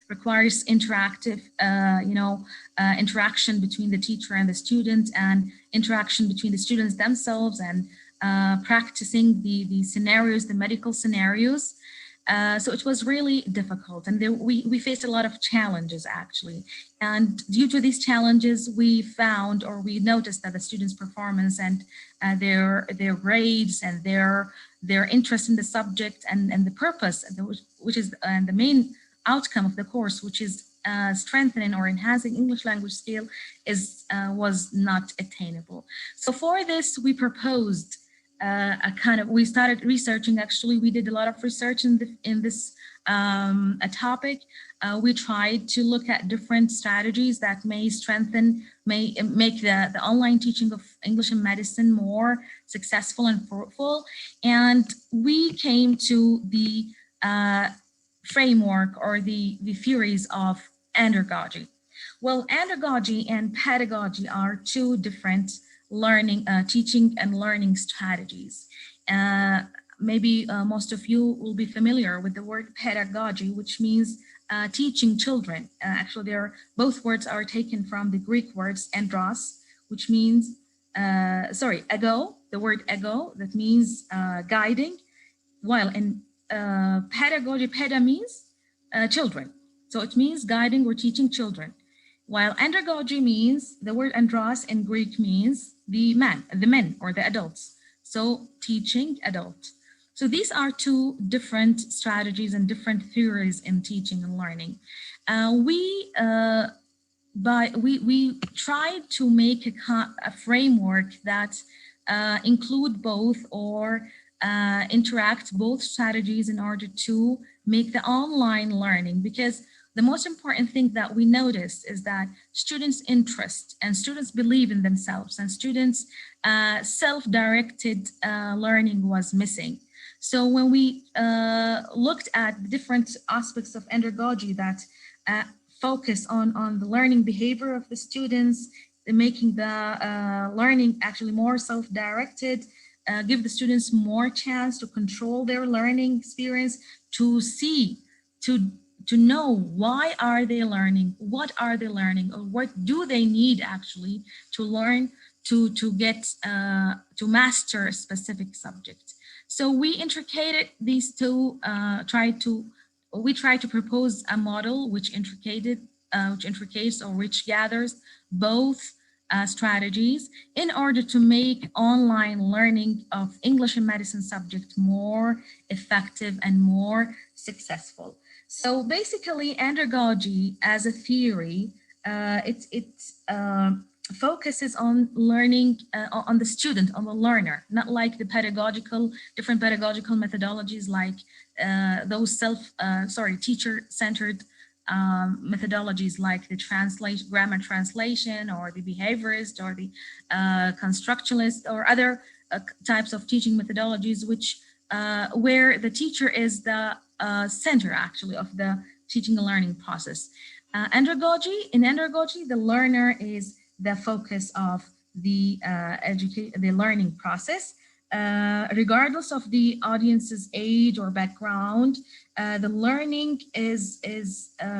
requires interactive, interaction between the teacher and the student, and interaction between the students themselves, and practicing the scenarios, the medical scenarios. So it was really difficult, and we faced a lot of challenges actually. And due to these challenges, we found, or we noticed, that the students' performance and their grades and their interest in the subject and the purpose, which is the main outcome of the course, which is strengthening or enhancing English language skill, was not attainable. So for this, we proposed we started researching. Actually, we did a lot of research in this topic. We tried to look at different strategies that may make the online teaching of English and medicine more successful and fruitful. And we came to the framework, or the theories of andragogy. Well, andragogy and pedagogy are two different teaching and learning strategies. Maybe most of you will be familiar with the word pedagogy, which means teaching children. Actually, both words are taken from the Greek words andros, which means, ego, the word ego, that means guiding, while in pedagogy, peda means children. So it means guiding or teaching children. While andragogy means, the word andros in Greek means the men or the adults. So teaching adult. So these are two different strategies and different theories in teaching and learning. We tried to make a framework that include both, or interact both strategies, in order to make the online learning. Because the most important thing that we noticed is that students' interest and students' believe in themselves, and students' self-directed learning was missing. So when we looked at different aspects of andragogy that focus on the learning behavior of the students, making the learning actually more self-directed, give the students more chance to control their learning experience, to know why are they learning, what are they learning, or what do they need actually to learn to get to master a specific subject. So we intricated these two, we tried to propose a model which gathers both strategies in order to make online learning of English and medicine subject more effective and more successful. So basically, andragogy as a theory, it focuses on learning, on the student, on the learner, not like the different pedagogical methodologies like those teacher-centered methodologies like the grammar translation, or the behaviorist, or the constructionist, or other types of teaching methodologies, which where the teacher is the center actually of the teaching and learning process. In andragogy, the learner is the focus of the learning process, regardless of the audience's age or background. The learning is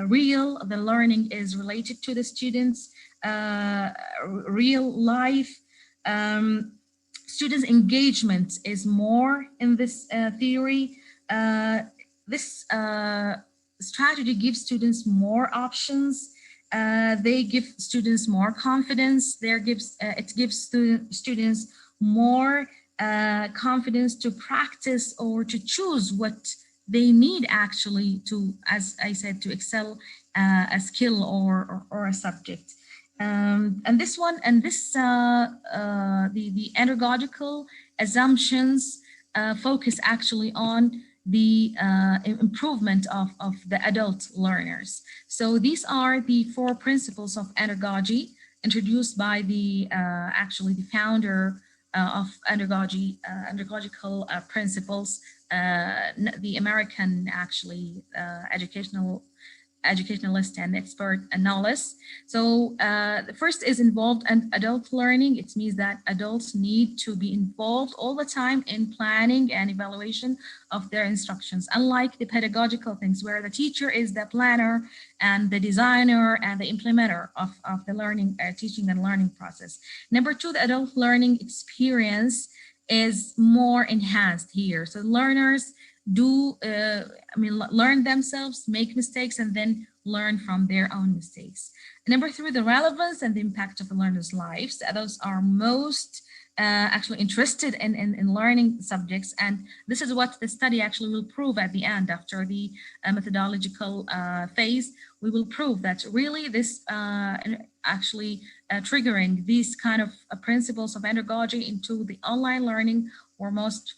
real. The learning is related to the students' real life. Students' engagement is more in this theory. This strategy gives students more options. They give students more confidence. It gives students more confidence to practice or to choose what they need actually to, as I said, to excel a skill or a subject. And the andragogical assumptions focus actually on the improvement of the adult learners. So these are the 4 principles of andragogy introduced by the founder of andragogical principles, the American educational educationalist and expert analysts. So the first is involved and adult learning. It means that adults need to be involved all the time in planning and evaluation of their instructions, unlike the pedagogical things where the teacher is the planner and the designer and the implementer of the learning, teaching and learning process. Number two, the adult learning experience is more enhanced here. So learners learn themselves, make mistakes, and then learn from their own mistakes. Number three, the relevance and the impact of the learners' lives. Those are most actually interested in learning subjects. And this is what the study actually will prove at the end after the methodological phase. We will prove that really this actually triggering these kind of principles of andragogy into the online learning were most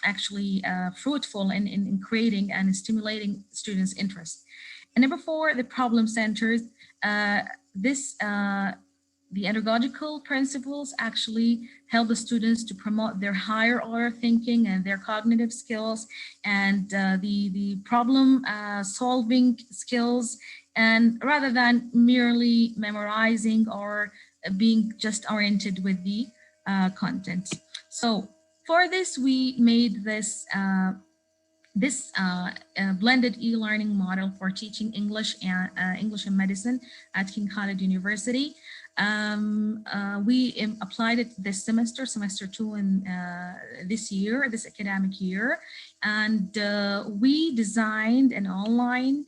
actually fruitful in creating and stimulating students' interest. And number four, the problem centers. The andragogical principles actually help the students to promote their higher order thinking and their cognitive skills and the problem solving skills, and rather than merely memorizing or being just oriented with the content. So for this, we made this blended e-learning model for teaching English and medicine at King Khalid University. We applied it this semester 2 in this academic year, and we designed an online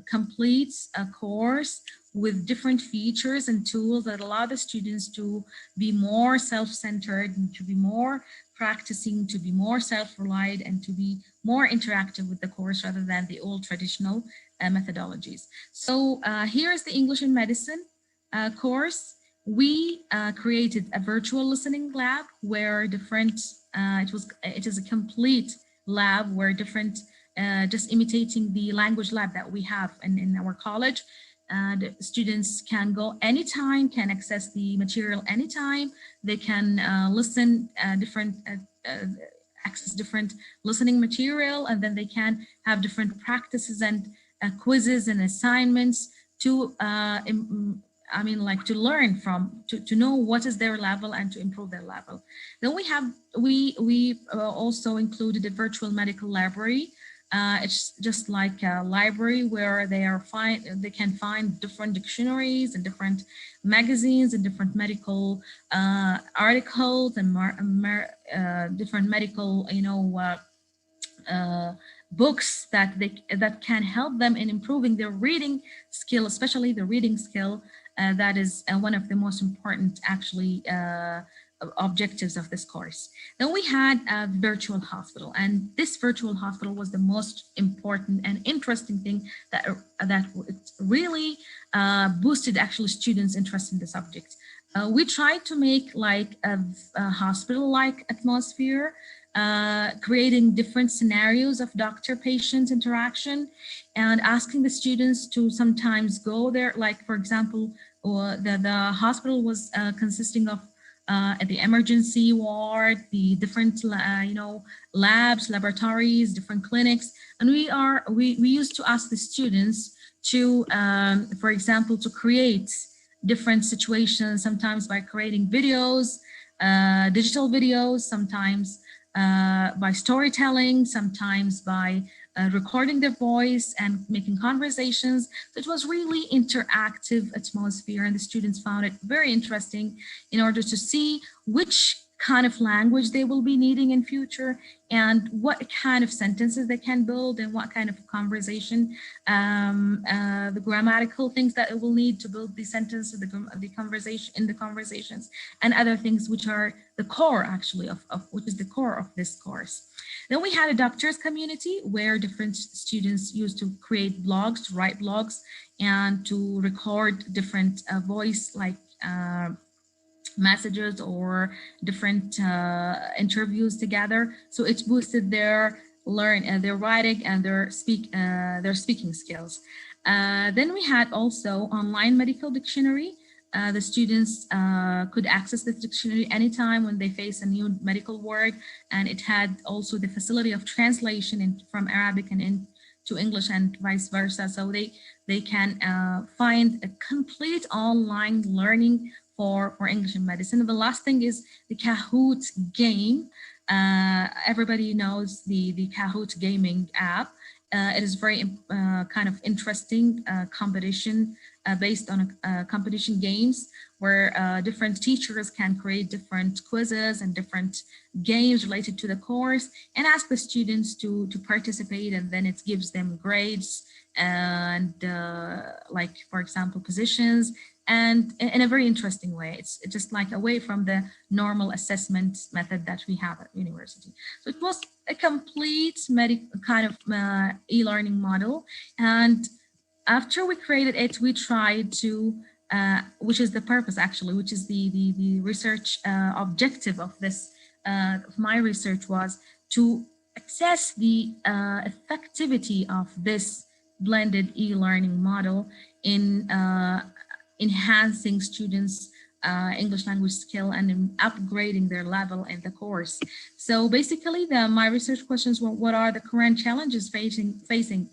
complete course with different features and tools that allow the students to be more self-centered and to be more practicing, to be more self-reliant, and to be more interactive with the course rather than the old traditional methodologies. So here's the English and Medicine course. We created a virtual listening lab where it is a complete lab where different, just imitating the language lab that we have in our college. The students can go anytime, can access the material anytime. They can listen access different listening material, and then they can have different practices and quizzes and assignments to to learn from, to know what is their level and to improve their level. Then we also included a virtual medical library. It's just like a library where they can find different dictionaries and different magazines and different medical articles and different medical, books that can help them in improving their reading skill, especially the reading skill. That is one of the most important, actually, objectives of this course. Then we had a virtual hospital, and this virtual hospital was the most important and interesting thing that really boosted actually students' interest in the subject. We tried to make like a hospital-like atmosphere, creating different scenarios of doctor-patient interaction and asking the students to sometimes go there. Like, for example, the hospital was consisting of the emergency ward, the different, labs, laboratories, different clinics. And we used to ask the students to, for example, to create different situations, sometimes by creating videos, digital videos, sometimes by storytelling, sometimes by recording their voice and making conversations. So it was really interactive atmosphere, and the students found it very interesting in order to see which kind of language they will be needing in future and what kind of sentences they can build and what kind of conversation, the grammatical things that it will need to build the sentence, the conversation in the conversations, and other things which are the core actually of which is the core of this course. Then we had a doctors community where different students used to create blogs, to write blogs, and to record different voice like messages or different interviews together. So it boosted their their writing and their speaking skills. Then we had also online medical dictionary. The students could access this dictionary anytime when they face a new medical word, and it had also the facility of translation from Arabic and to English and vice versa. So they can find a complete online learning for English and medicine. And the last thing is the Kahoot game. Everybody knows the Kahoot gaming app. It is very kind of interesting competition based on competition games where different teachers can create different quizzes and different games related to the course and ask the students to participate, and then it gives them grades and like, for example, positions, and in a very interesting way. It's just like away from the normal assessment method that we have at university. So it was a complete kind of e-learning model. And after we created it, we tried to, which is the purpose actually, which is the research objective of this, of my research, was to assess the effectivity of this blended e-learning model in enhancing students' English language skill and in upgrading their level in the course. So basically, my research questions were: what are the current challenges facing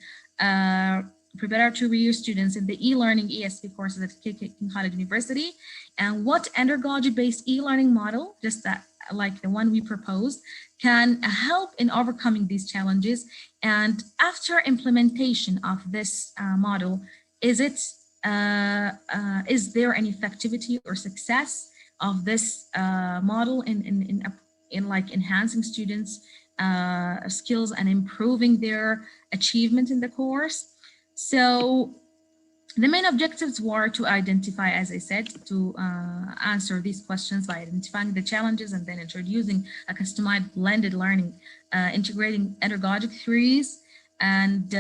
preparatory year students in the e-learning ESP courses at King Khalid University, and what andragogy-based e-learning model, just that like the one we proposed, can help in overcoming these challenges. And after implementation of this model, is there any effectivity or success of this model in like enhancing students' skills and improving their achievement in the course? So the main objectives were to identify, as I said, to answer these questions by identifying the challenges and then introducing a customized blended learning, integrating pedagogic theories, and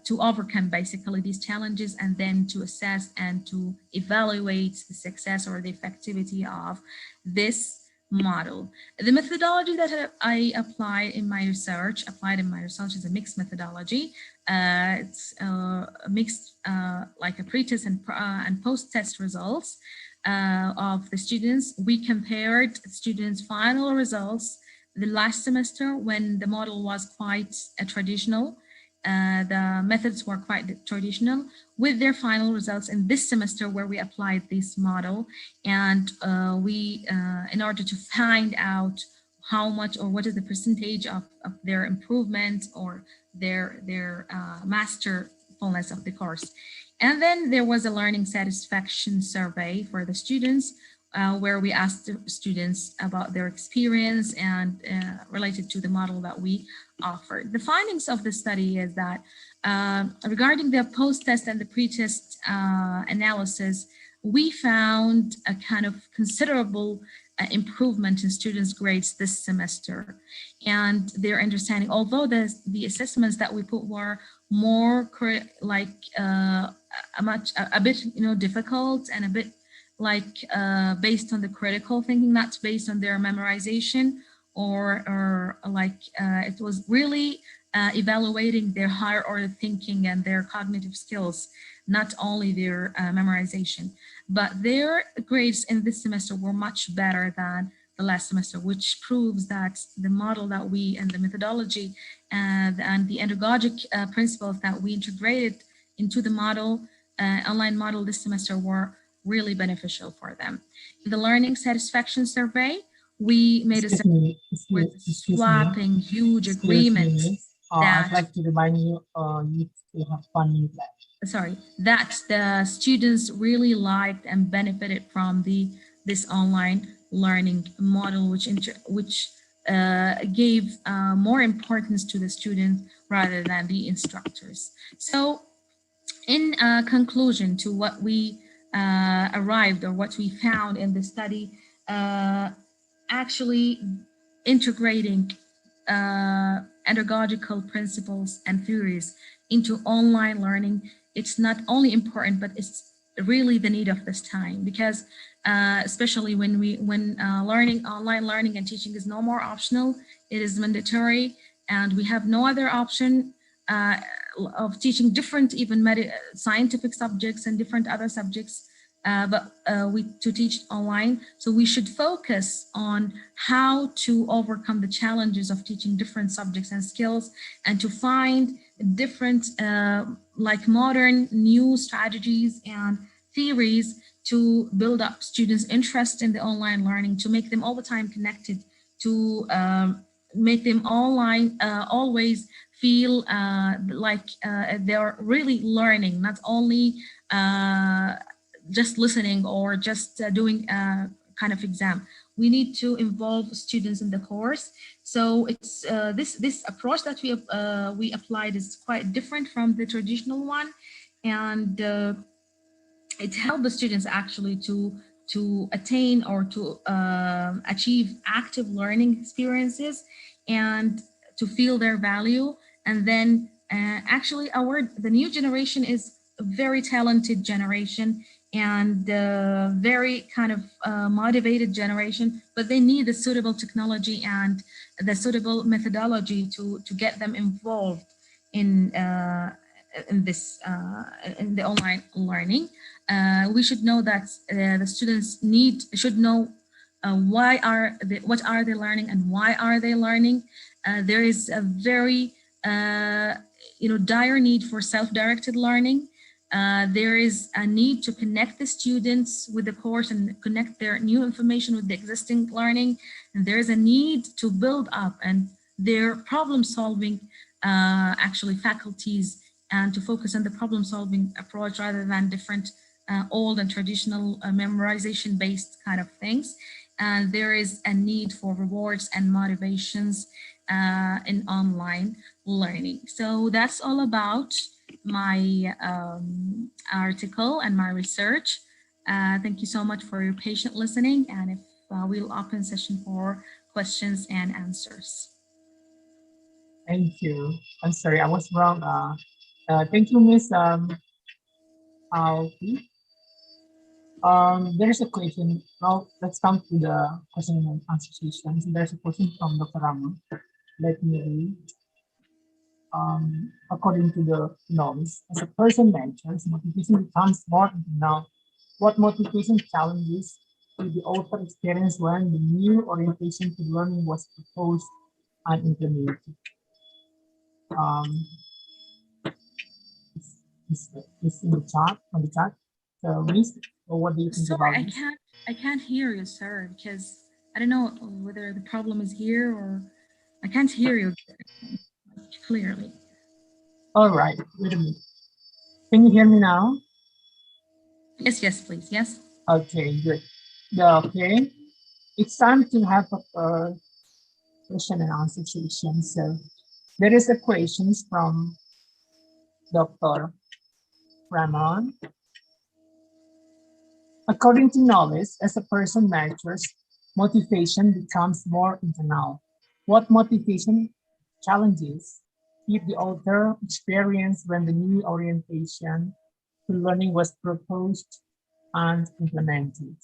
to overcome basically these challenges, and then to assess and to evaluate the success or the effectivity of this model. The methodology that I applied in my research is a mixed methodology. It's mixed, like a pre-test and post-test results of the students. We compared students' final results the last semester when the model was quite traditional. The methods were quite traditional, with their final results in this semester where we applied this model. And in order to find out how much or what is the percentage of their improvement or their masterfulness of the course. And then there was a learning satisfaction survey for the students, where we asked the students about their experience and related to the model that we offered. The findings of the study is that regarding the post-test and the pre-test analysis, we found a kind of considerable improvement in students' grades this semester and their understanding, although the assessments that we put were more like a bit difficult and a bit like based on the critical thinking, not based on their memorization, or like it was really evaluating their higher order thinking and their cognitive skills, not only their memorization. But their grades in this semester were much better than the last semester, which proves that the model that we and the methodology and the andragogic principles that we integrated into the model, online model this semester, were really beneficial for them. In the learning satisfaction survey, we made a survey with swapping huge agreement. I'd like to remind you, you have 1 minute left. Sorry, that the students really liked and benefited from this online learning model, which gave more importance to the student rather than the instructors. So, in conclusion to what we arrived or what we found in the study, actually integrating andragogical principles and theories into online learning, it's not only important, but it's really the need of this time, because especially when online learning and teaching is no more optional, it is mandatory, and we have no other option of teaching different even scientific subjects and different other subjects but we to teach online. So we should focus on how to overcome the challenges of teaching different subjects and skills, and to find different like modern new strategies and theories to build up students' interest in the online learning, to make them all the time connected, to make them online always feel like they're really learning, not only just listening or just doing a kind of exam. We need to involve students in the course. So it's this approach that we applied is quite different from the traditional one, and it helped the students actually to attain or to achieve active learning experiences and to feel their value. And then actually the new generation is a very talented generation and very kind of motivated generation, but they need the suitable technology and the suitable methodology to get them involved in this in the online learning. We should know that the students should know what are they learning and why are they learning. There is a very dire need for self-directed learning. There is a need to connect the students with the course and connect their new information with the existing learning. And there is a need to build up and their problem solving actually faculties, and to focus on the problem solving approach rather than different old and traditional memorization based kind of things. And there is a need for rewards and motivations in online learning. So that's all about my article and my research. Thank you so much for your patient listening, and if we'll open session for questions and answers. Thank you. I'm sorry, I was wrong. Thank you, Miss Alfie. There's a question. Now, let's come to the question and answer session. So there's a question from Dr. Rama. Let me read. According to the notes, as a person matures, motivation becomes more now. What motivation challenges did the author experience when the new orientation to learning was proposed and implemented? Um, it's in the chat, on the chat. So, Miss, what do you think Sorry, about this? I can't hear you, sir, because I don't know whether the problem is here or I can't hear you clearly. All right, wait a minute. Can you hear me now? Yes, yes, please. Yes. Okay, good. Yeah, okay. It's time to have a question and answer session. So there is a questions from Dr. Ramon. According to knowledge, as a person matures, motivation becomes more internal. What motivation challenges did the author experience when the new orientation to learning was proposed and implemented?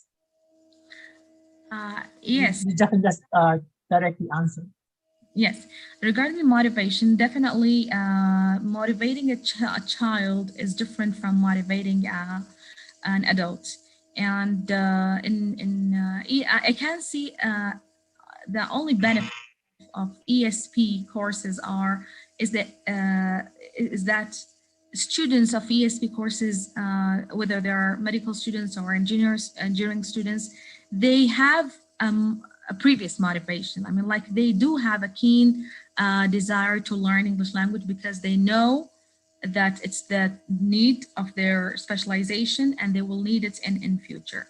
Yes, You just directly answer. yes. Regarding the motivation, definitely motivating a child is different from motivating an adult. And I can see the only benefit of ESP courses is that students of ESP courses, whether they are medical students or engineering students, they have a previous motivation. I mean, like they do have a keen desire to learn English language because they know that it's the need of their specialization and they will need it in future.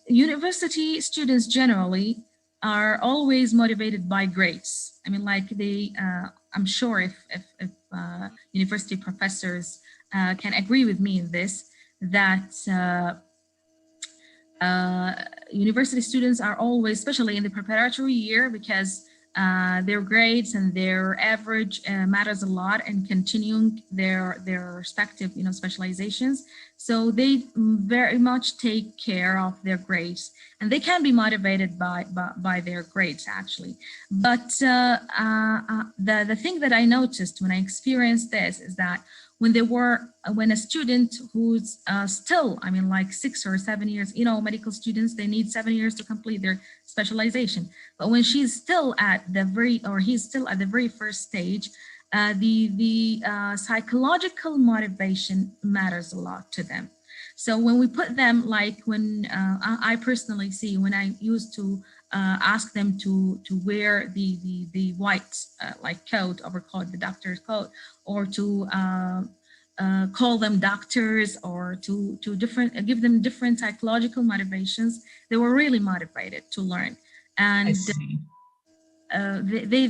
University students generally are always motivated by grades. I mean, like I'm sure if university professors can agree with me in this, that university students are always, especially in the preparatory year, because their grades and their average matters a lot in continuing their respective specializations. So they very much take care of their grades, and they can be motivated by their grades actually. But the thing that I noticed when I experienced this is that when a student who's still, I mean, like 6 or 7 years, medical students, they need 7 years to complete their specialization. But when she's still at the very, or he's still at the very first stage, the psychological motivation matters a lot to them. So when we put them, like when I personally see, when I used to ask them to wear the white like coat, overcoat, the doctor's coat, or to call them doctors, or to different give them different psychological motivations, they were really motivated to learn. I And see.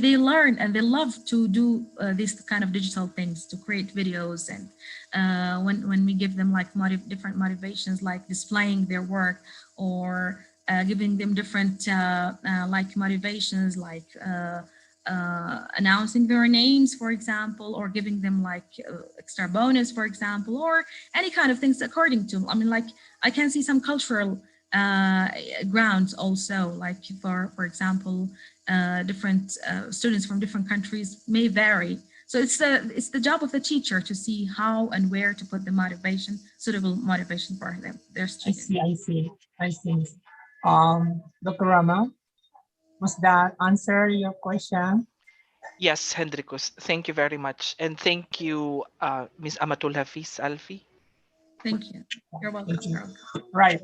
they learn and they love to do these kind of digital things, to create videos. And when we give them like different motivations, like displaying their work, or giving them different like motivations, like announcing their names, for example, or giving them like extra bonus, for example, or any kind of things according to, I mean, like I can see some cultural uh, grounds also, like for example, different students from different countries may vary. So it's the job of the teacher to see how and where to put the motivation, suitable motivation for them, their I student. see. I see. I see. Dr. Rama, was that answer your question? Yes, Hendrikus, thank you very much. And thank you, Ms. Amatul Hafiz Alfi. Thank you. You're Thank welcome. you. You're welcome. Right,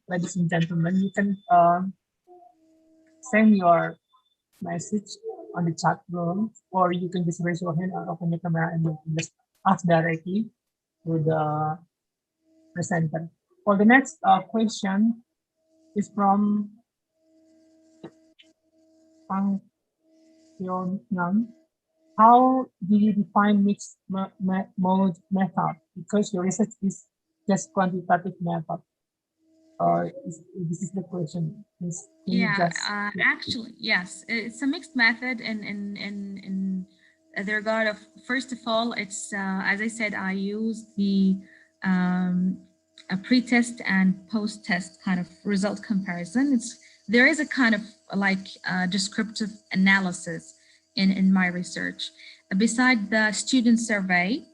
ladies and gentlemen, you can send your message on the chat room, or you can just raise your hand or open your camera and you can just ask directly to the presenter. For the next question is from Pang Hyun. How do you define mixed mode method? Because your research is just quantitative method. This is the question. Can you Yeah, just actually, yes, it's a mixed method, in the regard of, first of all, it's as I said, I use the um, a pre-test and post-test kind of result comparison. There is a kind of like descriptive analysis in my research. Beside the student survey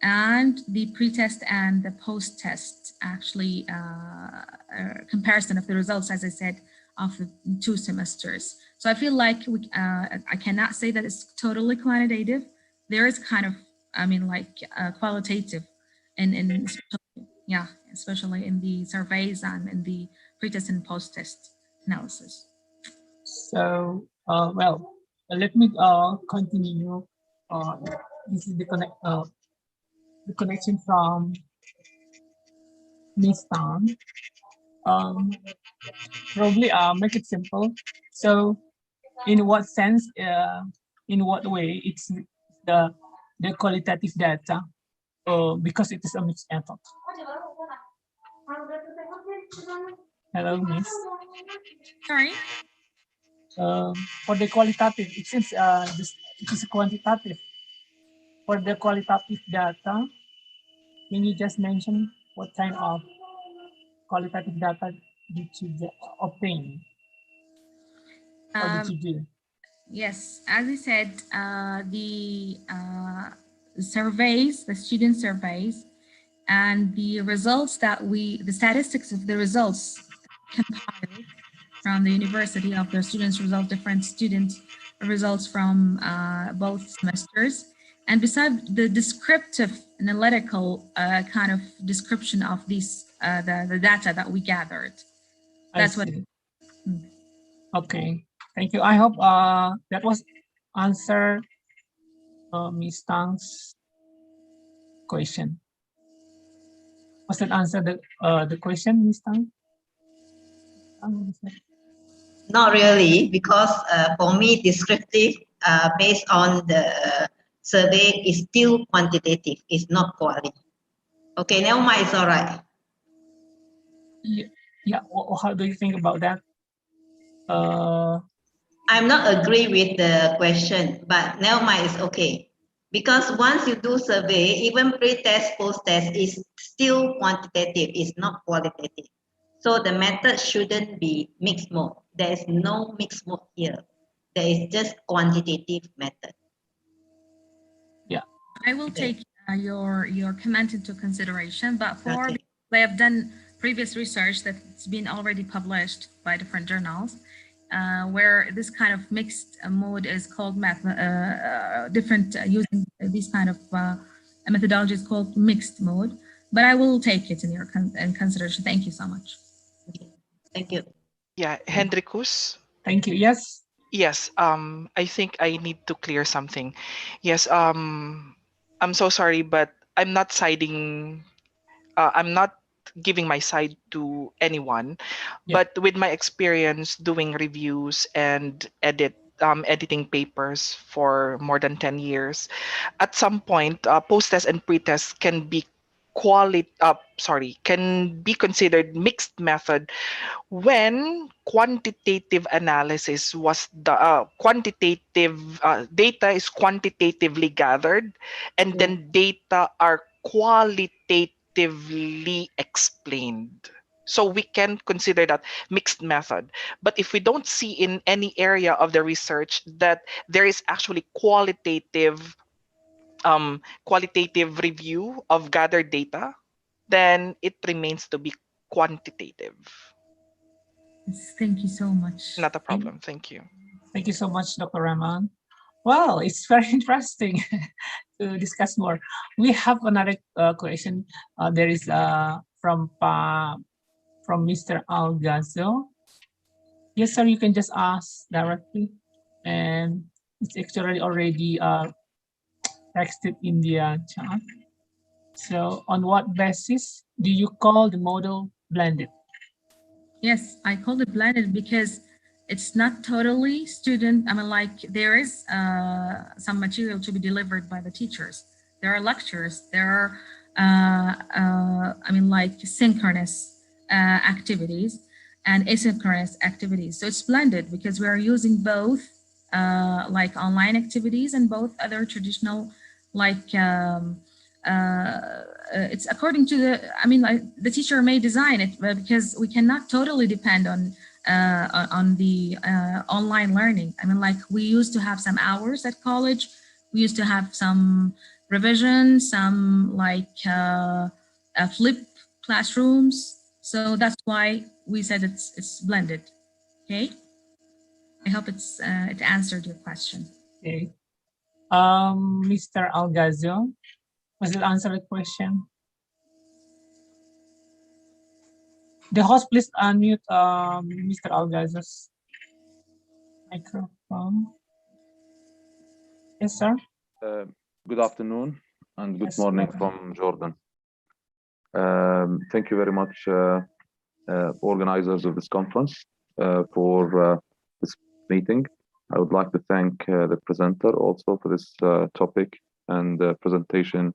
and the pre-test and the post-test, actually comparison of the results, as I said, of the 2 semesters. So I feel like I cannot say that it's totally quantitative. There is kind of, I mean, like qualitative, and especially, yeah, especially in the surveys and in the pre-test and post-test analysis. so well, let me continue. Uh, this is the connection from Miss Tan. Um, Probably make it simple. So, in what sense, in what way, it's the the qualitative data, because it is a mixed method. Hello, Miss. Sorry. For the qualitative, it seems it is quantitative. For the qualitative data, can you just mention what kind of qualitative data did you obtain or did Um, you do? yes, as I said, the surveys, the student surveys, and the statistics of the results compiled from the university of the students' results, different student results from both semesters. And beside the descriptive analytical kind of description of the data that we gathered, I that's what. see. Okay, thank you. I hope that was answer Miss Tang's question. Was that answer the question, Miss Tang? Not really, because for me, descriptive based on the survey is still quantitative, it's not quality. Okay, never mind, it's all right. Yeah, yeah. How do you think about that? I'm not agree with the question, but never mind, it's okay. Because once you do survey, even pre-test, post-test is still quantitative, it's not qualitative. So the method shouldn't be mixed mode. There is no mixed mode here. There is just quantitative method. Yeah. I will Okay. take your comment into consideration, but for Okay. I have done previous research that's been already published by different journals, where this kind of mixed mode is called different using these kind of methodologies called mixed mode. But I will take it in your in consideration. Thank you so much. Okay. Thank you. Yeah, Hendrikus. Thank you. Yes. Yes, I think I need to clear something. Yes, I'm so sorry, but I'm not siding, I'm not giving my side to anyone, Yeah. but with my experience doing reviews and editing papers for more than 10 years, at some point, post-test and pre-test can be considered mixed method when quantitative analysis was the quantitative data is quantitatively gathered, and Yeah. then data are qualitatively explained. So we can consider that mixed method. But if we don't see in any area of the research that there is actually qualitative review of gathered data, then it remains to be quantitative. Yes, thank you so much. Not a Thank, problem. Thank you. thank you so much, Dr. Rahman. Well, it's very interesting to discuss more. We have another question. There is from Mr. Algazo. Yes, sir. You can just ask directly, and it's actually already texted in the chat. So, on what basis do you call the model blended? Yes, I called it blended because it's not totally student. I mean, like there is some material to be delivered by the teachers. There are lectures. There are, I mean, like synchronous activities and asynchronous activities. So it's blended because we are using both, like online activities and both other traditional, like it's according to the, I mean, like the teacher may design it, but because we cannot totally depend on the online learning. I mean, like we used to have some hours at college, we used to have some revision, some like flip classrooms. So that's why we said it's blended. Okay, I hope it answered your question. Okay. Mr. Algazo, was it answer the question? The host, please unmute Mr. Algazo's microphone. Yes, sir. Good afternoon and good Yes, morning welcome. from Jordan. Thank you very much, organizers of this conference, for this meeting. I would like to thank the presenter also for this topic and presentation.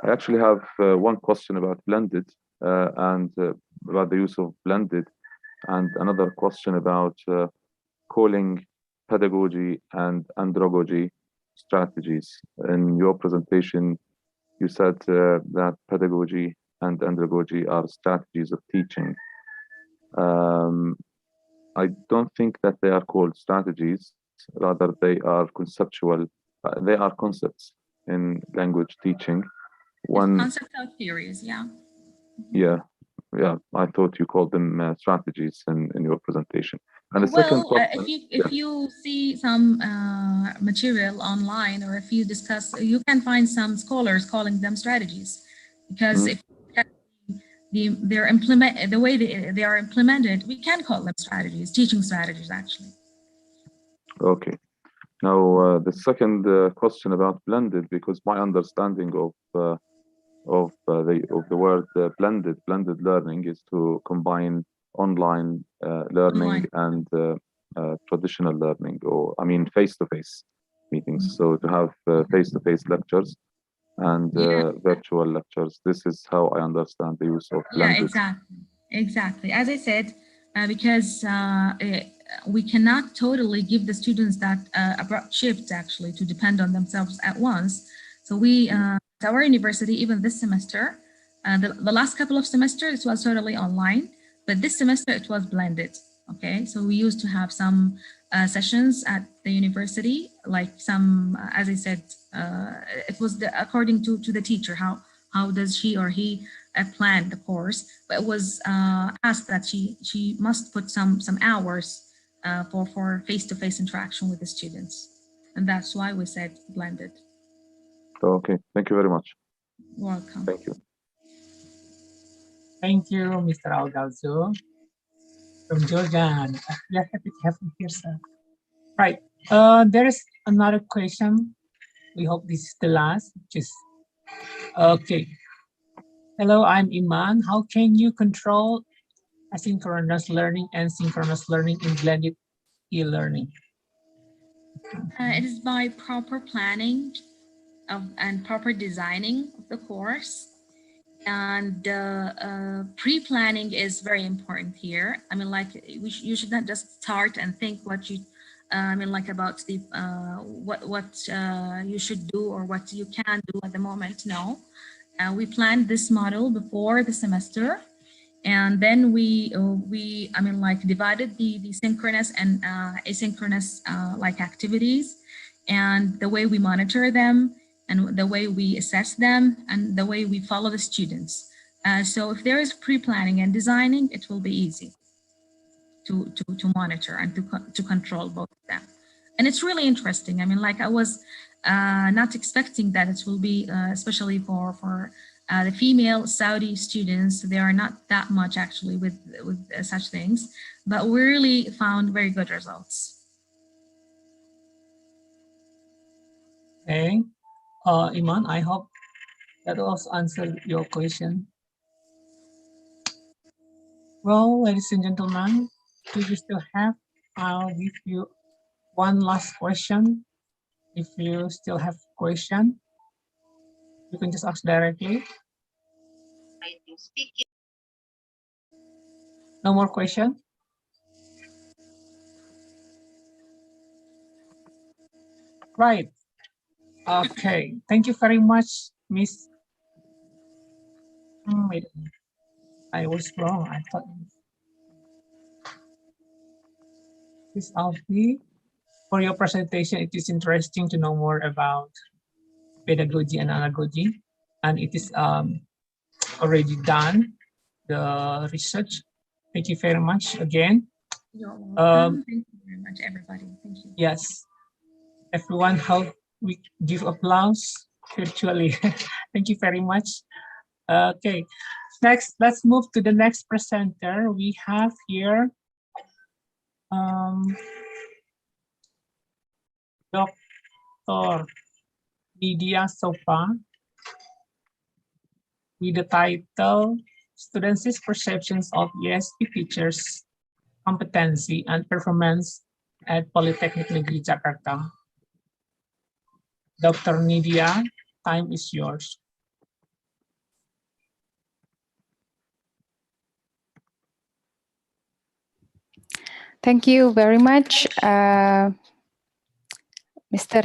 I actually have one question about blended and about the use of blended, and another question about calling pedagogy and andragogy strategies. In your presentation, you said that pedagogy and andragogy are strategies of teaching. I don't think that they are called strategies, rather they are conceptual, they are concepts in language teaching. One, Concept of theories, yeah. yeah, I thought you called them strategies in your presentation. And the second Well, question, if you see some material online, or if you discuss, you can find some scholars calling them strategies, because if they're implement the way they are implemented, we can call them strategies, teaching strategies actually. okay. Now the second question about blended, because my understanding of the word blended learning is to combine online learning and traditional learning, or I mean face-to-face meetings. So to have face-to-face lectures and virtual lectures. This is how I understand the use of blended. Yeah, exactly. As I said, because we cannot totally give the students that abrupt shift actually to depend on themselves at once. So we, at our university, even this semester, the last couple of semesters, it was totally online, but this semester it was blended. Okay, so we used to have some sessions at the university, like some, as I said, it was according to the teacher, how does she or he plan the course, but it was asked that she must put some hours for face-to-face interaction with the students. And that's why we said blended. Okay, thank you very much. Welcome. Thank you. Thank you, Mr. Algalzo from Jordan. We are happy to have you here, sir. Right. There is another question. We hope this is the last. Just okay. Hello, I'm Iman. How can you control asynchronous learning and synchronous learning in blended e-learning? It is by proper planning and proper designing of the course. And pre-planning is very important here. I mean, like you should not just start and think what you, I mean, like about the what you should do or what you can do at the moment. No, we planned this model before the semester, and then we I mean, like divided the synchronous and asynchronous like activities, and the way we monitor them, and the way we assess them, and the way we follow the students. So if there is pre-planning and designing, it will be easy to monitor and to control both of them. And it's really interesting. I mean, like I was not expecting that it will be, especially for the female Saudi students. They are not that much actually with such things, but we really found very good results. Okay. Iman, I hope that also answered your question. Well, ladies and gentlemen, do you still have? I'll give you one last question. If you still have question, you can just ask directly. I think speaking. No more question? Right. Okay. Thank you very much, Miss. Wait, I was wrong. I thought Miss Alfie, for your presentation. It is interesting to know more about pedagogy and andragogy, and it is already done the research. Thank you very much again. You're welcome. Thank you very much, everybody. Thank you. Yes, everyone, how we give applause virtually. Thank you very much. Okay, next, let's move to the next presenter. We have here Dr. Lydia Sofa with the title Students' Perceptions of ESP Teachers' Competency and Performance at Polytechnic Negeri Jakarta. Dr. Nidia, time is yours. Thank you very much, Mr.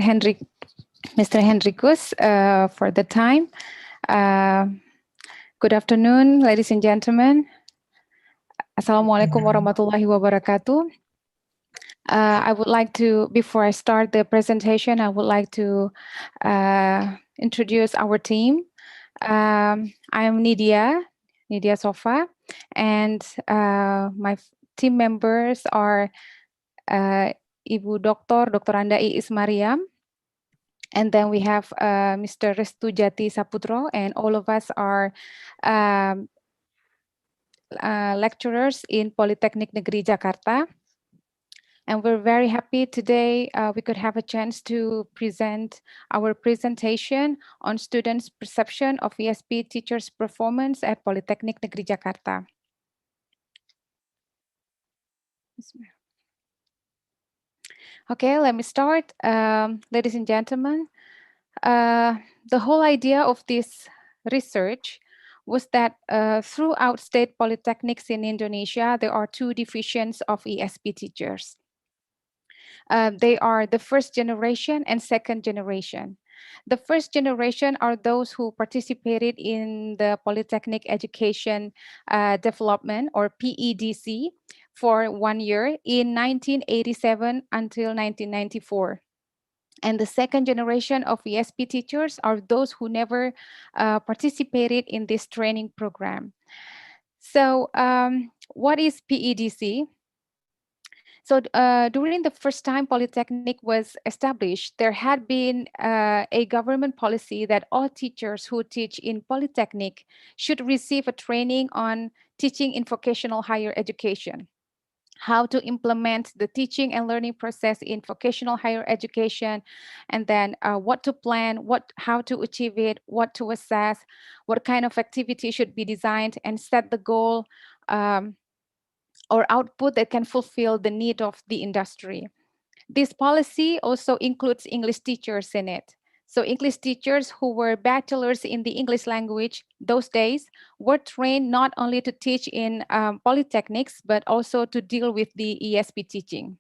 Hendrikus, for the time. Good afternoon, ladies and gentlemen. Assalamualaikum warahmatullahi wabarakatuh. I would like to, before I start the presentation, I would like to introduce our team. I am Nidia Sofa, and my team members are Ibu Dr. Anda Iis Mariam, and then we have Mr. Restu Jati Saputro, and all of us are lecturers in Polytechnic Negeri Jakarta. And we're very happy today we could have a chance to present our presentation on students' perception of ESP teachers' performance at Polytechnic Negeri Jakarta. Okay, let me start. Ladies and gentlemen, the whole idea of this research was that throughout state polytechnics in Indonesia, there are two divisions of ESP teachers. They are the first generation and second generation. The first generation are those who participated in the Polytechnic Education Development, or PEDC, for 1 year in 1987 until 1994. And the second generation of ESP teachers are those who never participated in this training program. So what is PEDC? So during the first time Polytechnic was established, there had been a government policy that all teachers who teach in Polytechnic should receive a training on teaching in vocational higher education, how to implement the teaching and learning process in vocational higher education, and then what to plan, how to achieve it, what to assess, what kind of activity should be designed, and set the goal um, or output that can fulfill the need of the industry. This policy also includes English teachers in it. So English teachers who were bachelors in the English language those days were trained not only to teach in polytechnics, but also to deal with the ESP teaching.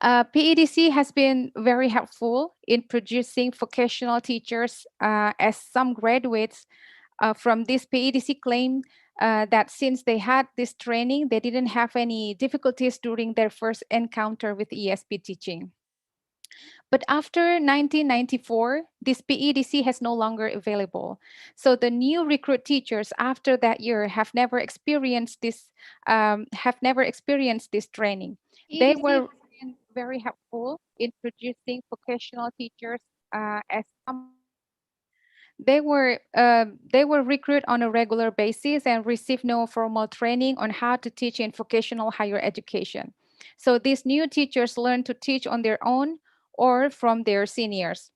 PEDC has been very helpful in producing vocational teachers, as some graduates from this PEDC claim that since they had this training, they didn't have any difficulties during their first encounter with ESP teaching. But after 1994, this PEDC has no longer available. So the new recruit teachers after that year have never experienced this training. They were very helpful in producing vocational teachers, as some they were recruited on a regular basis and received no formal training on how to teach in vocational higher education. So these new teachers learn to teach on their own or from their seniors.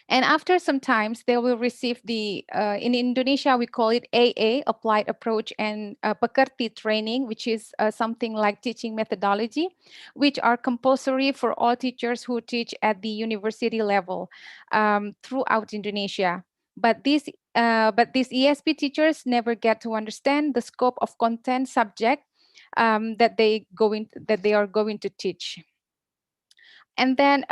And after some times, they will receive in Indonesia, we call it AA, Applied Approach and Pekerti training, which is something like teaching methodology, which are compulsory for all teachers who teach at the university level throughout Indonesia. But these ESP teachers never get to understand the scope of content subject that they are going to teach. And then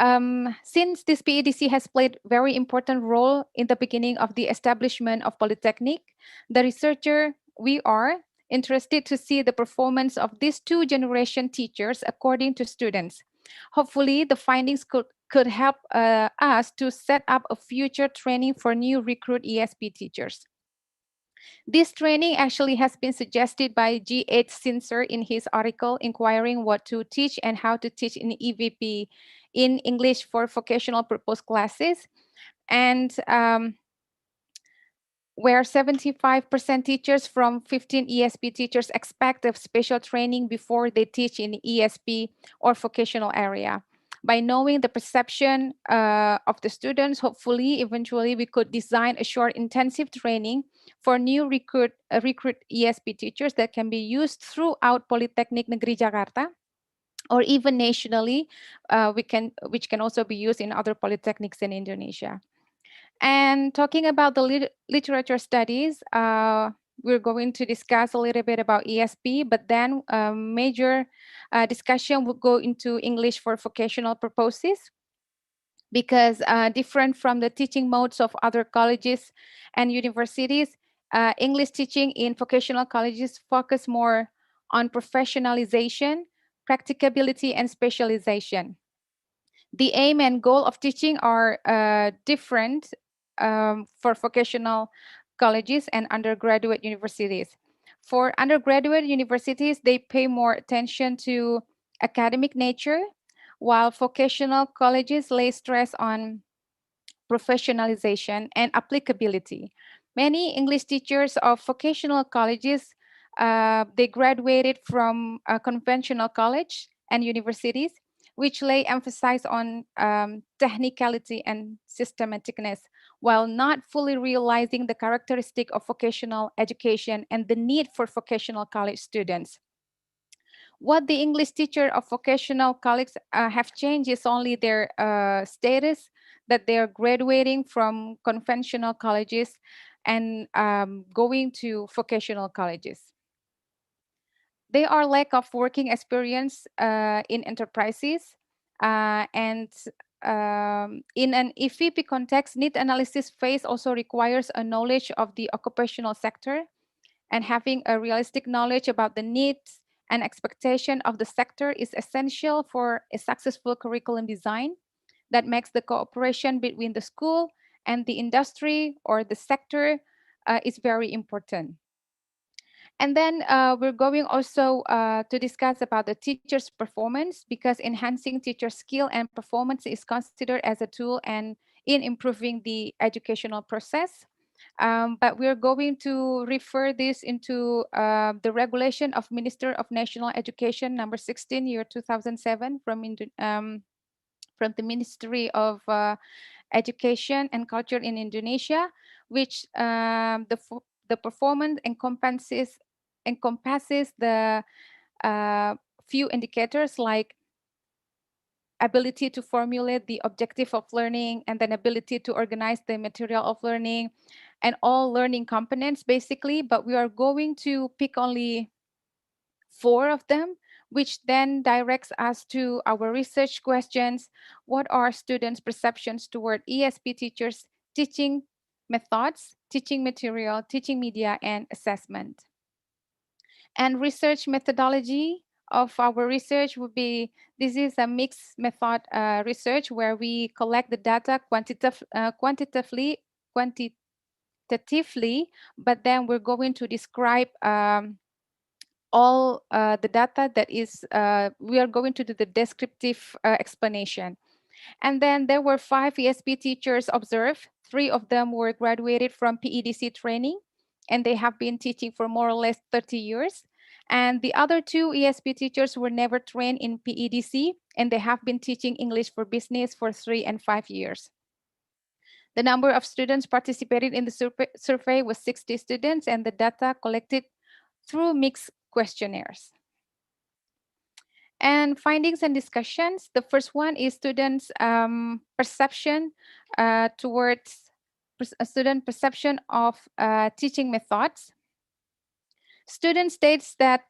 since this PEDC has played very important role in the beginning of the establishment of Polytechnic, the researcher, we are interested to see the performance of these two generation teachers according to students. Hopefully the findings could help us to set up a future training for new recruit ESP teachers. This training actually has been suggested by G.H. Sincer in his article inquiring what to teach and how to teach in EVP in English for vocational purpose classes. And where 75% teachers from 15 ESP teachers expect a special training before they teach in ESP or vocational area. By knowing the perception of the students, hopefully, eventually, we could design a short intensive training for new recruit ESP teachers that can be used throughout Polytechnic Negeri Jakarta, or even nationally, which can also be used in other polytechnics in Indonesia. And talking about the literature studies, we're going to discuss a little bit about ESP, but then major discussion will go into English for vocational purposes, because different from the teaching modes of other colleges and universities, English teaching in vocational colleges focus more on professionalization, practicability, and specialization. The aim and goal of teaching are different for vocational colleges and undergraduate universities. For undergraduate universities, they pay more attention to academic nature, while vocational colleges lay stress on professionalization and applicability. Many English teachers of vocational colleges, they graduated from a conventional college and universities, which lay emphasis on technicality and systematicness, while not fully realizing the characteristic of vocational education and the need for vocational college students. What the English teacher of vocational colleges have changed is only their status, that they are graduating from conventional colleges and going to vocational colleges. They are lack of working experience in enterprises, and in an EVP context, need analysis phase also requires a knowledge of the occupational sector and having a realistic knowledge about the needs and expectation of the sector is essential for a successful curriculum design that makes the cooperation between the school and the industry or the sector is very important. And then we're going also to discuss about the teacher's performance, because enhancing teacher skill and performance is considered as a tool and in improving the educational process. But we're going to refer this into the regulation of Minister of National Education number 16 year 2007 from the Ministry of Education and Culture in Indonesia, which the performance encompasses the uh, few indicators like ability to formulate the objective of learning, and then ability to organize the material of learning, and all learning components basically. But we are going to pick only 4 of them, which then directs us to our research questions. What are students' perceptions toward ESP teachers' teaching methods, teaching material, teaching media, and assessment? And research methodology of our research would be, this is a mixed method research where we collect the data quantitatively, but then we're going to describe all the data that is, we are going to do the descriptive explanation. And then there were 5 ESP teachers observed. 3 of them were graduated from PEDC training, and they have been teaching for more or less 30 years. And the other 2 ESP teachers were never trained in PEDC, and they have been teaching English for business for 3 and 5 years. The number of students participated in the survey was 60 students, and the data collected through mixed questionnaires. And findings and discussions. The first one is students' perception towards a student perception of teaching methods. Students state that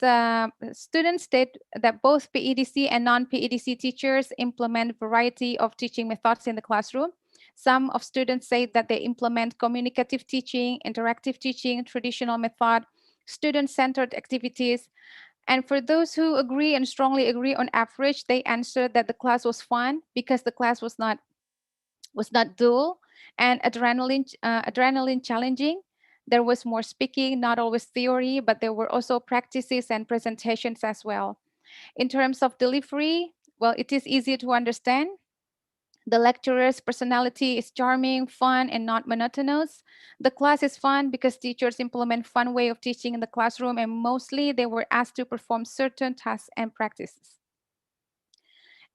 both PEDC and non-PEDC teachers implement variety of teaching methods in the classroom. Some of students say that they implement communicative teaching, interactive teaching, traditional method, student-centered activities. And for those who agree and strongly agree, on average, they answered that the class was fun because the class was not dull and adrenaline challenging. There was more speaking, not always theory, but there were also practices and presentations as well. In terms of delivery, well, it is easy to understand. The lecturer's personality is charming, fun, and not monotonous. The class is fun because teachers implement fun way of teaching in the classroom, and mostly they were asked to perform certain tasks and practices.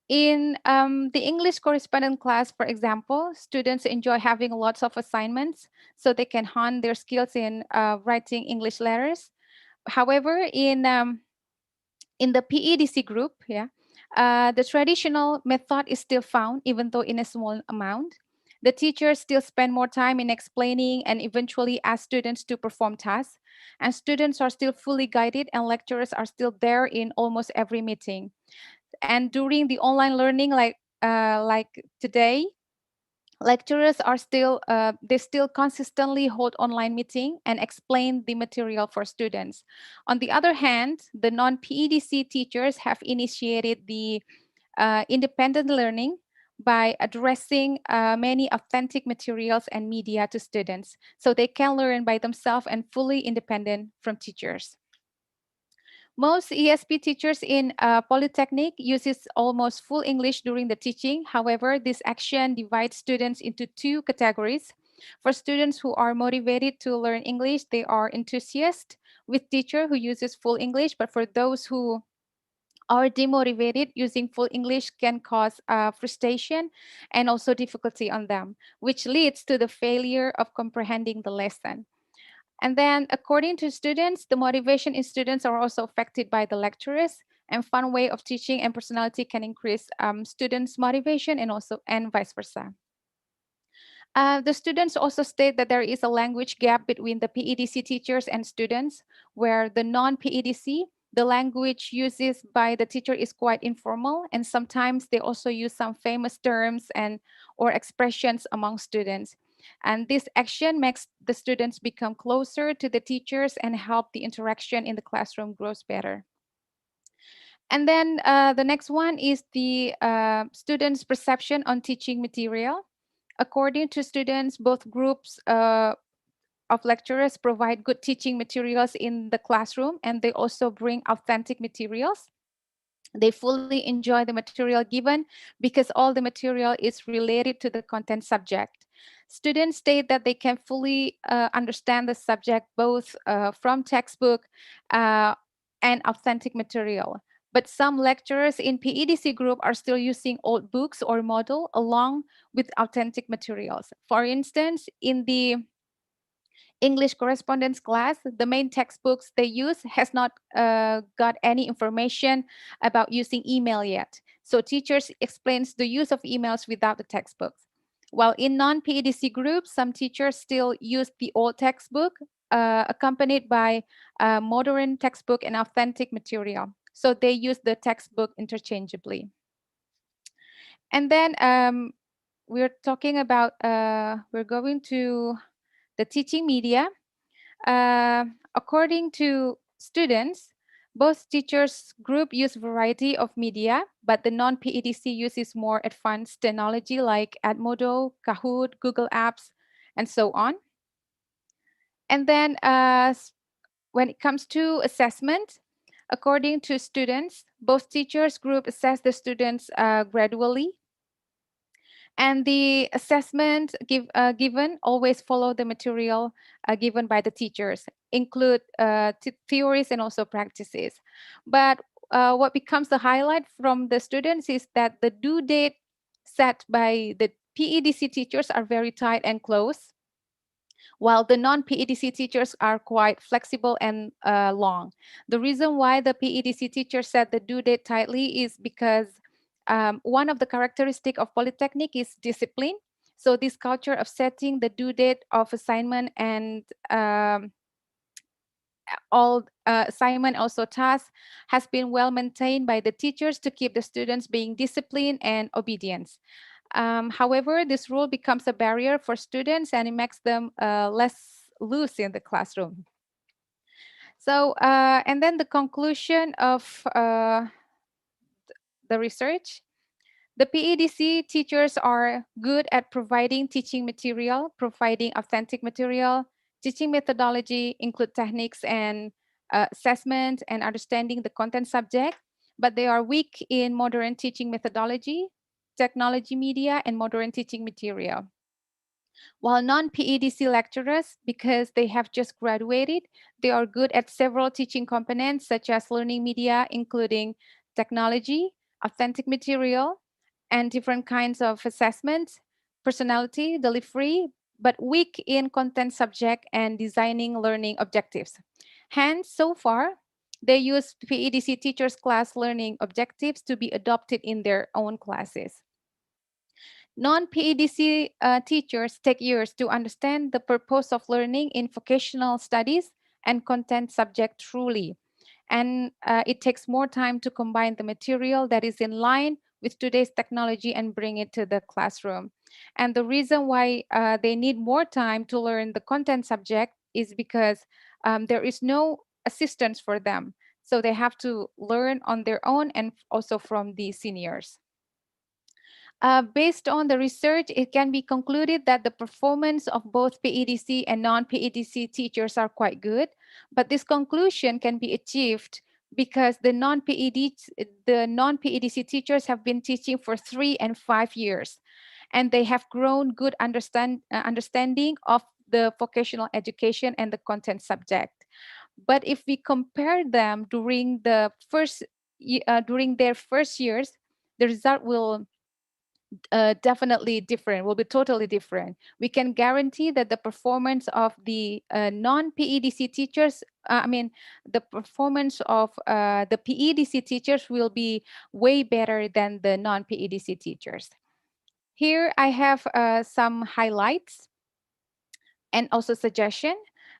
In the English correspondence class, for example, students enjoy having lots of assignments so they can hone their skills in writing English letters. However, in the PEDC group, the traditional method is still found, even though in a small amount. The teachers still spend more time in explaining and eventually ask students to perform tasks. And students are still fully guided, and lecturers are still there in almost every meeting. And during the online learning, like today, lecturers are still they still consistently hold online meeting and explain the material for students. On the other hand, the non-PEDC teachers have initiated the independent learning by addressing many authentic materials and media to students, so they can learn by themselves and fully independent from teachers. Most ESP teachers in Polytechnic uses almost full English during the teaching. However, this action divides students into 2 categories. For students who are motivated to learn English, they are enthusiasts with teacher who uses full English. But for those who are demotivated, using full English can cause frustration and also difficulty on them, which leads to the failure of comprehending the lesson. And then according to students, the motivation in students are also affected by the lecturers, and fun way of teaching and personality can increase students' motivation and vice versa. The students also state that there is a language gap between the PEDC teachers and students, where the non-PEDC, the language uses by the teacher is quite informal, and sometimes they also use some famous terms and or expressions among students. And this action makes the students become closer to the teachers and help the interaction in the classroom grows better. And then the next one is the students' perception on teaching material. According to students, both groups of lecturers provide good teaching materials in the classroom, and they also bring authentic materials. They fully enjoy the material given because all the material is related to the content subject. Students state that they can fully understand the subject both from textbook uh, and authentic material. But some lecturers in PEDC group are still using old books or model along with authentic materials. For instance, in the English correspondence class, the main textbooks they use has not got any information about using email yet. So teachers explains the use of emails without the textbooks. While in non-PEDC groups, some teachers still use the old textbook accompanied by modern textbook and authentic material. So they use the textbook interchangeably. And then we're talking about, we're going to the teaching media. According to students, both teachers group use variety of media, but the non-PEDC uses more advanced technology like Edmodo, Kahoot, Google Apps, and so on. And then when it comes to assessment, according to students, both teachers group assess the students gradually, and the assessment given always follow the material given by the teachers, include theories and also practices. But what becomes the highlight from the students is that the due date set by the PEDC teachers are very tight and close, while the non-PEDC teachers are quite flexible and long. The reason why the PEDC teachers set the due date tightly is because one of the characteristic of Polytechnic is discipline. So this culture of setting the due date of assignment and all assignment also tasks has been well maintained by the teachers to keep the students being disciplined and obedience. However, this rule becomes a barrier for students and it makes them less loose in the classroom. So, and then the conclusion of the research. The PEDC teachers are good at providing teaching material, providing authentic material. Teaching methodology include techniques and assessment and understanding the content subject, but they are weak in modern teaching methodology, technology media, and modern teaching material. While non-PEDC lecturers, because they have just graduated, they are good at several teaching components such as learning media, including technology, authentic material, and different kinds of assessments, personality, delivery, but weak in content subject and designing learning objectives. Hence, so far, they use PEDC teachers' class learning objectives to be adopted in their own classes. Non-PEDC teachers take years to understand the purpose of learning in vocational studies and content subject truly. And it takes more time to combine the material that is in line with today's technology and bring it to the classroom. And the reason why they need more time to learn the content subject is because there is no assistance for them. So they have to learn on their own and also from the seniors. Based on the research, it can be concluded that the performance of both PEDC and non-PEDC teachers are quite good, but this conclusion can be achieved because the non-PEDC teachers have been teaching for 3 and 5 years, and they have grown good understanding of the vocational education and the content subject. But if we compare them during during their first years, the result will definitely different, will be totally different. We can guarantee that the performance of the non-PEDC teachers, the performance of the PEDC teachers will be way better than the non-PEDC teachers. Here I have some highlights and also suggestion.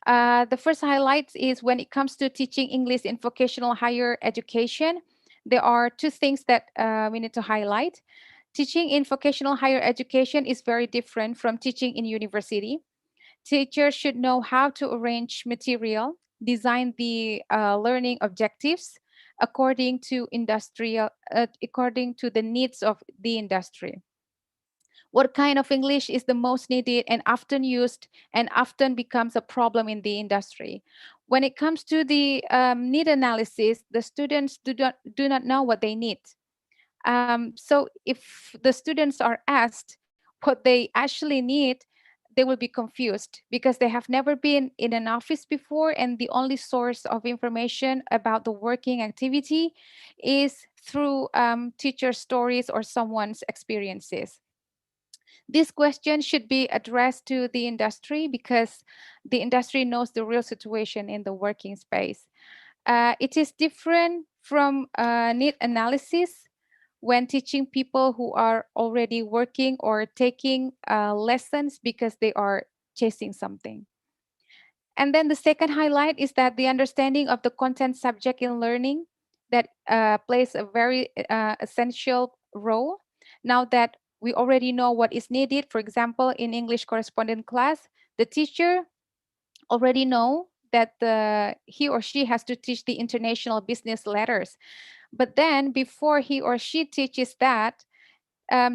The first highlights is when it comes to teaching English in vocational higher education, there are 2 things that we need to highlight. Teaching in vocational higher education is very different from teaching in university. Teachers should know how to arrange material, design the learning objectives, according to the needs of the industry. What kind of English is the most needed and often used and often becomes a problem in the industry? When it comes to the need analysis, the students do not know what they need. So if the students are asked what they actually need, they will be confused because they have never been in an office before, and the only source of information about the working activity is through teacher stories or someone's experiences. This question should be addressed to the industry because the industry knows the real situation in the working space. It is different from need analysis when teaching people who are already working or taking lessons because they are chasing something. And then the second highlight is that the understanding of the content subject in learning that plays a very essential role. Now that we already know what is needed, for example, in English correspondent class, the teacher already know that he or she has to teach the international business letters. But then before he or she teaches that,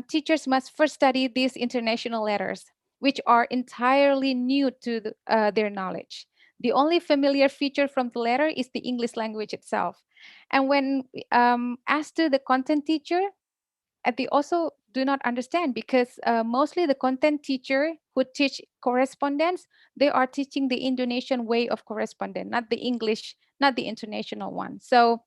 teachers must first study these international letters, which are entirely new to their knowledge. The only familiar feature from the letter is the English language itself. And when asked to the content teacher, they also do not understand because mostly the content teacher who teach correspondence, they are teaching the Indonesian way of correspondence, not the English, not the international one. So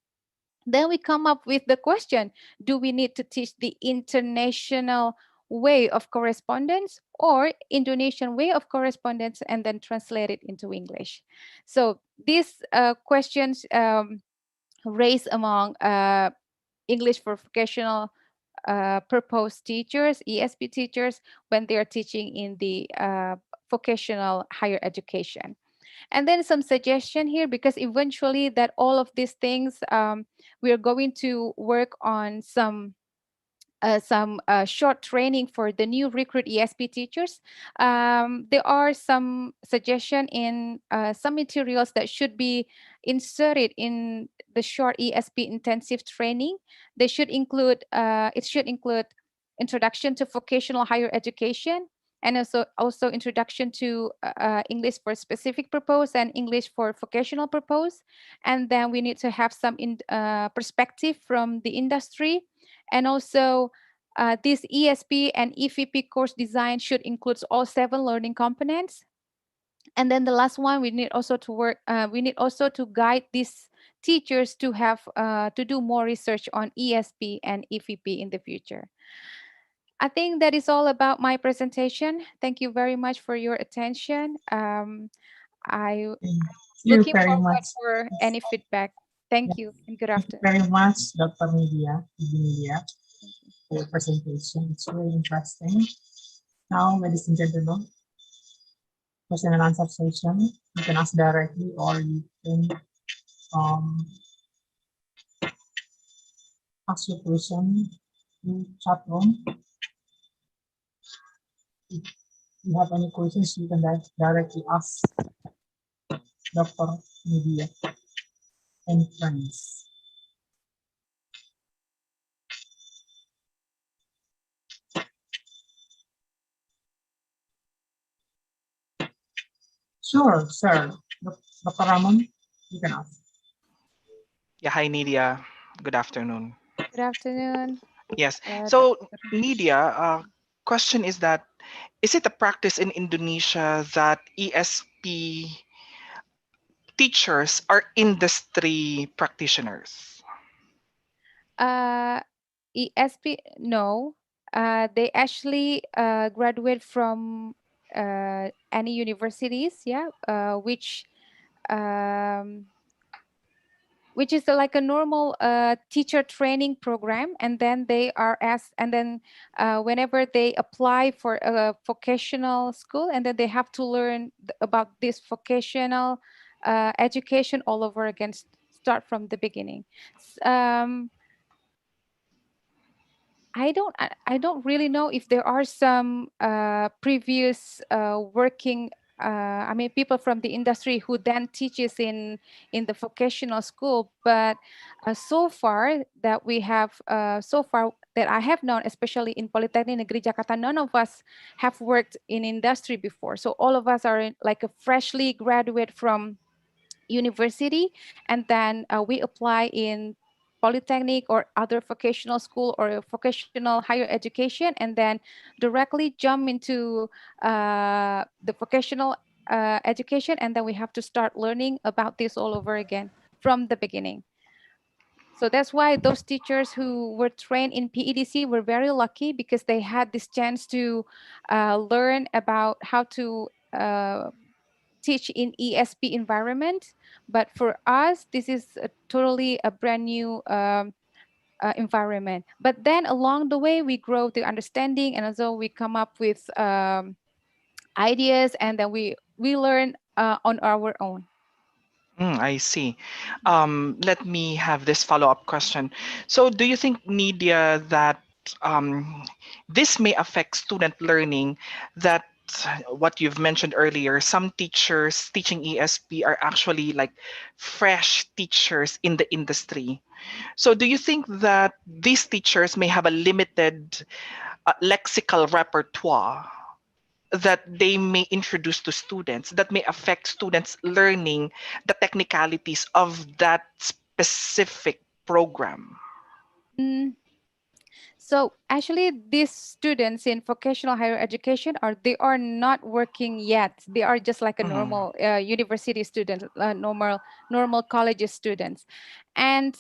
then we come up with the question, do we need to teach the international way of correspondence or Indonesian way of correspondence and then translate it into English? So these questions raised among English for vocational purpose teachers, ESP teachers, when they are teaching in the vocational higher education. And then some suggestion here, because eventually that all of these things, we are going to work on some short training for the new recruit ESP teachers. There are some suggestion in some materials that should be inserted in the short ESP intensive training. They should include, it should include introduction to vocational higher education, and also introduction to English for specific purpose and English for vocational purpose. And then we need to have some perspective from the industry. And also this ESP and EVP course design should include all 7 learning components. And then the last one, we need also to work, we need also to guide these teachers to have to do more research on ESP and EVP in the future. I think that is all about my presentation. Thank you very much for your attention. I Thank you looking very much. forward for any feedback. Thank you and good Thank you afternoon. very much, Dr. Media, for your presentation. It's really interesting. Now, ladies and gentlemen, question and answer session. You can ask directly or you can um, ask your question in chat room. If you have any questions, you can directly ask Dr. Media and friends. Sure, sir. Dr. Ramon, you can ask. Yeah, hi Nidia. Good afternoon. Good afternoon. Yes. Dr. So Nidia, question is that is it a practice in Indonesia that ESP teachers are industry practitioners? ESP, no. They actually graduate from any universities, yeah, um, which is like a normal teacher training program, and then they are asked, and then whenever they apply for a vocational school, and then they have to learn about this vocational education all over again, start from the beginning. I don't really know if there are some previous working I mean, people from the industry who then teaches in the vocational school. But so far that we have, so far that I have known, especially in Politeknik Negeri Jakarta, none of us have worked in industry before. So all of us are like a freshly graduate from university, and then we apply in polytechnic or other vocational school or vocational higher education, and then directly jump into the vocational education, and then we have to start learning about this all over again from the beginning. So that's why those teachers who were trained in PEDC were very lucky, because they had this chance to learn about how to teach in ESP environment. But for us, this is totally a brand new environment. But then along the way, we grow the understanding, and also we come up with ideas, and then we learn on our own. I see. Let me have this follow-up question. So, do you think, Nidia, that um, this may affect student learning? That what you've mentioned earlier, some teachers teaching ESP are actually like fresh teachers in the industry. So, do you think that these teachers may have a limited lexical repertoire that they may introduce to students that may affect students learning the technicalities of that specific program? Mm, So actually, these students in vocational higher education they are not working yet. They are just like a Mhm. normal university student, normal college students. And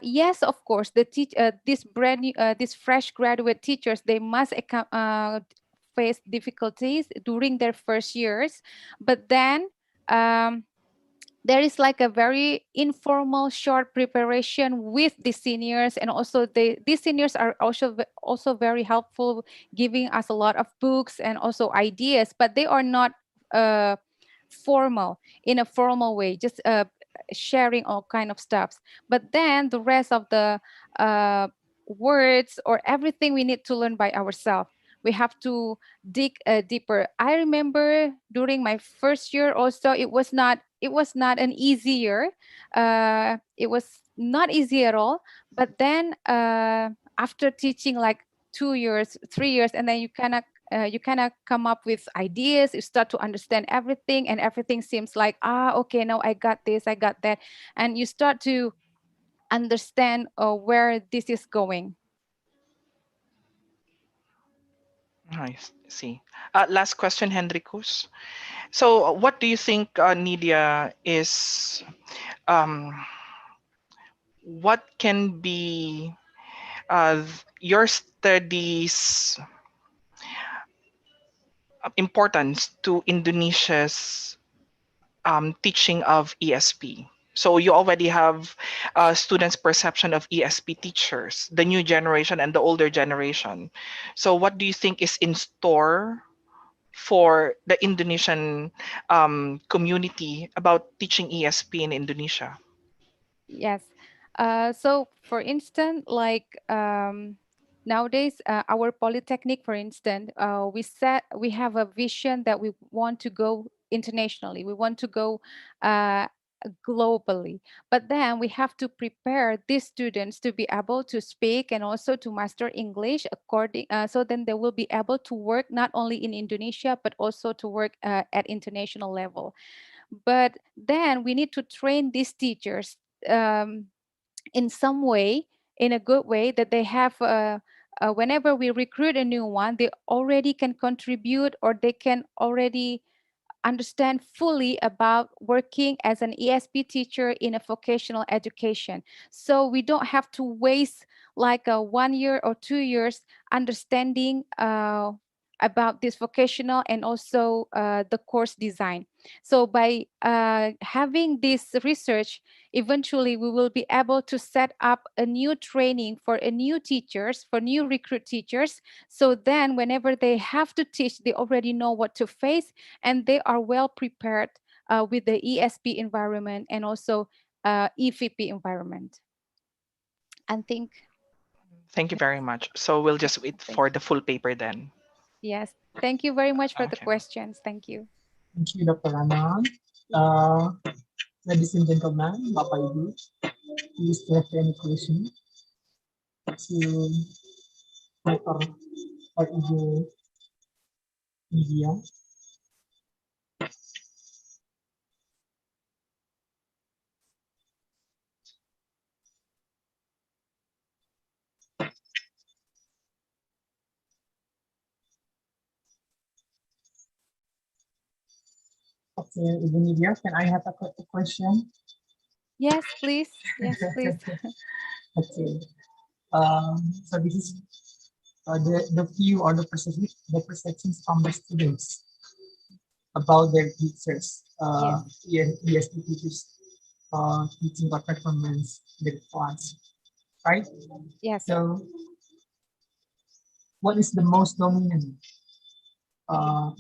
yes, of course, these these fresh graduate teachers, they must face difficulties during their first years, but then. Um, there is like a very informal short preparation with the seniors, and also these seniors are also very helpful, giving us a lot of books and also ideas, but they are not uh, formal in a formal way, just sharing all kind of stuffs. But then the rest of the uh, words or everything we need to learn by ourselves. We have to dig deeper. I remember during my first year also, it was not an easy year. It was not easy at all. But then after teaching like 2 years, 3 years, and then you kind of come up with ideas. You start to understand everything, and everything seems like, okay, now I got this, I got that, and you start to understand where this is going. See. Last question, Hendrikus. So, what do you think, Nidia, is um, what can be your studies' importance to Indonesia's teaching of ESP? So you already have students' perception of ESP teachers, the new generation and the older generation. So what do you think is in store for the Indonesian community about teaching ESP in Indonesia? Yes. So, for instance, like nowadays, our polytechnic, for instance, we have a vision that we want to go internationally. We want to go uh, globally. But then we have to prepare these students to be able to speak and also to master English so then they will be able to work not only in Indonesia but also to work at international level. But then we need to train these teachers um, in some way, in a good way, that they have whenever we recruit a new one, they already can contribute, or they can already understand fully about working as an ESP teacher in a vocational education. So we don't have to waste like 1 year or 2 years understanding about this vocational and also the course design. So by having this research, eventually we will be able to set up a new training for a new teachers, for new recruit teachers. So then whenever they have to teach, they already know what to face, and they are well prepared with the ESP environment and also EVP environment. And think, Thank you very much. So we'll just wait thank for the full paper then. yes, thank you very much for the Okay. questions. Thank you. Thank you, Dr. Anand. Ladies and gentlemen, Bapak Ibu, do you still have any question to Dr. or Ibu Media? Okay, Ibu Media, can I have a question? Yes, please. Yes, please. Okay. So this is the view or the perceptions from the students about their teachers. ESP teachers teaching or performance their class, right? Yes. So what is the most dominant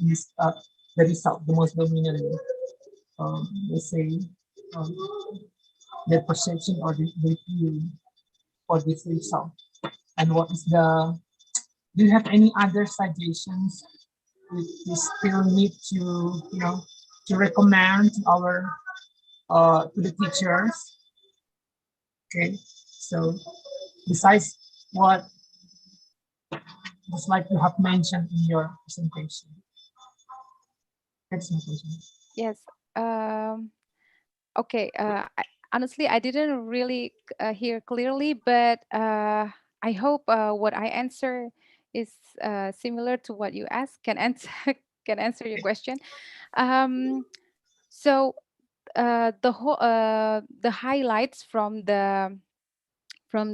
is the result, the most dominant, let's say, um, the perception or the view for this result? And what is the, do you have any other suggestions we still need to, to recommend to our, to the teachers? Okay, so besides what just like you have mentioned in your presentation. That's my question. Yes. Okay. Honestly, I didn't really hear clearly, but I hope what I answer is similar to what you asked. Can answer can answer your question. So the highlights from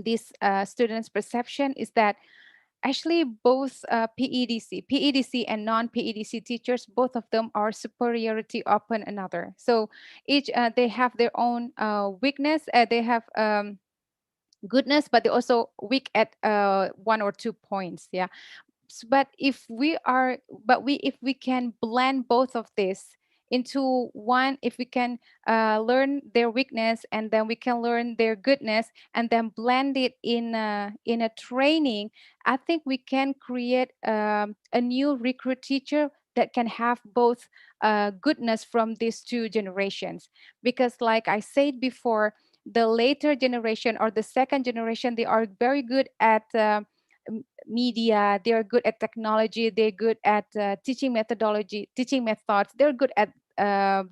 this students' perception is that actually both PEDC and non-PEDC teachers, both of them are superiority upon another. So each they have their own weakness. They have goodness, but they also weak at one or 2 points. Yeah. But if we can blend both of this into one, if we can learn their weakness and then we can learn their goodness and then blend it in a training, I think we can create a new recruit teacher that can have both goodness from these two generations. Because like I said before, the later generation or the second generation, they are very good at media, they're good at technology, they're good at teaching methodology, teaching methods, they're good at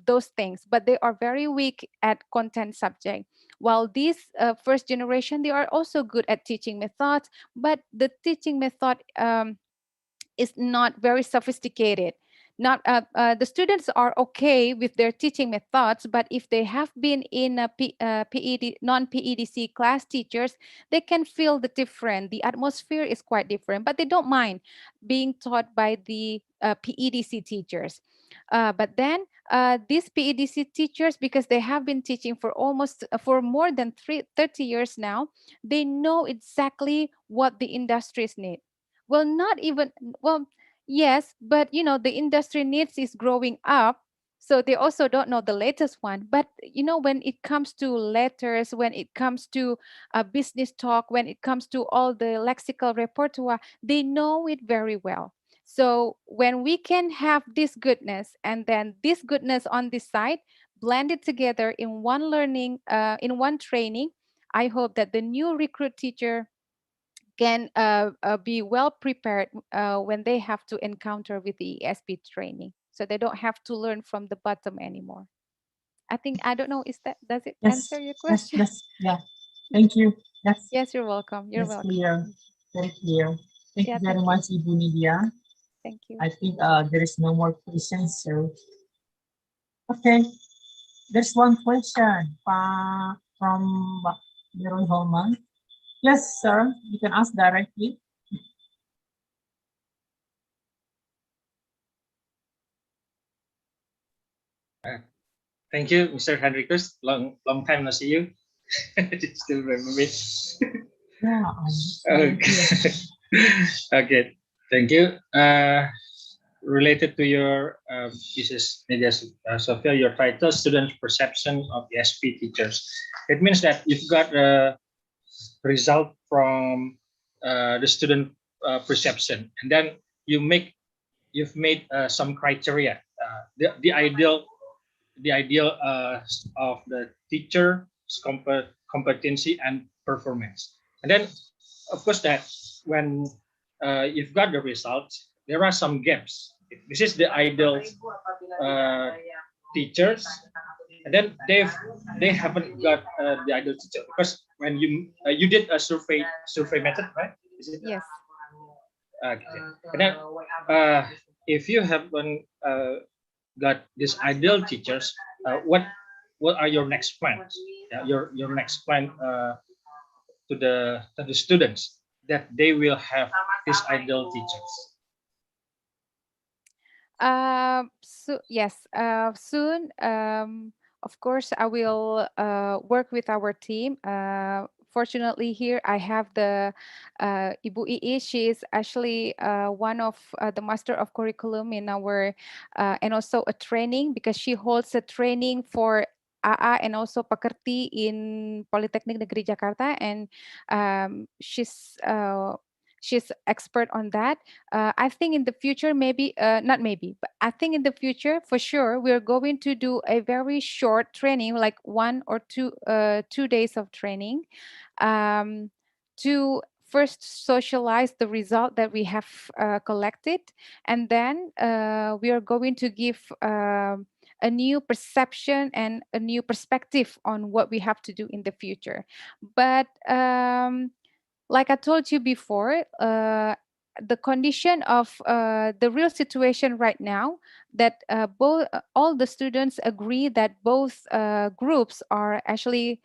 those things, but they are very weak at content subject. While this first generation, they are also good at teaching methods, but the teaching method is not very sophisticated. Not the students are okay with their teaching methods, but if they have been in a PED non-PEDC class teachers, they can feel the different. The atmosphere is quite different, but they don't mind being taught by the PEDC teachers. But then these PEDC teachers, because they have been teaching for almost for more than 30 years now, they know exactly what the industries need. Well, not even, well, yes, but the industry needs is growing up, so they also don't know the latest one. But when it comes to letters, when it comes to business talk, when it comes to all the lexical repertoire, they know it very well. So when we can have this goodness and then this goodness on this side, blend it together in one learning, in one training, I hope that the new recruit teacher can be well prepared when they have to encounter with the ESP training, so they don't have to learn from the bottom anymore. I don't know, does it Yes, answer your yes, question? yes, yeah. Thank you. That's Yes, you're welcome. You're that's welcome. clear. Very clear. Thank Yeah, you very thank you. much, Ibu Nidia. Thank you. I think there is no more questions. So okay, there's one question from Leroy Holman. Yes, sir. You can ask directly. Thank you, Mr. Henricus. Long time no see you. Still remember me. Yeah. Okay. Okay. Thank you. Related to your Mrs. Media Sophia, your title, Student Perception of ESP Teachers. It means that you've got a result from the student perception, and then you've made some criteria the ideal of the teacher's competency and performance. And then, of course, that when you've got the results, there are some gaps. This is the ideal uh, teachers, and then they haven't got the ideal teacher, because when you did a survey method, right? Is it? Yes. Okay. And then, uh, if you haven't got these ideal teachers, what are your next plans? Yeah, your next plan to the students, that they will have these ideal teachers. So yes, soon. Of course, I will work with our team. Fortunately, here I have the Ibu Ii. She is actually one of the master of curriculum in our, and also a training, because she holds a training for AA and also Pekerti in Politeknik Negeri Jakarta, and she's expert on that. I think in the future, maybe not maybe, but I think in the future, for sure, we're going to do a very short training, like 1 or 2 days of training, um, to first socialize the result that we have collected, and then we are going to give a new perception and a new perspective on what we have to do in the future. But like I told you before, the condition of the real situation right now, that both all the students agree that both groups are actually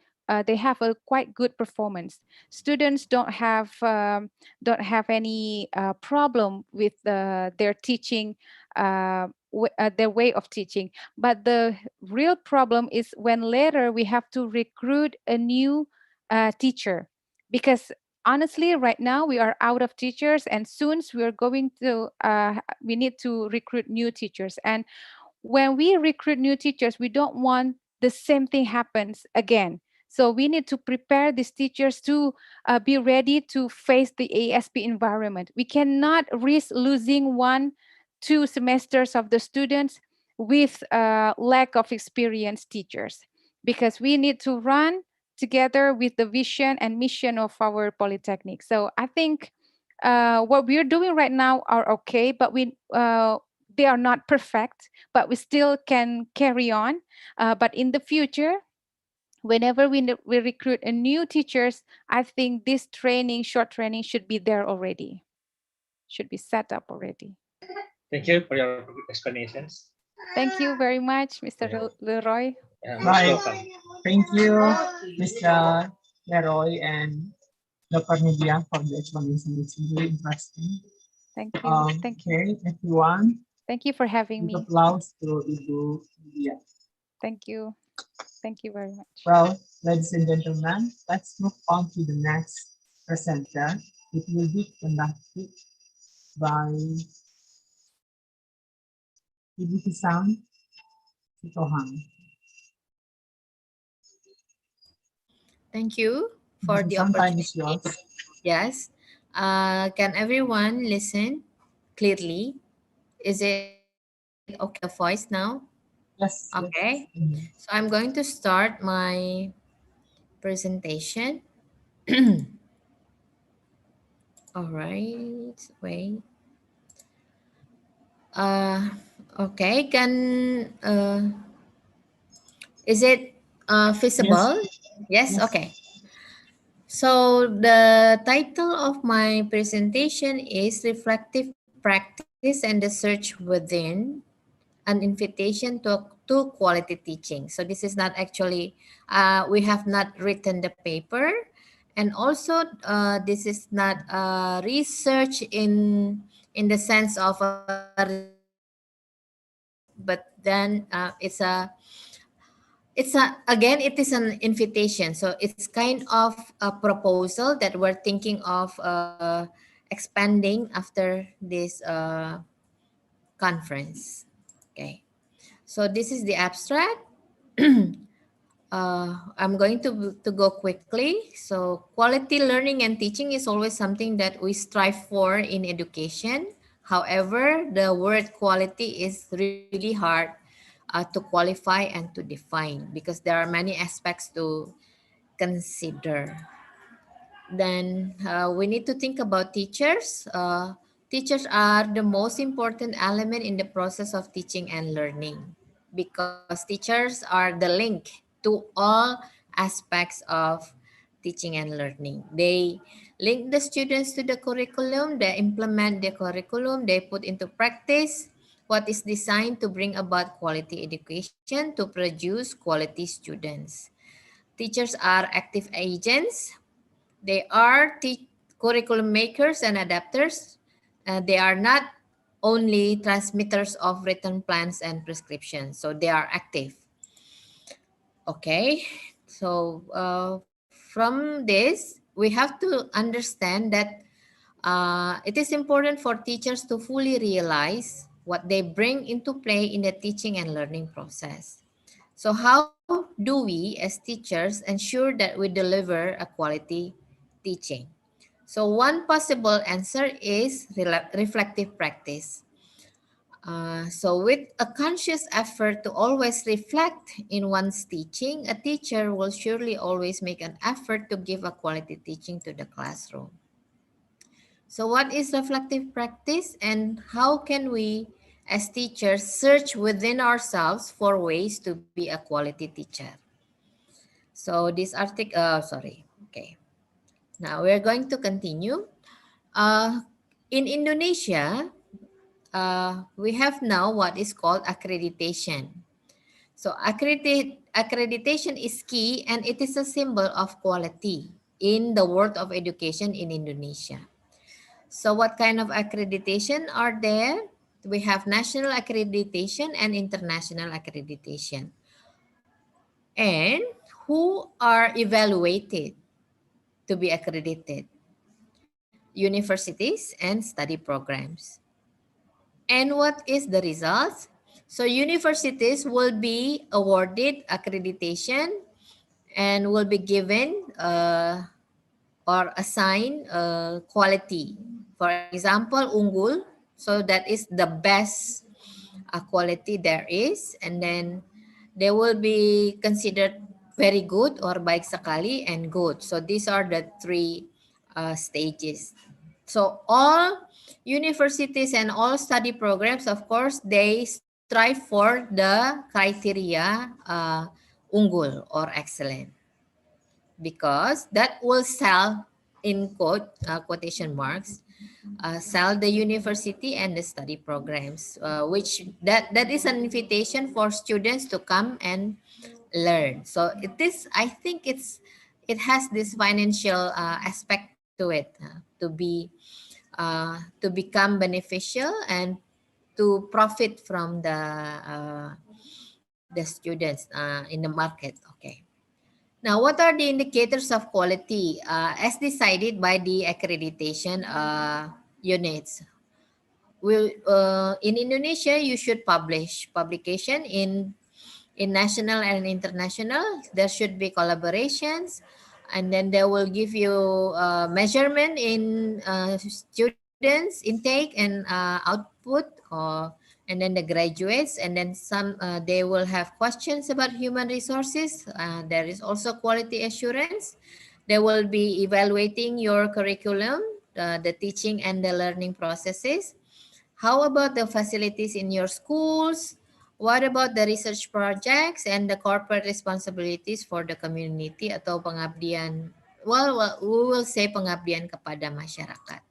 they have a quite good performance. Students don't have any problem with their teaching, their way of teaching. But the real problem is when later we have to recruit a new teacher, because honestly right now we are out of teachers, and soon we are going to we need to recruit new teachers. And when we recruit new teachers, we don't want the same thing happens again. So we need to prepare these teachers to be ready to face the ASP environment. We cannot risk losing 1-2 semesters of the students with lack of experienced teachers, because we need to run together with the vision and mission of our polytechnic. So I think what we're doing right now are okay, but they are not perfect, but we still can carry on. But in the future, whenever we recruit a new teachers, I think this training, short training, should be there already, should be set up already. Thank you for your explanations. Thank you very much, Mr. Yeah. Leroy. Most Bye. welcome. Thank you, Mr. Leroy and Dr. Nidia, for the explanation. It's really interesting. Thank you. Thank you. Okay, everyone, Thank you for having big me. applause to Ibu Nidia. Thank you. Thank you very much. Well, ladies and gentlemen, let's move on to the next presenter. It will be conducted by Ibu Pisang Sitohang. Thank you for the Time is yours. opportunity. Yes. Can everyone listen clearly? Is it okay the voice now? Yes. Okay. Yes. So I'm going to start my presentation. All right. Wait. Uh, okay. Is it feasible? Yes. Yes. Okay. So the title of my presentation is Reflective Practice and the Search Within, an invitation to quality teaching. So this is not actually, we have not written the paper, and also this is not research in the sense of a research project, but then again, it is an invitation. So it's kind of a proposal that we're thinking of expanding after this conference. Okay. So this is the abstract. I'm going to go quickly. So quality learning and teaching is always something that we strive for in education. However, the word quality is really hard to qualify and to define because there are many aspects to consider. Then we need to think about teachers. Teachers are the most important element in the process of teaching and learning because teachers are the link to all aspects of teaching and learning. They link the students to the curriculum, they implement the curriculum, they put into practice what is designed to bring about quality education to produce quality students. Teachers are active agents. They are curriculum makers and adapters. They are not only transmitters of written plans and prescriptions, so they are active. Okay, so from this, we have to understand that it is important for teachers to fully realize what they bring into play in the teaching and learning process. So, how do we as teachers ensure that we deliver a quality teaching? So, one possible answer is reflective practice. So, with a conscious effort to always reflect in one's teaching, a teacher will surely always make an effort to give a quality teaching to the classroom. So, what is reflective practice, and how can we, as teachers, search within ourselves for ways to be a quality teacher? So, this article, sorry, okay. Now we're going to continue. Uh, in Indonesia, we have now what is called accreditation. So accreditation is key and it is a symbol of quality in the world of education in Indonesia. So what kind of accreditation are there? We have national accreditation and international accreditation. And who are evaluated to be accredited? Universities and study programs. And what is the results? So universities will be awarded accreditation and will be given or assigned quality. For example, Unggul. So that is the best quality there is. And then they will be considered very good or baik sekali and good. So these are the three stages. So all universities and all study programs, of course, they strive for the criteria unggul or excellent because that will sell in quotation marks sell the university and the study programs which that is an invitation for students to come and learn. So it is, I think it has this financial aspect to it to become beneficial and to profit from the students in the market. Okay. Now, what are the indicators of quality as decided by the accreditation units? In Indonesia, you should publish publication in national and international. There should be collaborations, and then they will give you measurement in students intake and output, and then the graduates, and then some they will have questions about human resources. There is also quality assurance. They will be evaluating your curriculum, the teaching and the learning processes. How about the facilities in your schools? What about the research projects and the corporate responsibilities for the community atau pengabdian? Well, we will say pengabdian kepada masyarakat.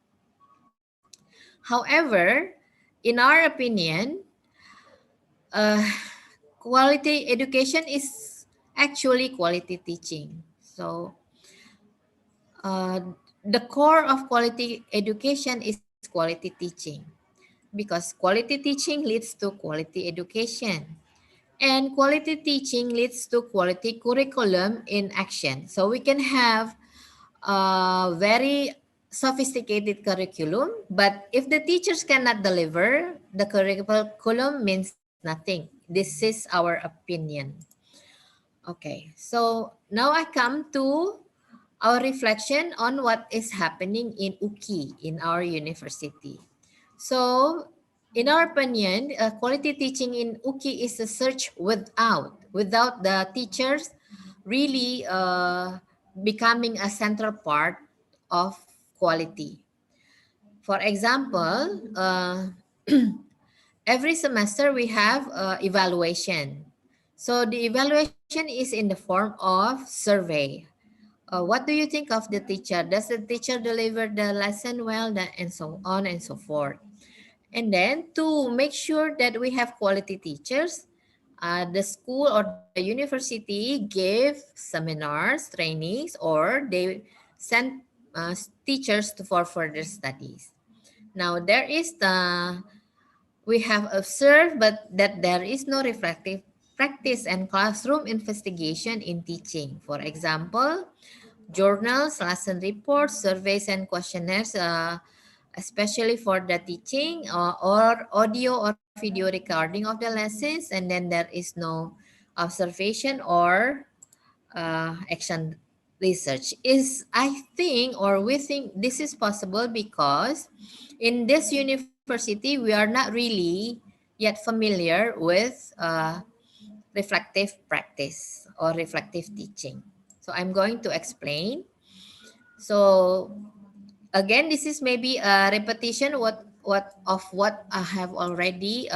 However, in our opinion, uh, quality education is actually quality teaching. So uh, the core of quality education is quality teaching because quality teaching leads to quality education. And quality teaching leads to quality curriculum in action. So we can have a very sophisticated curriculum, but if the teachers cannot deliver, the curriculum means nothing. This is our opinion. Okay, so now I come to our reflection on what is happening in UKI, in our university. So, in our opinion, quality teaching in UKI is a search without the teachers really becoming a central part of quality. For example, every semester we have evaluation. So the evaluation is in the form of survey. What do you think of the teacher? Does the teacher deliver the lesson well, and so on and so forth? And then to make sure that we have quality teachers, the school or the university give seminars, trainings, or they send teachers for further studies. Now there is the we have observed but that there is no reflective practice and classroom investigation in teaching. For example, journals, lesson reports, surveys, and questionnaires, especially for the teaching or audio or video recording of the lessons, and then there is no observation or action research. Is I think or we think this is possible because in this university we are not really yet familiar with reflective practice or reflective teaching. So I'm going to explain. So again, this is maybe a repetition what I have already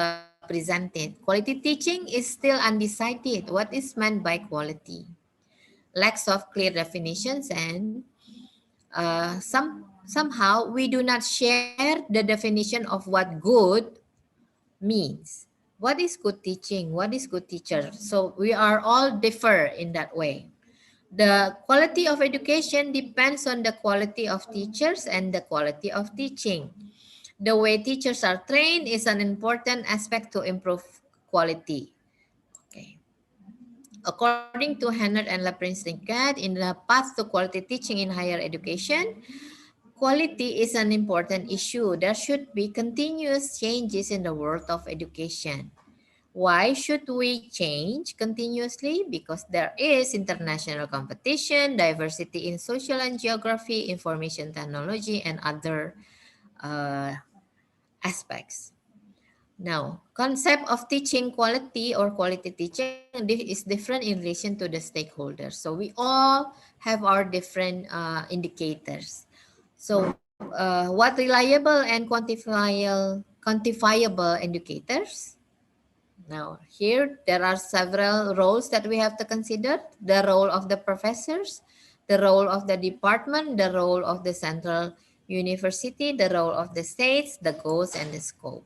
presented. Quality teaching is still undecided. What is meant by quality? Lacks of clear definitions, and somehow we do not share the definition of what good means. What is good teaching? What is good teacher? So we are all differ in that way. The quality of education depends on the quality of teachers and the quality of teaching. The way teachers are trained is an important aspect to improve quality. Okay. According to Hennard and Laprince-Nicat, in the path to quality teaching in higher education, quality is an important issue. There should be continuous changes in the world of education. Why should we change continuously? Because there is international competition, diversity in social and geography, information technology, and other uh, aspects. Now, concept of teaching quality or quality teaching is different in relation to the stakeholders. So we all have our different indicators. So what reliable and quantifiable indicators? Now, here there are several roles that we have to consider. The role of the professors, the role of the department, the role of the central university, the role of the states, the goals, and the scope.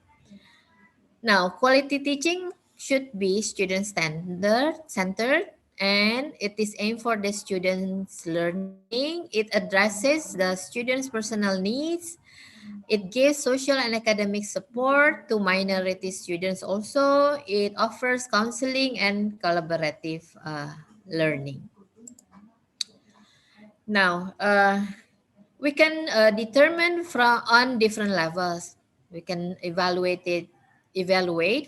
Now, quality teaching should be student standard centered and it is aimed for the students' learning. It addresses the students' personal needs. It gives social and academic support to minority students also. It offers counseling and collaborative learning. Now, we can determine from on different levels. We can evaluate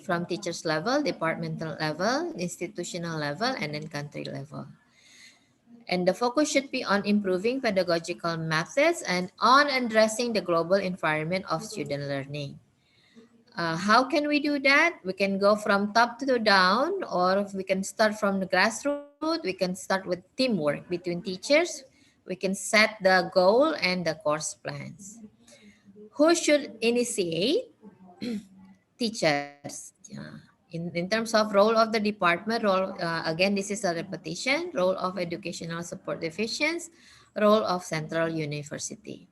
from teachers level, departmental level, institutional level, and then country level. And the focus should be on improving pedagogical methods and on addressing the global environment of student learning. How can we do that? We can go from top to down, or we can start from the grassroots. We can start with teamwork between teachers. We can set the goal and the course plans. Who should initiate? Teachers. In terms of role of the department, role again, this is a repetition. Role of educational support divisions, role of central university.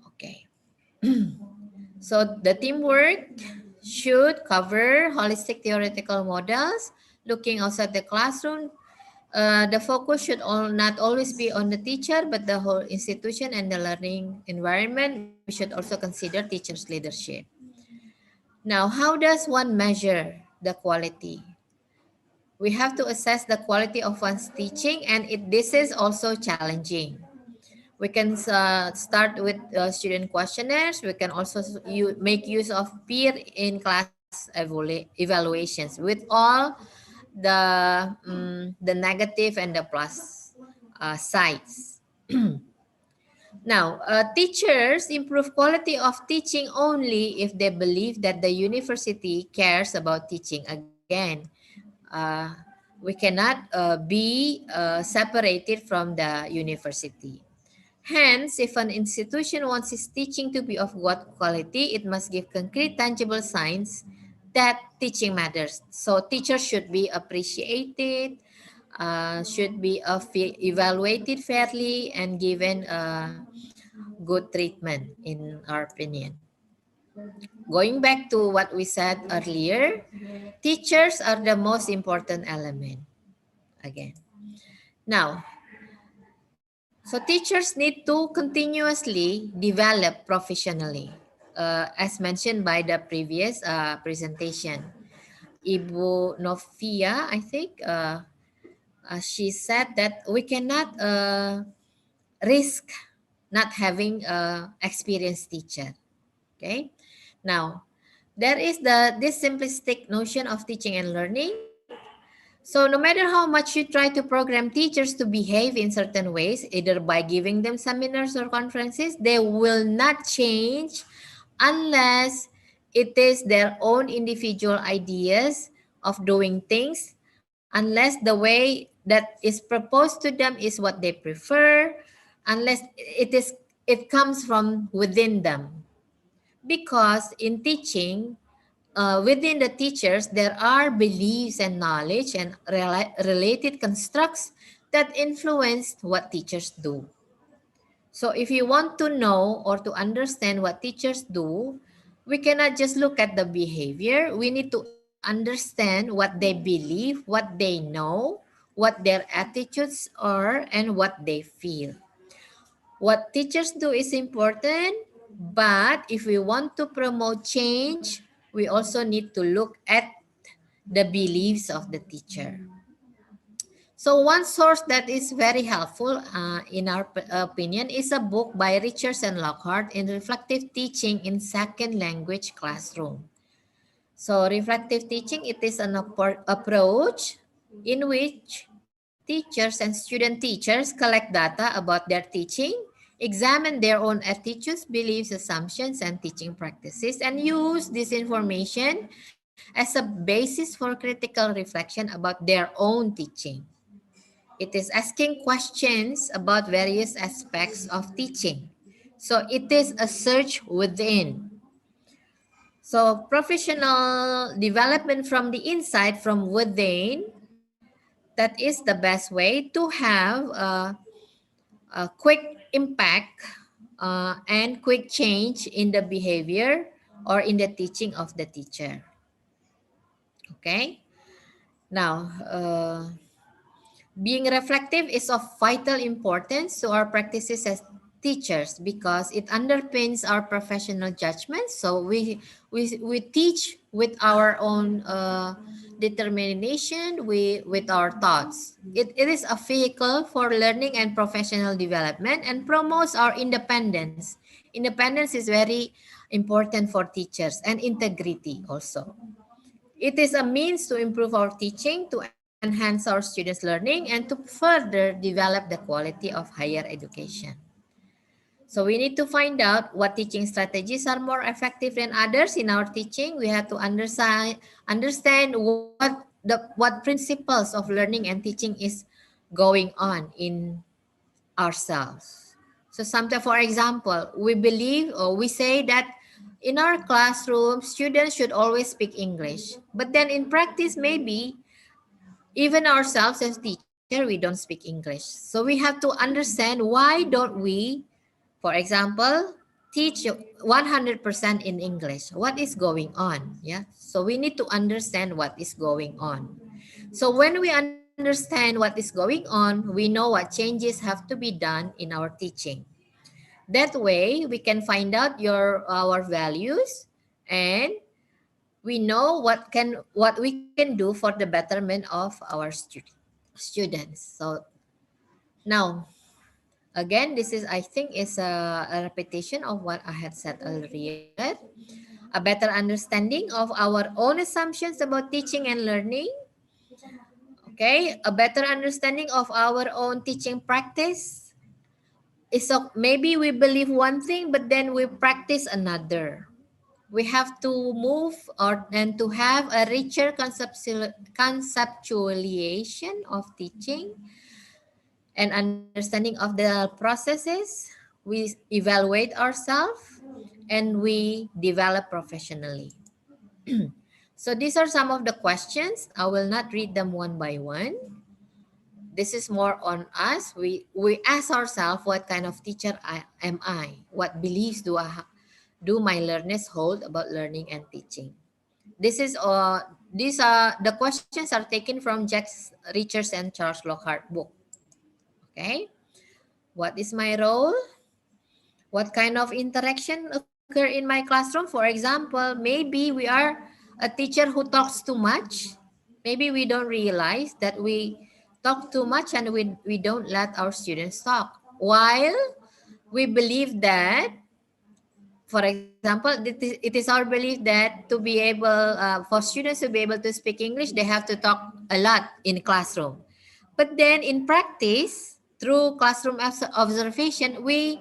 Okay. So the teamwork should cover holistic theoretical models, looking outside the classroom. The focus should not always be on the teacher, but the whole institution and the learning environment. We should also consider teachers' leadership. Now, how does one measure the quality? We have to assess the quality of one's teaching, and this is also challenging. We can start with student questionnaires. We can also make use of peer in class evaluations with all the negative and the plus sides. Now, teachers improve quality of teaching only if they believe that the university cares about teaching. Again, uh, we cannot be separated from the university. Hence, if an institution wants its teaching to be of good quality, it must give concrete, tangible signs that teaching matters. So, teachers should be appreciated, should be evaluated fairly, and given good treatment, in our opinion. Going back to what we said earlier, teachers are the most important element. Again, now, so teachers need to continuously develop professionally, as mentioned by the previous presentation. Ibu Novia, I think, she said that we cannot risk not having a experienced teacher. Okay, now there is this simplistic notion of teaching and learning. So no matter how much you try to program teachers to behave in certain ways, either by giving them seminars or conferences, they will not change unless it is their own individual ideas of doing things, unless the way that is proposed to them is what they prefer, unless it comes from within them. Because in teaching, within the teachers, there are beliefs and knowledge and related constructs that influence what teachers do. So, if you want to know or to understand what teachers do, we cannot just look at the behavior. We need to understand what they believe, what they know, what their attitudes are, and what they feel. What teachers do is important, but if we want to promote change, we also need to look at the beliefs of the teacher. So one source that is very helpful, in our opinion, is a book by Richards and Lockhart in Reflective Teaching in Second Language Classroom. So reflective teaching, it is an approach in which teachers and student teachers collect data about their teaching, examine their own attitudes, beliefs, assumptions, and teaching practices, and use this information as a basis for critical reflection about their own teaching. It is asking questions about various aspects of teaching. So it is a search within. So professional development from the inside, from within, that is the best way to have a quick impact and quick change in the behavior or in the teaching of the teacher. Okay. Now, being reflective is of vital importance to our practices as teachers because it underpins our professional judgment. So we teach with our own determination, with our thoughts. It is a vehicle for learning and professional development and promotes our independence. Independence is very important for teachers, and integrity also. It is a means to improve our teaching, to enhance our students' learning, and to further develop the quality of higher education. So we need to find out what teaching strategies are more effective than others in our teaching. We have to understand what principles of learning and teaching is going on in ourselves. So sometimes, for example, we believe or we say that in our classroom, students should always speak English. But then in practice, maybe even ourselves as teacher, we don't speak English. So we have to understand why don't we, for example, teach 100% in English. What is going on? Yeah. So we need to understand what is going on. So when we understand what is going on, we know what changes have to be done in our teaching. That way, we can find out our values, and we know what we can do for the betterment of our students. So now, again, this is, I think, is a repetition of what I had said earlier. A better understanding of our own assumptions about teaching and learning. Okay, a better understanding of our own teaching practice, it's so maybe we believe one thing, but then we practice another. We have to move or and to have a richer conceptualization of teaching and understanding of the processes. We evaluate ourselves and we develop professionally. So these are some of the questions. I will not read them one by one. This is more on us. We ask ourselves, what kind of teacher am I? What beliefs do my learners hold about learning and teaching? This is these are the questions are taken from Jack Richards and Charles Lockhart book. Okay, what is my role? What kind of interaction occur in my classroom? For example, maybe we are a teacher who talks too much. Maybe we don't realize that we talk too much and we don't let our students talk. While we believe that, for example, it is our belief that to be able, for students to be able to speak English, they have to talk a lot in classroom. But then in practice, through classroom observation, we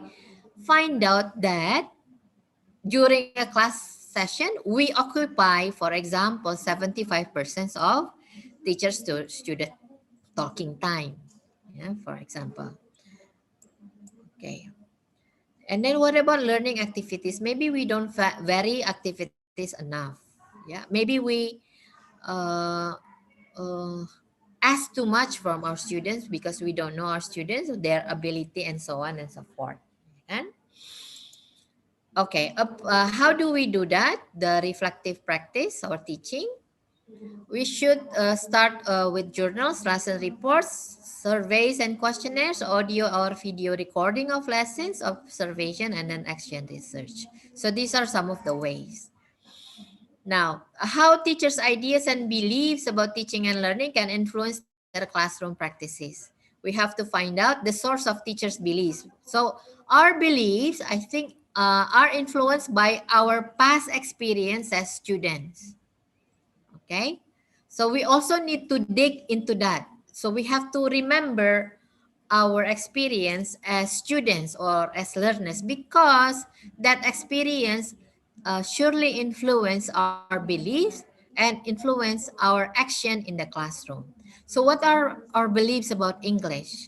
find out that during a class session, we occupy, for example, 75% of teachers to student talking time. Yeah, for example. Okay. And then what about learning activities? Maybe we don't vary activities enough. Yeah, maybe we uh, uh, ask too much from our students because we don't know our students, their ability, and so on and so forth. And okay, how do we do that? The reflective practice or teaching. We should start with journals, lesson reports, surveys and questionnaires, audio or video recording of lessons, observation, and then action research. So these are some of the ways. Now, how teachers' ideas and beliefs about teaching and learning can influence their classroom practices. We have to find out the source of teachers' beliefs. So our beliefs, I think, are influenced by our past experience as students. Okay, so we also need to dig into that. So we have to remember our experience as students or as learners, because that experience surely influence our beliefs and influence our action in the classroom. So what are our beliefs about English?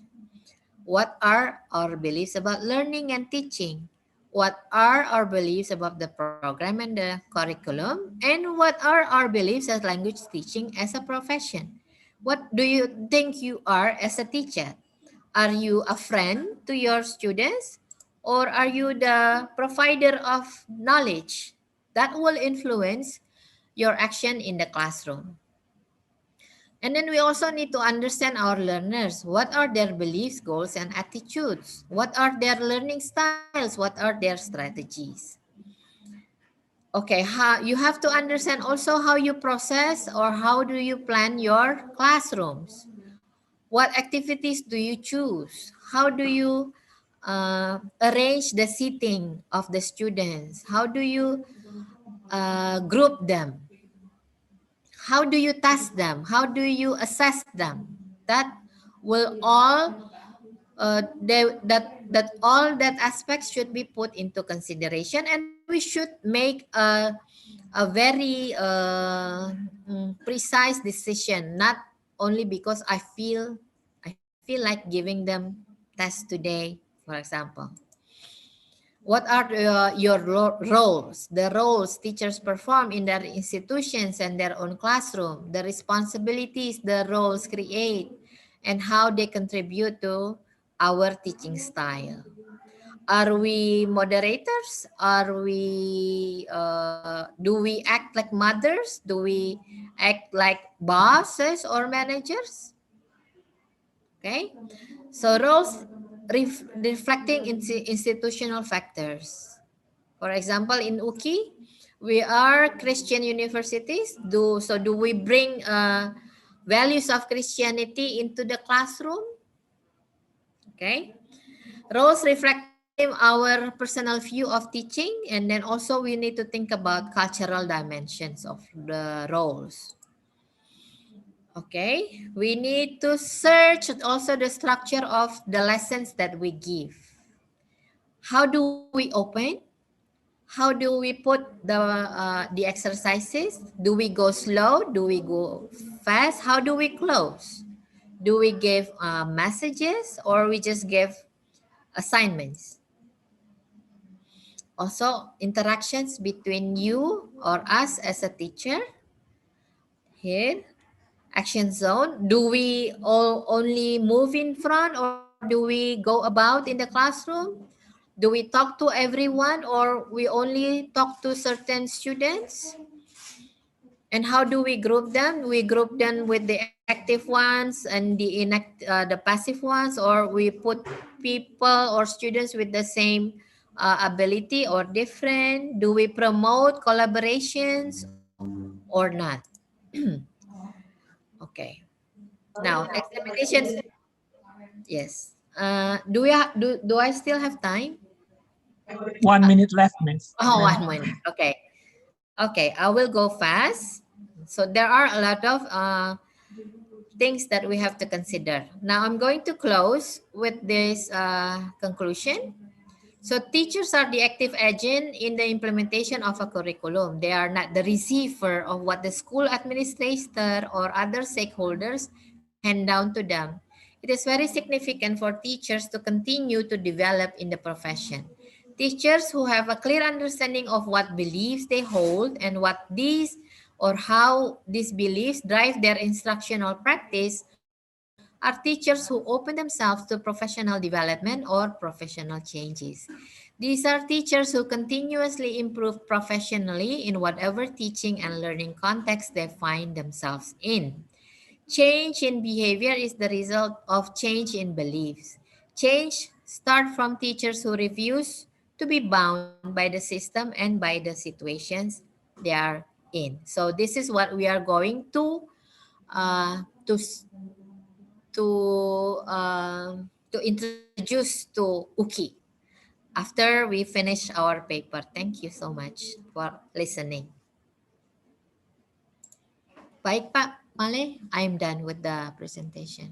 What are our beliefs about learning and teaching? What are our beliefs about the program and the curriculum? And what are our beliefs as language teaching as a profession? What do you think you are as a teacher? Are you a friend to your students? Or are you the provider of knowledge that will influence your action in the classroom? And then we also need to understand our learners. What are their beliefs, goals, and attitudes? What are their learning styles? What are their strategies? Okay, you have to understand also how you process or how do you plan your classrooms. What activities do you choose? How do you arrange the seating of the students? How do you group them? How do you test them? How do you assess them? That will all all that aspects should be put into consideration, and we should make a very precise decision, not only because I feel like giving them test today, for example. What are your roles? The roles teachers perform in their institutions and their own classroom, the responsibilities the roles create, and how they contribute to our teaching style. Are we moderators? Are we? Do we act like mothers? Do we act like bosses or managers? Okay. So roles reflecting institutional factors. For example, in UKI, we are Christian universities. Do we bring values of Christianity into the classroom? Okay. Roles reflecting our personal view of teaching, and then also we need to think about cultural dimensions of the roles. Okay. We need to search also the structure of the lessons that we give. How do we open? How do we put the exercises? Do we go slow? Do we go fast? How do we close? Do we give messages or we just give assignments? Also, interactions between you or us as a teacher. Here, action zone. Do we all only move in front or do we go about in the classroom? Do we talk to everyone or we only talk to certain students? And how do we group them? We group them with the active ones and the passive ones, or we put people or students with the same ability or different? Do we promote collaborations or not? Okay. Now, expectations. Yes. Do I still have time? 1 minute left, miss. Oh, Ma'am. 1 minute. Okay. Okay, I will go fast. So there are a lot of things that we have to consider. Now I'm going to close with this conclusion. So teachers are the active agent in the implementation of a curriculum. They are not the receiver of what the school administrator or other stakeholders hand down to them. It is very significant for teachers to continue to develop in the profession. Teachers who have a clear understanding of what beliefs they hold and what these or how these beliefs drive their instructional practice are teachers who open themselves to professional development or professional changes. These are teachers who continuously improve professionally in whatever teaching and learning context they find themselves in. Change in behavior is the result of change in beliefs. Change starts from teachers who refuse to be bound by the system and by the situations they are in. So this is what we are going uh, to s- to introduce to Uki after we finish our paper. Thank you so much for listening. Baik Pak Male, I'm done with the presentation.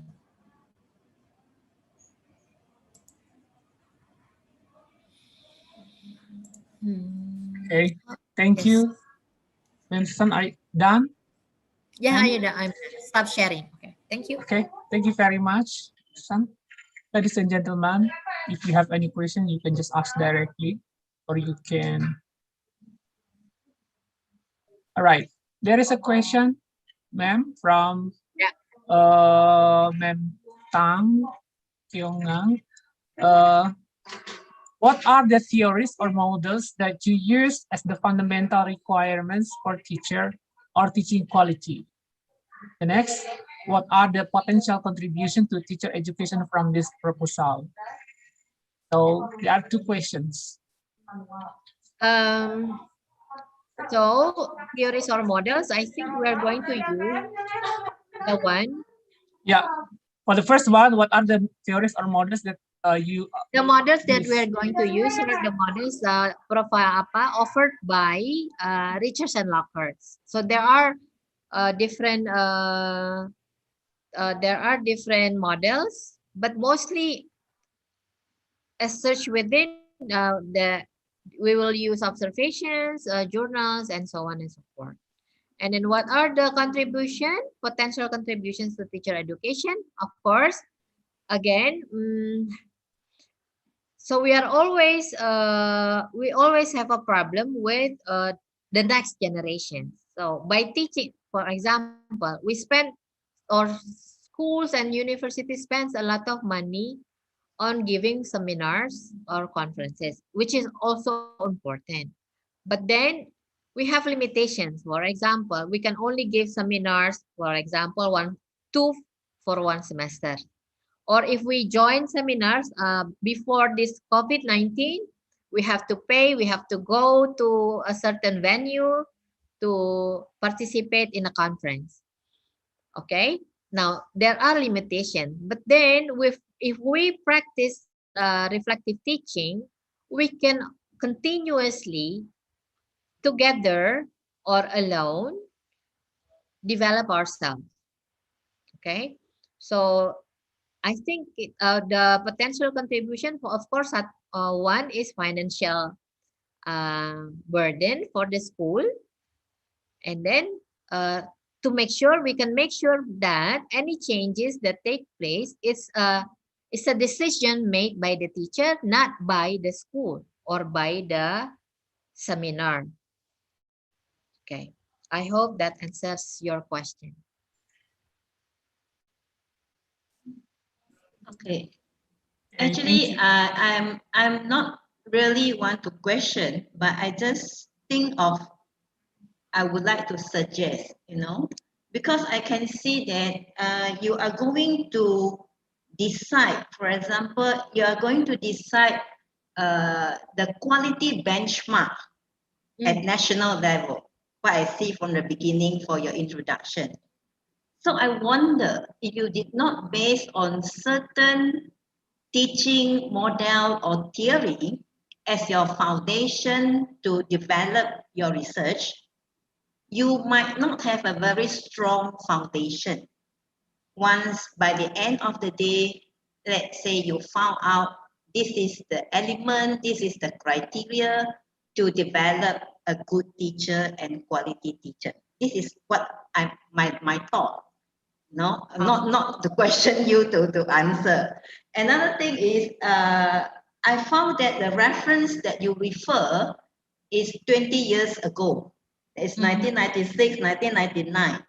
Okay. Thank Yes. you. Ma'am Susan, are you done? Yeah, Ma'am? I'm stop sharing. Okay. Thank you. Okay. Thank you very much, Susan. Ladies and gentlemen, if you have any question, you can just ask directly, or you can. All right. There is a question, ma'am, from Yeah. Ma'am Tang Kyongang. Uh, what are the theories or models that you use as the fundamental requirements for teacher or teaching quality? The next, what are the potential contribution to teacher education from this proposal? So there are two questions. Um, so theories or models, I think we are going to use the one. Yeah. For the first one, what are the theories or models that you The models that use? we are going to use are the models offered by Richards and Lockhart. So different there are different models, but mostly as such within we will use observations, journals, and so on and so forth. And then what are the potential contributions to teacher education? Of course, again, so we always have a problem with the next generation. So by teaching, for example, we spend or schools and universities spends a lot of money on giving seminars or conferences, which is also important. But then we have limitations. For example, we can only give seminars, for example, two for one semester. Or if we join seminars before this COVID-19, we have to pay, we have to go to a certain venue to participate in a conference. Okay, now there are limitations, but then if we practice reflective teaching, we can continuously together or alone develop ourselves. Okay, so I think the potential contribution, of course, one is financial burden for the school, and then uh, to make sure we can make sure that any changes that take place is a decision made by the teacher, not by the school or by the seminar. Okay, I hope that answers your question. Okay. Okay, thank Actually, you. I'm not really want to question, but I just think of I would like to suggest, because I can see that you are going to decide, for example, you are going to decide the quality benchmark at national level, what I see from the beginning for your introduction. So I wonder if you did not base on certain teaching model or theory as your foundation to develop your research, you might not have a very strong foundation. Once by the end of the day, let's say you found out this is the element, this is the criteria to develop a good teacher and quality teacher. This is what my thought. No, not to question you to answer. Another thing is I found that the reference that you refer is 20 years ago. It's 1996, 1999.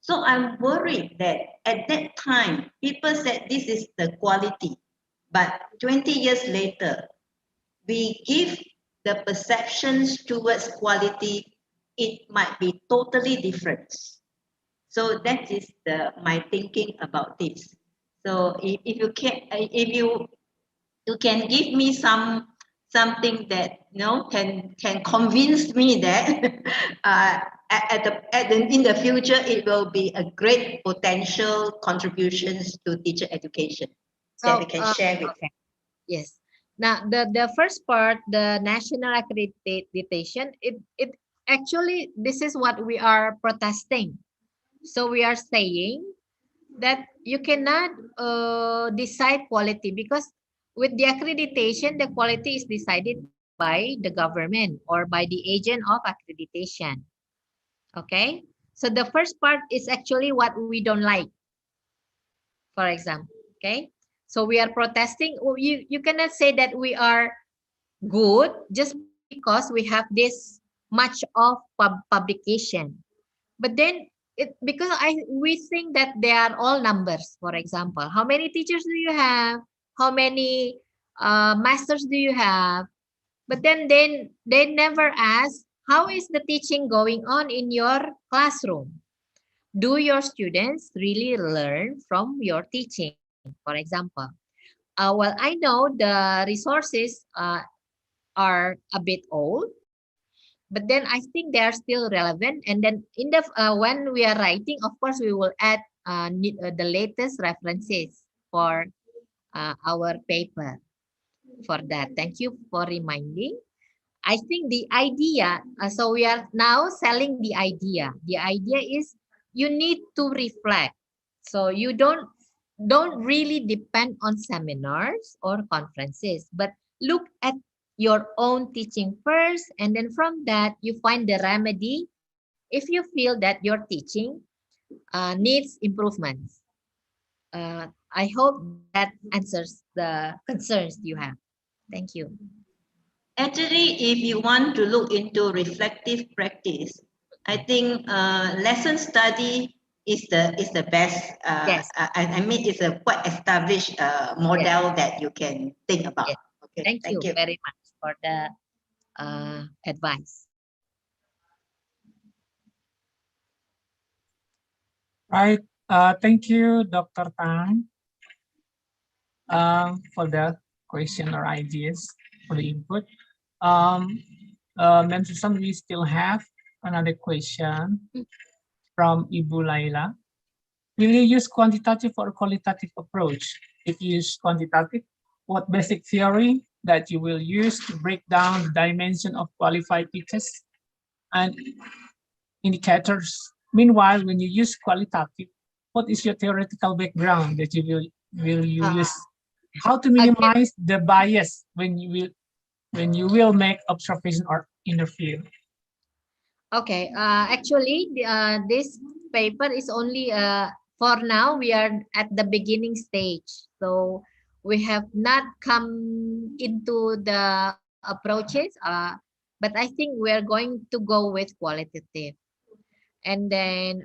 So I'm worried that at that time, people said this is the quality. But 20 years later, we give the perceptions towards quality, it might be totally different. So that is my thinking about this. So if you can give me something that can convince me that in the future it will be a great potential contributions to teacher education that we So can share with. okay, yes. Now the first part, the national accreditation, it actually this is what we are protesting. So we are saying that you cannot decide quality because with the accreditation, the quality is decided by the government or by the agent of accreditation. Okay, so the first part is actually what we don't like, for example. Okay, so we are protesting. Oh, you cannot say that we are good just because we have this much of publication. But then because we think that they are all numbers. For example, how many teachers do you have? How many masters do you have? But then they never ask how is the teaching going on in your classroom. Do your students really learn from your teaching? For example, well, I know the resources are a bit old, but then I think they are still relevant. And then in the when we are writing, of course, we will add the latest references for our paper for that. Thank you for reminding. I think the idea, so we are now selling the idea. The idea is you need to reflect. So you don't really depend on seminars or conferences, but look at your own teaching first, and then from that you find the remedy if you feel that your teaching needs improvements. I hope that answers the concerns you have. Thank you. Actually, if you want to look into reflective practice, I think lesson study is the best. Yes. I mean, it's a quite established model Yes. that you can think about. Yes. Okay, Thank thank you you. very much for the advice. Right. Thank you, Dr. Tang, for that question or ideas for the input. Ma'am Susan, we still have another question from Ibu Laila. Will you use quantitative or qualitative approach? If you use quantitative, what basic theory that you will use to break down the dimension of qualified teachers and indicators? Meanwhile, when you use qualitative, what is your theoretical background that will you use? How to minimize the bias when you will make observation or interview? Okay, actually, this paper is only for now we are at the beginning stage, so we have not come into the approaches. But I think we are going to go with qualitative, and then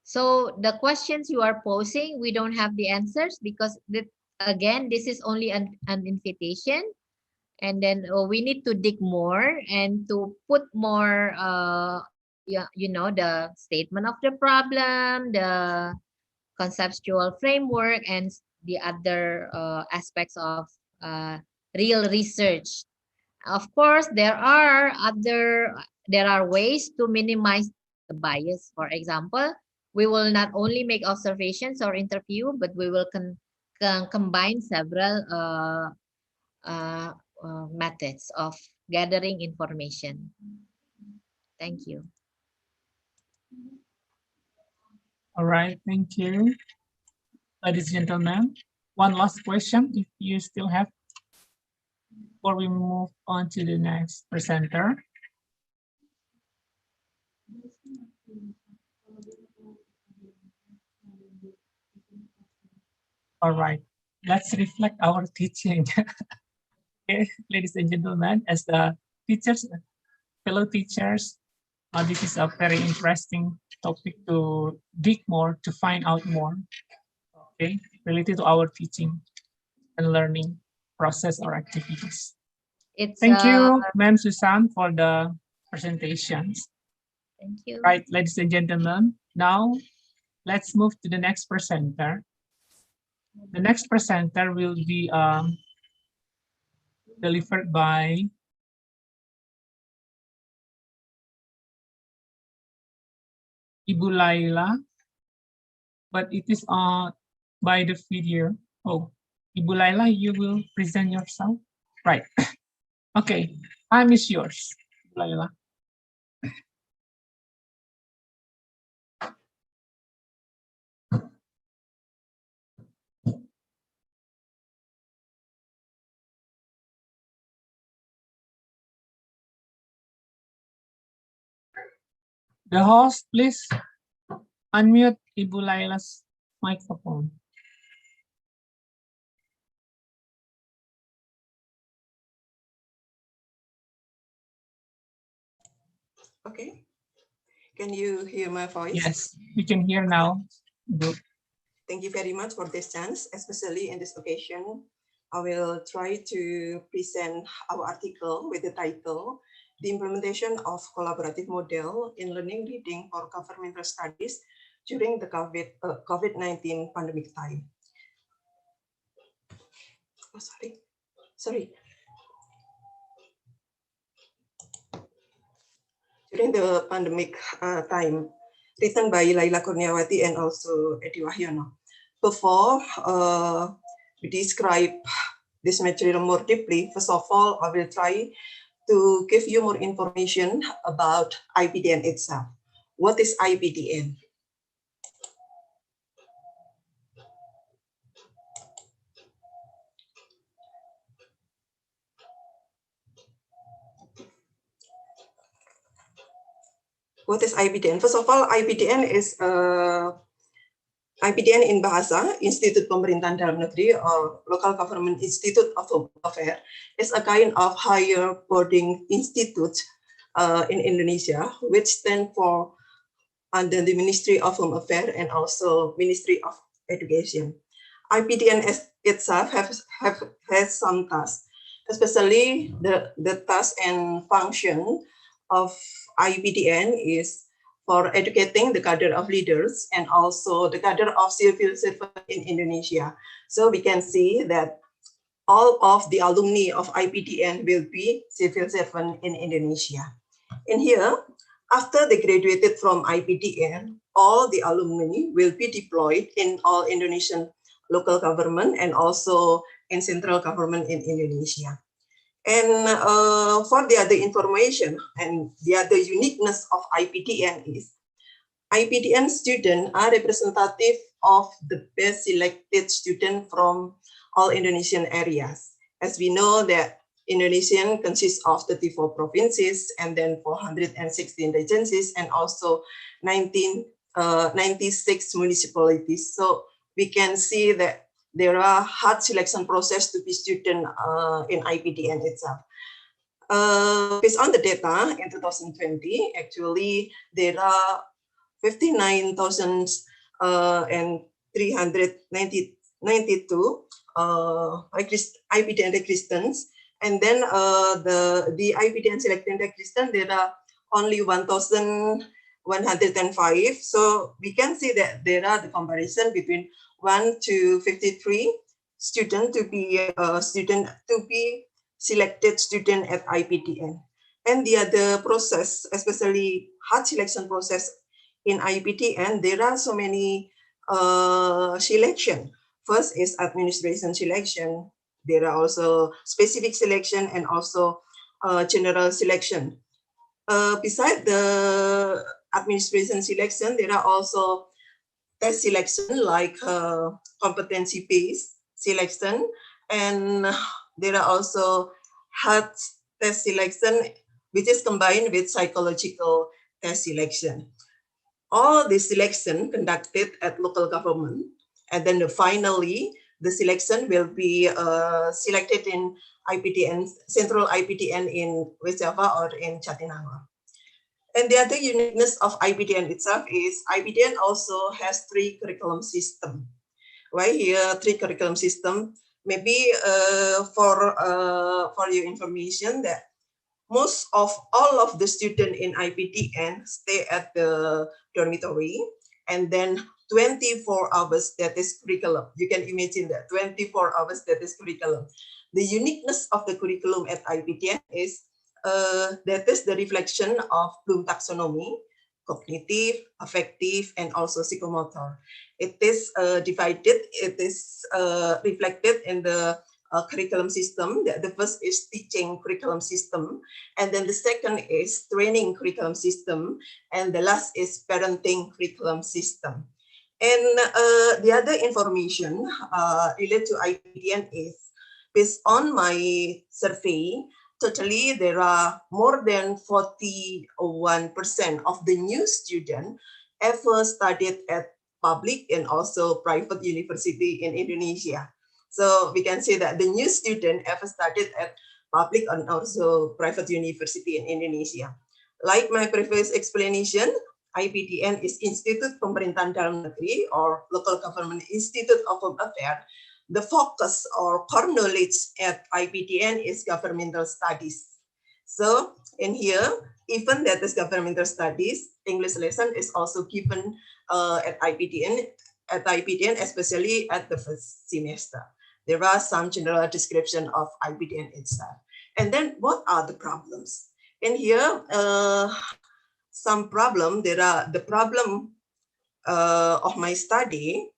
so the questions you are posing, we don't have the answers because again, this is only an invitation, and then we need to dig more and to put more yeah, the statement of the problem, the conceptual framework, and the other aspects of uh, real research. Of course, there are ways to minimize the bias. For example, we will not only make observations or interview, but we will combine several uh, methods of gathering information. Thank you. All right, thank you. Ladies and gentlemen, one last question if you still have before we move on to the next presenter. All right, let's reflect our teaching. Okay, ladies and gentlemen, as the teachers, fellow teachers, this is a very interesting topic to dig more, to find out more, okay, related to our teaching and learning process or activities. Thank you, Ma'am Susan, for the presentations. Thank you. Right, ladies and gentlemen, now let's move to the next presenter. The next presenter will be delivered by Ibu Laila, but it is by the video. Oh, Ibu Laila, you will present yourself? Right. Okay, time is yours, Ibu Laila. The host, please unmute Ibu Laila's microphone. Okay. Can you hear my voice? Yes, we can hear now. Good. Thank you very much for this chance, especially in this occasion. I will try to present our article with the title, The Implementation of Collaborative Model in Learning Reading for Governmental Studies during the COVID-19 pandemic time. Oh, sorry. During the pandemic time, written by Laila Kurniawati and also Edi Wahyono. Before we describe this material more deeply, first of all, I will try to give you more information about IPDN itself. What is IPDN? What is IPDN? First of all, IPDN is IPDN in Bahasa, Institut Pemerintahan Dalam Negeri or Local Government Institute of Home Affairs, is a kind of higher boarding institute in Indonesia, which stands for under the Ministry of Home Affairs and also Ministry of Education. IPDN itself has some tasks, especially the task and function of IPDN is for educating the cadre of leaders and also the cadre of civil servants in Indonesia. So we can see that all of the alumni of IPDN will be civil servants in Indonesia. In here, after they graduated from IPDN, all the alumni will be deployed in all Indonesian local government and also in central government in Indonesia. And for the other information and the other uniqueness of IPDN is IPTN students are representative of the best selected students from all Indonesian areas. As we know that Indonesian consists of 34 provinces and then 416 regencies and also 96 municipalities. So we can see that there are hard selection process to be student in IPTN itself. Based on the data in 2020, actually there are 59,392 IPTN Christians, and then the IPTN selected Christian there are only 1,105. So we can see that there are the comparison between 1 to 53 student to be selected student at IPTN. And the other process, especially hard selection process in IPTN, there are so many selection. First is administration selection. There are also specific selection and also general selection. Beside the administration selection, there are also test selection like competency-based selection, and there are also hard test selection, which is combined with psychological test selection. All the selection conducted at local government, and then finally the selection will be selected in IPTN, central IPTN in West Java or in Jatinangor. And the other uniqueness of IPTN itself is IPTN also has 3 curriculum system. Why here 3 curriculum system? Maybe for your information that most of all of the students in IPTN stay at the dormitory, and then 24 hours that is curriculum. You can imagine that 24 hours that is curriculum. The uniqueness of the curriculum at IPTN is that is the reflection of Bloom taxonomy, cognitive, affective, and also psychomotor. It is divided, it is reflected in the curriculum system. The first is teaching curriculum system, and then the second is training curriculum system, and the last is parenting curriculum system. And the other information related to IPTN is, based on my survey, totally there are more than 41% of the new students ever studied at public and also private university in Indonesia. So we can say that the new student ever studied at public and also private university in Indonesia. Like my previous explanation, IPTN is Institut Pemerintahan Dalam Negeri or Local Government Institute of Home Affairs. The focus or core knowledge at IPTN is governmental studies. So in here, even that is governmental studies, English lesson is also given at IPTN, especially at the first semester. There are some general description of IPTN itself. And then what are the problems? In here, some problem, there are the problem of my study.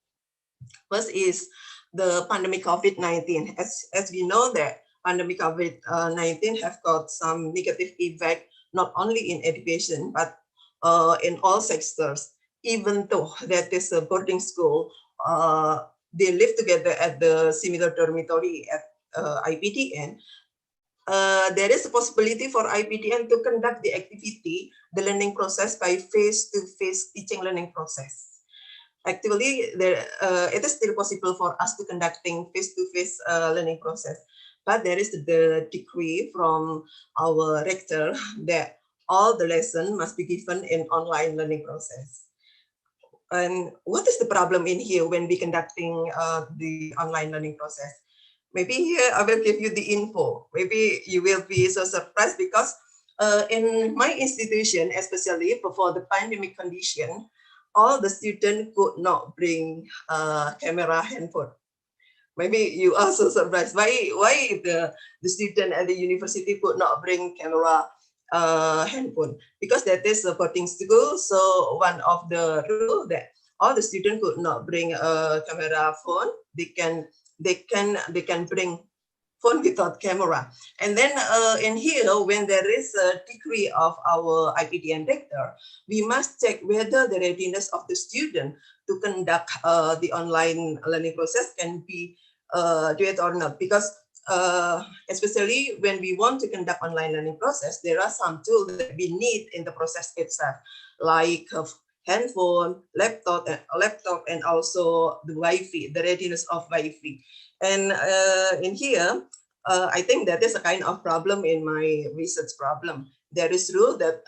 First is the pandemic COVID-19. As we know that pandemic COVID-19 have got some negative effect, not only in education, but in all sectors. Even though that is a boarding school, they live together at the similar dormitory at IPTN. There is a possibility for IPTN to conduct the activity, the learning process by face-to-face teaching learning process. Actually, it is still possible for us to conducting face-to-face learning process, but there is the decree from our rector that all the lesson must be given in online learning process. And what is the problem in here when we conducting the online learning process? Maybe here I will give you the info. Maybe you will be so surprised because in my institution, especially before the pandemic condition, all the students could not bring camera handphone. Maybe you are so surprised. Why the student at the university could not bring camera handphone? Because that is a boarding school. So one of the rule that all the students could not bring a camera phone. They can bring phone without camera. And then in here, when there is a degree of our IPTN director, we must check whether the readiness of the student to conduct the online learning process can be do it or not. Because especially when we want to conduct online learning process, there are some tools that we need in the process itself, like handphone, laptop, and also the Wi-Fi, the readiness of Wi-Fi. And in here, I think that is a kind of problem in my research problem. There is rule that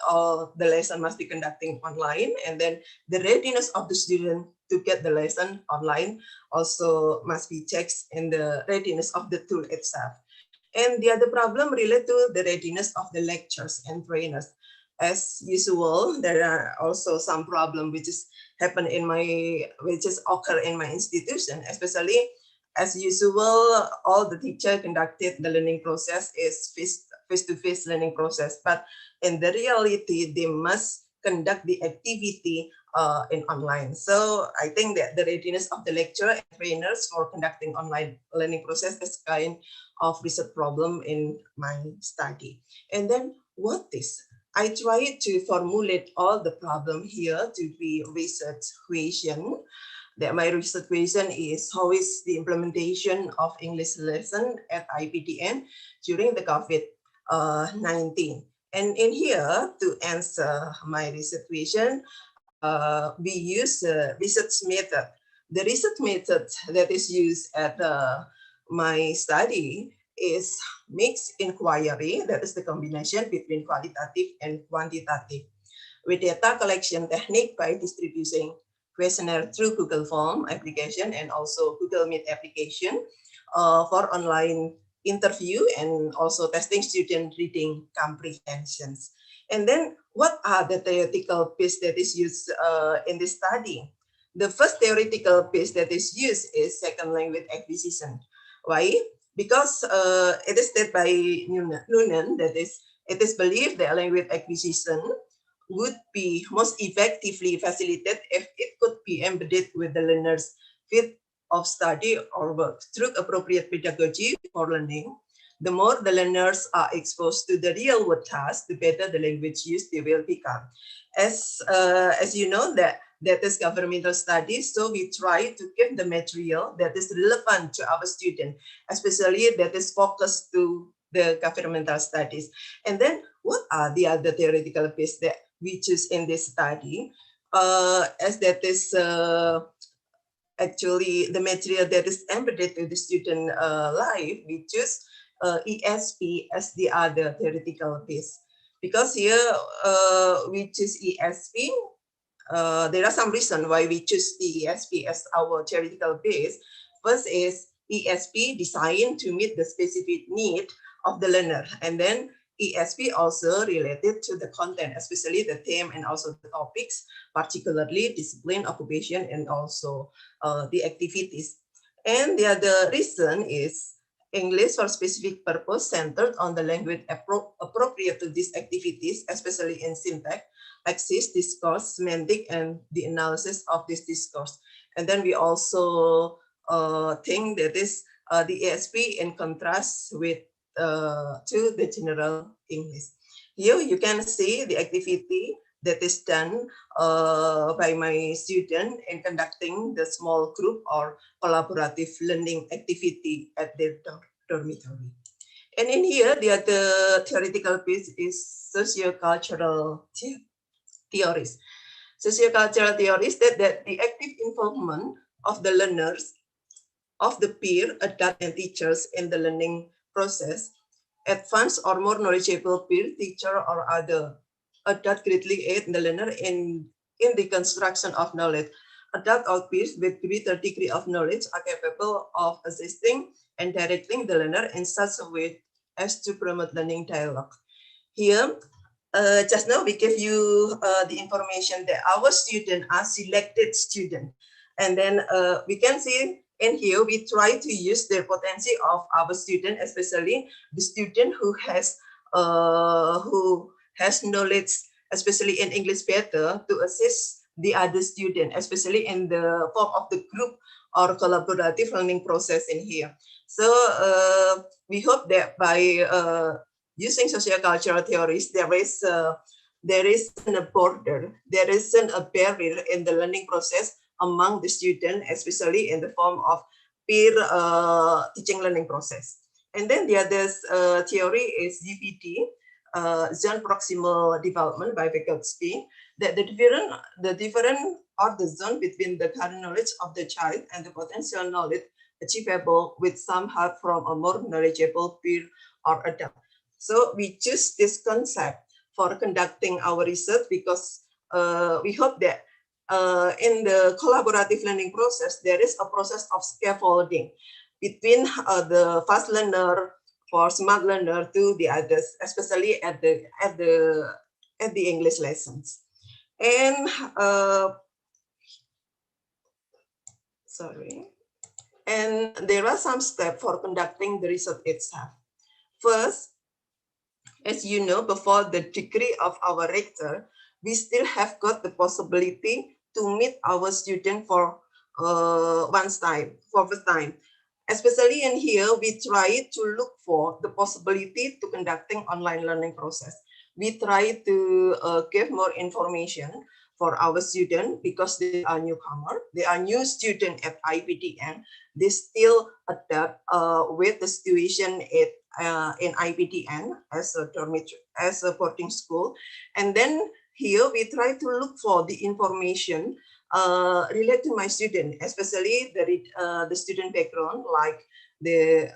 the lesson must be conducting online, and then the readiness of the student to get the lesson online also must be checked in the readiness of the tool itself. And the other problem related to the readiness of the lectures and trainers. As usual, there are also some problem which is happen in which is occur in my institution, especially as usual, all the teacher conducted the learning process is face-to-face learning process, but in the reality, they must conduct the activity in online. So I think that the readiness of the lecturer and trainers for conducting online learning process is kind of research problem in my study. And then what is? I tried to formulate all the problem here to be research question. That my research question is how is the implementation of English lesson at IPTN during the COVID-19. And in here, to answer my research question, we use research method. The research method that is used at my study is mixed inquiry, that is the combination between qualitative and quantitative, with data collection technique by distributing questionnaire through Google Form application and also Google Meet application for online interview and also testing student reading comprehensions. And then what are the theoretical piece that is used in this study? The first theoretical piece that is used is second language acquisition. Why? Because it is said by Noonan that it is believed that language acquisition would be most effectively facilitated if it could be embedded with the learner's field of study or work through appropriate pedagogy for learning. The more the learners are exposed to the real world task, the better the language use they will become. As you know that is governmental studies, so we try to give the material that is relevant to our student, especially that is focused to the governmental studies. And then what are the other theoretical pieces that we choose in this study? As that is actually the material that is embedded to the student life, we choose ESP as the other theoretical piece. Because here we choose ESP, there are some reasons why we choose the ESP as our theoretical base. First is ESP designed to meet the specific need of the learner. And then ESP also related to the content, especially the theme and also the topics, particularly discipline, occupation, and also the activities. And the other reason is English for specific purpose centered on the language appropriate to these activities, especially in syntax, axis, discourse, semantic, and the analysis of this discourse. And then we also think that is the ESP in contrast with to the general English. Here you can see the activity that is done by my student in conducting the small group or collaborative learning activity at their dormitory. And in here, the other theoretical piece is sociocultural theories. Sociocultural theories that the active involvement of the learners, of the peer, adult, and teachers in the learning process, advanced or more knowledgeable peer, teacher, or other adult greatly aid the learner in the construction of knowledge. Adult or peers with greater degree of knowledge are capable of assisting and directing the learner in such a way as to promote learning dialogue. Here, just now we gave you the information that our students are selected students. And then we can see in here, we try to use the potency of our student, especially the student who has knowledge, especially in English better, to assist the other student, especially in the form of the group or collaborative learning process in here. So we hope that by using sociocultural theories, there isn't a border, there isn't a barrier in the learning process among the student, especially in the form of peer teaching learning process. And then the other theory is GPT, zone proximal development by Vygotsky, that the different or the zone between the current knowledge of the child and the potential knowledge achievable with some help from a more knowledgeable peer or adult. So we choose this concept for conducting our research because we hope that in the collaborative learning process, there is a process of scaffolding between the fast learner for smart learner to the others, especially at the English lessons. And sorry. And there are some steps for conducting the research itself. First, as you know, before the degree of our rector, we still have got the possibility to meet our student for first time. Especially in here, we try to look for the possibility to conducting online learning process. We try to give more information for our student because they are newcomer, they are new student at IPTN. They still adapt with the situation in IPTN as a dormitory, as a boarding school. And then here we try to look for the information related to my student, especially the student background, like their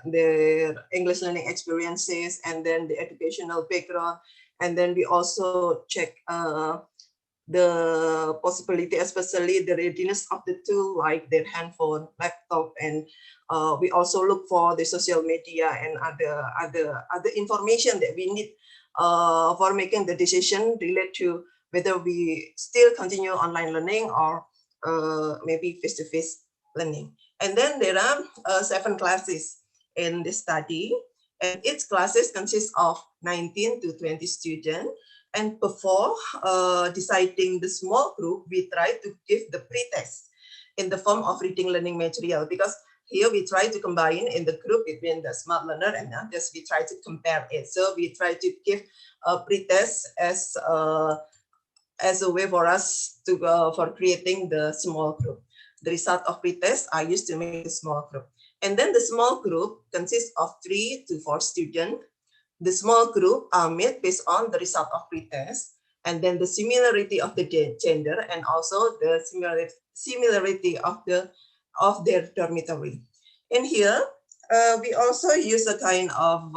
English learning experiences, and then the educational background. And then we also check the possibility, especially the readiness of the tool, like their handphone, laptop, and we also look for the social media and other information that we need for making the decision related to whether we still continue online learning or maybe face-to-face learning. And then there are 7 classes in this study, and each classes consists of 19 to 20 students. And before deciding the small group, we try to give the pre-test in the form of reading learning material, because here we try to combine in the group between the smart learner and others. We try to compare it. So we try to give a pre-test as a way for us to for creating the small group. The result of pre-test are used to make the small group. And then the small group consists of 3 to 4 students. The small group are made based on the result of pretest, and then the similarity of the gender, and also the similarity of their dormitory. In here, we also use a kind of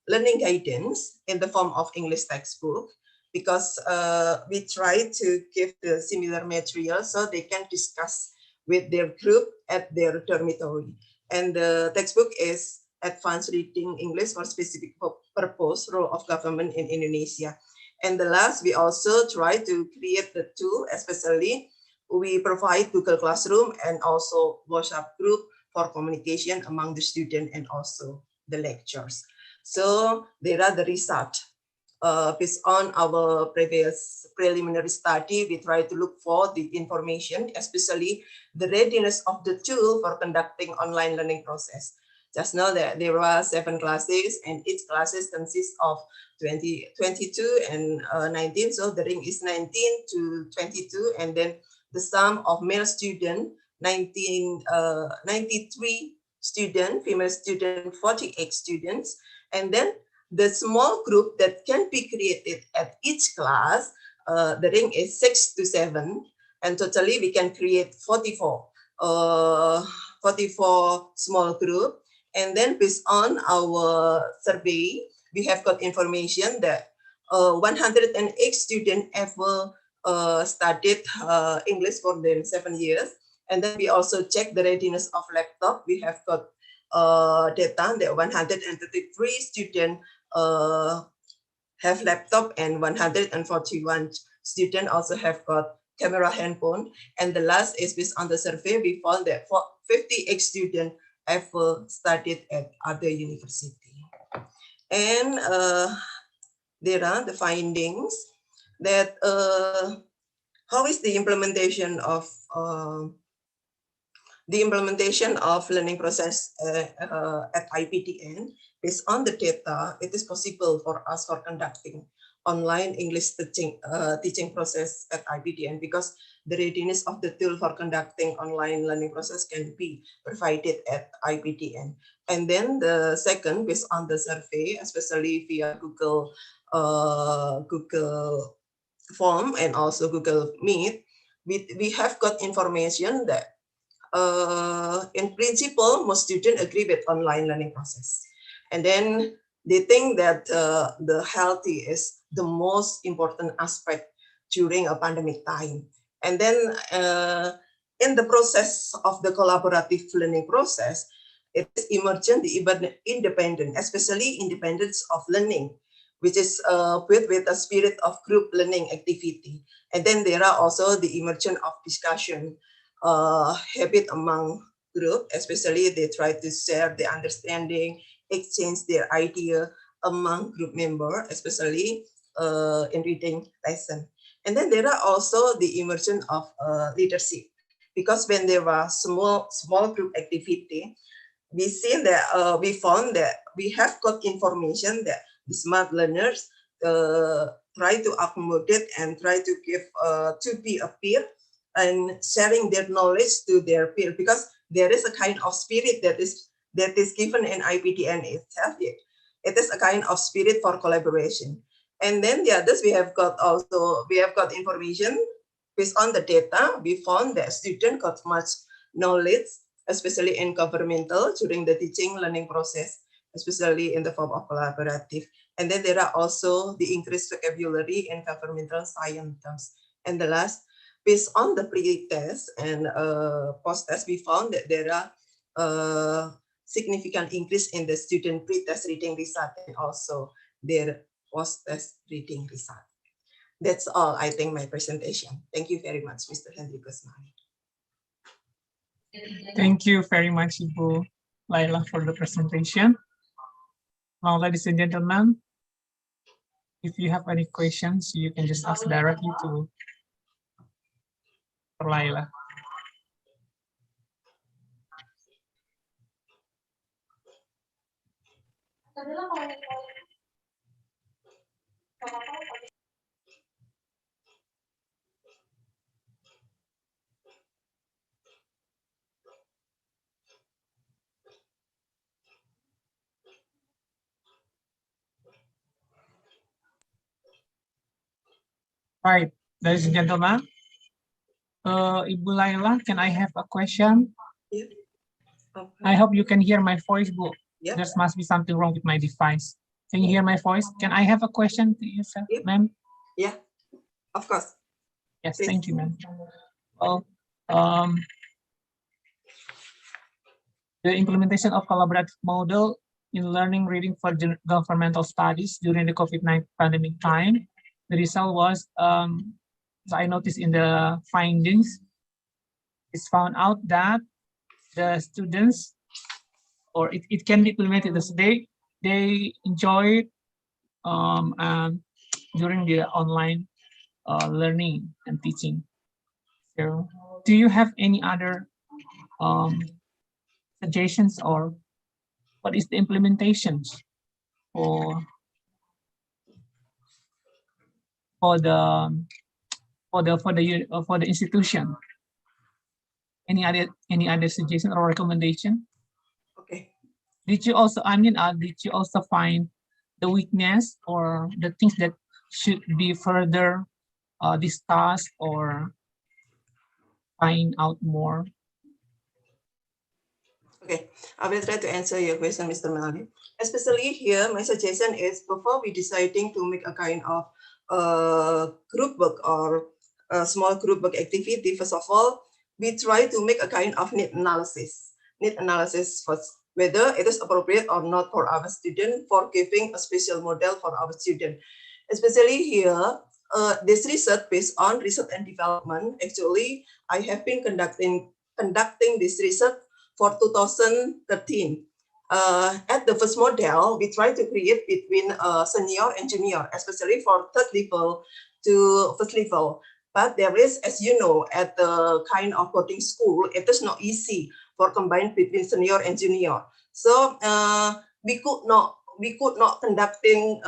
learning guidance in the form of English textbook, because we try to give the similar material so they can discuss with their group at their dormitory. And the textbook is Advanced Reading English for Specific Purpose, Role of Government in Indonesia. And the last, we also try to create the tool, especially we provide Google Classroom and also WhatsApp group for communication among the student and also the lectures. So there are the results. Based on our previous preliminary study, we try to look for the information, especially the readiness of the tool for conducting online learning process. Just know that there are 7 classes, and each classes consists of 22 and 19. So the ring is 19 to 22, and then the sum of male student 93 student, female student 48 students, and then the small group that can be created at each class, the ring is 6 to 7, and totally we can create 44 small group. And then based on our survey, we have got information that 108 students ever studied English for them 7 years. And then we also check the readiness of laptop. We have got data that 133 students have laptop, and 141 students also have got camera handphone. And the last is based on the survey, we found that 58 students ever studied at other university. And there are the findings that how is the implementation of The implementation of learning process at IPTN, based on the data, it is possible for us for conducting online English teaching process at IPTN, because the readiness of the tool for conducting online learning process can be provided at IPTN. And then the second, based on the survey, especially via Google Form and also Google Meet, we have got information that in principle, most students agree with online learning process. And then they think that the healthy is the most important aspect during a pandemic time. And then in the process of the collaborative learning process, it is emergent the independent, especially independence of learning, which is with a spirit of group learning activity. And then there are also the emergence of discussion habit among group, especially they try to share the understanding, exchange their idea among group member, especially in reading lesson. And then there are also the emergence of leadership, because when there was small group activity, we found that we have got information that the smart learners try to accommodate and try to give to be a peer and sharing their knowledge to their peer, because there is a kind of spirit that is given in IPTN itself. It is a kind of spirit for collaboration. And then the others we have got information based on the data. We found that students got much knowledge, especially in governmental during the teaching learning process, especially in the form of collaborative. And then there are also the increased vocabulary in governmental science terms. And the last, based on the pre-test and post-test, we found that there are significant increase in the student pre-test reading result and also their post-test reading result. That's all, I think, my presentation. Thank you very much, Mr. Henry Kusmani. Thank you very much, Ibu Laila, for the presentation. Now, ladies and gentlemen, if you have any questions, you can just ask directly to Laila. Right, ladies and gentlemen, Ibu Laila, can I have a question? Yeah. Okay. I hope you can hear my voice, Bu. Yeah. There must be something wrong with my device. Can you hear my voice? Can I have a question to you, sir, Yeah. ma'am? Yeah, of course. Yes, Please. thank you, ma'am. Well, the implementation of collaborative model in learning reading for governmental studies during the COVID-19 pandemic time, the result was, as I noticed in the findings, it's found out that the students, or it can be implemented as they enjoy during the online learning and teaching. So, do you have any other suggestions, or what is the implementations for the institution? Any other suggestion or recommendation? Okay. Did you also, did you also find the weakness or the things that should be further discussed or find out more? Okay, I will try to answer your question, Mr. Melanie. Especially here, my suggestion is before we deciding to make a kind of group work or a small group work activity, first of all, we try to make a kind of need analysis. Need analysis first, whether it is appropriate or not for our student for giving a special model for our student. Especially here, this research based on research and development. Actually, I have been conducting this research for 2013. At the first model, we try to create between senior and junior, especially for third level to first level. But there is, as you know, at the kind of boarding school, it is not easy for combine between senior and junior. So we could not conducting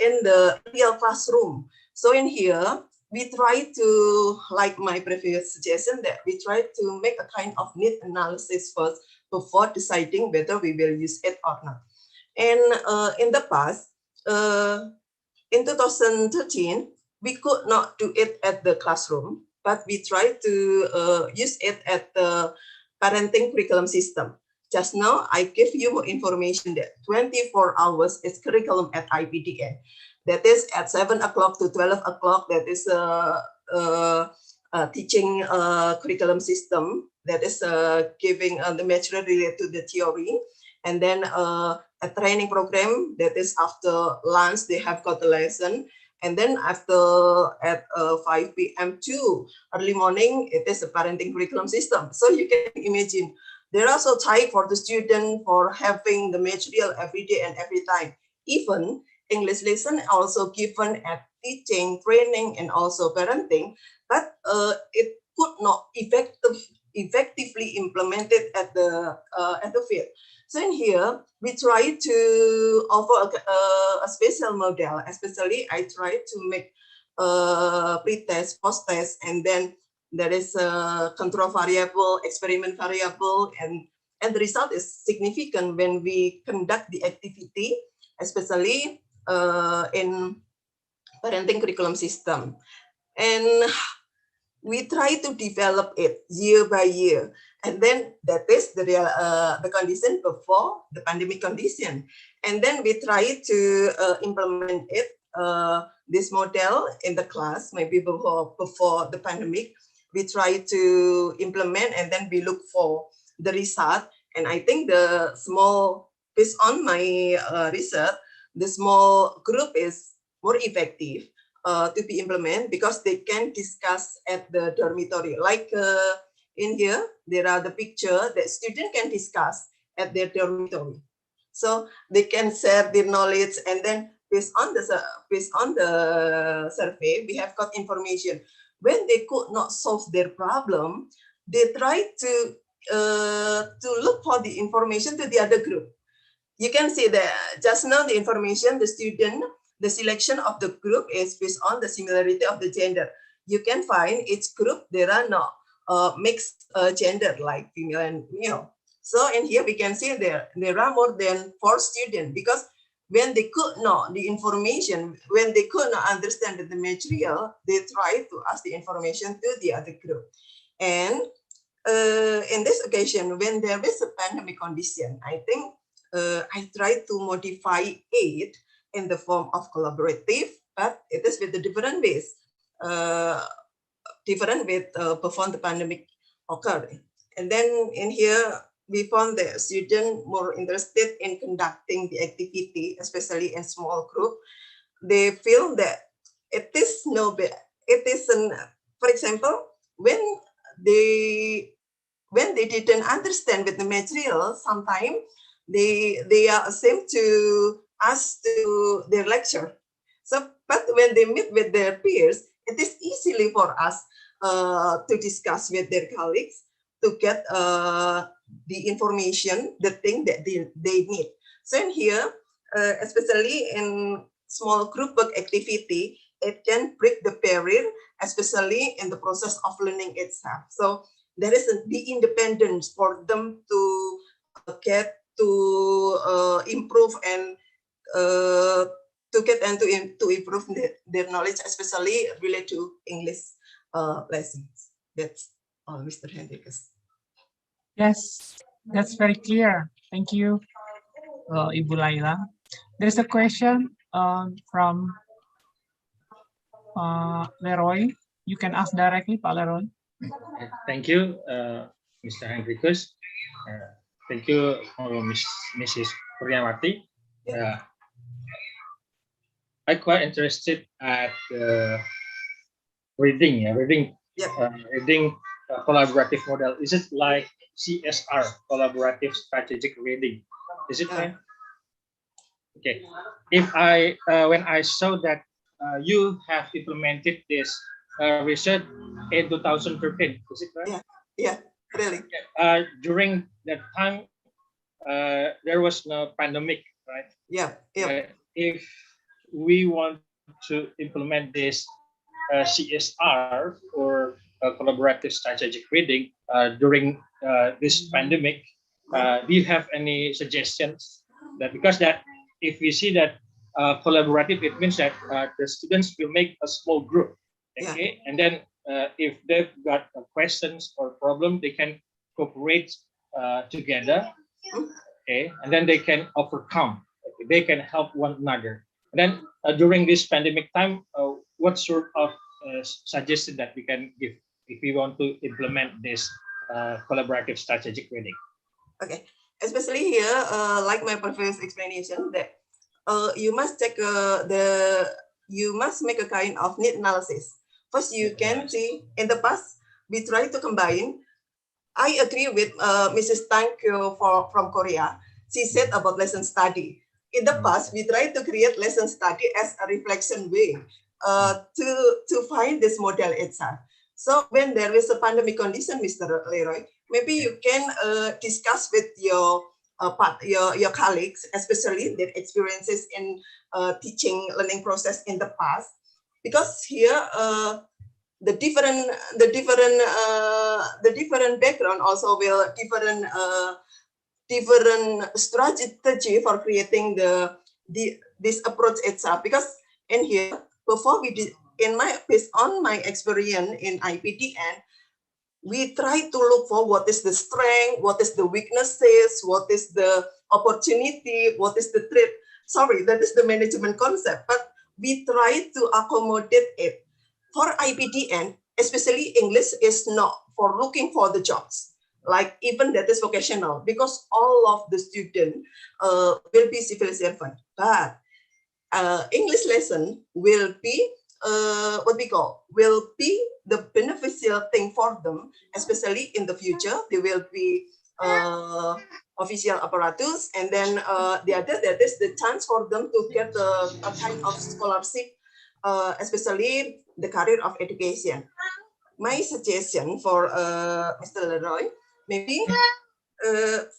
in the real classroom. So in here, we try to, like my previous suggestion, that we try to make a kind of need analysis first before deciding whether we will use it or not. And in the past, in 2013, we could not do it at the classroom, but we tried to use it at the parenting curriculum system. Just now, I give you more information that 24 hours is curriculum at IPDN. That is at 7 o'clock to 12 o'clock, that is a teaching curriculum system that is giving the material related to the theory. And then a training program that is after lunch, they have got the lesson. And then after at 5 p.m. to early morning, it is a parenting curriculum system. So you can imagine, there are so tight for the student for having the material every day and every time. Even English lesson also given at teaching, training, and also parenting, but it could not effectively implemented at the field. So in here, we try to offer a special model, especially I try to make pre-test, post-test, and then there is a control variable, experiment variable, and the result is significant when we conduct the activity, especially in parenting curriculum system. And we try to develop it year by year. And then that is the real the condition before the pandemic condition. And then we try to implement it, this model in the class, maybe before the pandemic. We try to implement and then we look for the result. And I think the small, based on my research, the small group is more effective to be implemented because they can discuss at the dormitory. Like in here, there are the picture that students can discuss at their dormitory. So they can share their knowledge, and then based on the survey, we have got information. When they could not solve their problem, they try to look for the information to the other group. You can see that just now the information, the student, the selection of the group is based on the similarity of the gender. You can find each group, there are no mixed gender like female and male. So in here we can see there are more than 4 students, because when they could not the information, when they could not understand the material, they try to ask the information to the other group. And in this occasion, when there is a pandemic condition, I think I try to modify it in the form of collaborative, but it is with the different ways, different with before the pandemic occurred. And then in here, we found the student more interested in conducting the activity, especially in small group. They feel that it is for example, when they didn't understand with the material, sometimes they are ashamed to ask to their lecture. So, but when they meet with their peers, it is easily for us to discuss with their colleagues to get the information, the thing that they need. So in here, especially in small group work activity, it can break the barrier, especially in the process of learning itself. So there is the independence for them to get to improve and to get and to improve their knowledge, especially related to English lessons. That's all, Mr. Hendrikus. Yes, that's very clear. Thank you, Ibu Laila. There's a question from Leroy. You can ask directly, Pak Leroy. Thank you, Mr. Hendrikus. Thank you, Mrs. Purnawati. I'm quite interested at reading collaborative model. Is it like CSR, collaborative strategic reading? Is it right? Okay. If when I saw that you have implemented this research in 2013. Is it right? Yeah, really. During that time, there was no pandemic, right? Yeah. If we want to implement this CSR or collaborative strategic reading during this pandemic, do you have any suggestions? That because that if we see that collaborative, it means that the students will make a small group, okay, and then if they've got questions or problem, they can cooperate together, okay, and then they can overcome. Okay, they can help one another. And then during this pandemic time, what sort of suggestion that we can give if we want to implement this collaborative strategic reading? Okay, especially here, like my previous explanation, that you must take you must make a kind of need analysis. First, you can see in the past we try to combine. I agree with Mrs. Tang Kyo from Korea. She said about lesson study. In the past, we tried to create lesson study as a reflection way to find this model itself. So when there is a pandemic condition, Mr. Leroy, maybe you can discuss with your your colleagues, especially their experiences in teaching learning process in the past, because here the different background also will different strategy for creating this approach itself. Because in here, before we did, based on my experience in IPTN, we try to look for what is the strength, what is the weaknesses, what is the opportunity, what is the threat. Sorry, that is the management concept, but we try to accommodate it. For IPDN, especially English is not for looking for the jobs, like even that is vocational, because all of the student will be civil servant, but English lesson will be will be the beneficial thing for them, especially in the future. They will be official apparatus, and then the other, that is the chance for them to get a kind of scholarship, especially the career of education. My suggestion for Mr. Leroy, maybe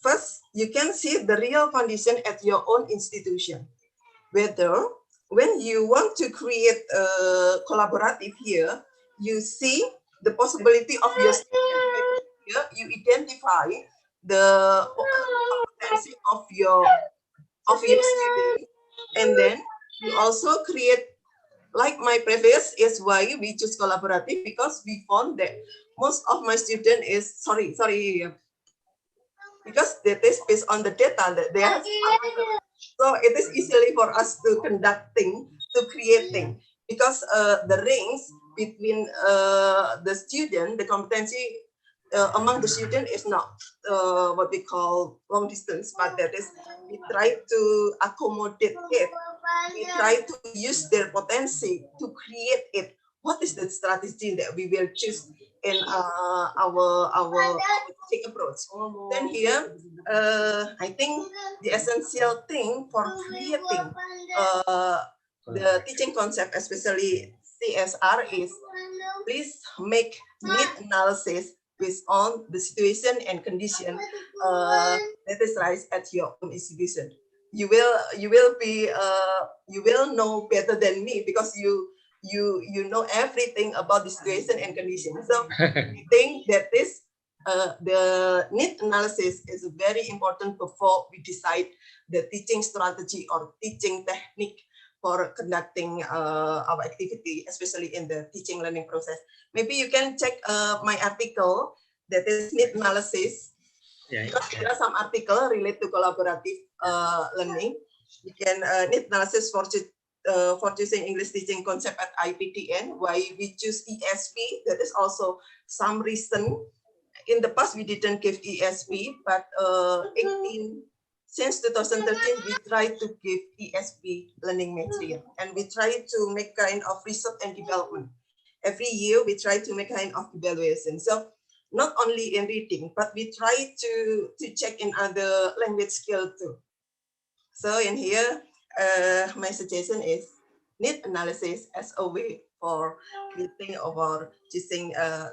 first you can see the real condition at your own institution, whether when you want to create a collaborative here, you see the possibility of your student. Here you identify the competency of your student, and then you also create, like my previous is why we choose collaborative, because we found that most of my student is because that is based on the data that they have. So it is easily for us to conducting, to creating, because the range between the student, the competency among the student is not what we call long distance, but that is we try to accommodate it. We try to use their potential to create it. What is the strategy that we will choose in our teaching approach? Then here, I think the essential thing for creating the teaching concept, especially CSR, is please make need analysis based on the situation and condition that is rise at your own institution. You will know better than me, because you know everything about the situation and condition. So I think that this the need analysis is very important before we decide the teaching strategy or teaching technique for conducting our activity, especially in the teaching learning process. Maybe you can check my article that is need analysis. Because there are some articles related to collaborative learning. You can need analysis for choosing English teaching concept at IPTN. Why we choose ESP? That is also some reason. In the past, we didn't give ESP, but since 2013, we try to give ESP learning material, and we try to make kind of research and development. Every year, we try to make kind of evaluation. So not only in reading, but we try to check in other language skill too. So in here, my suggestion is need analysis as a way for creating or choosing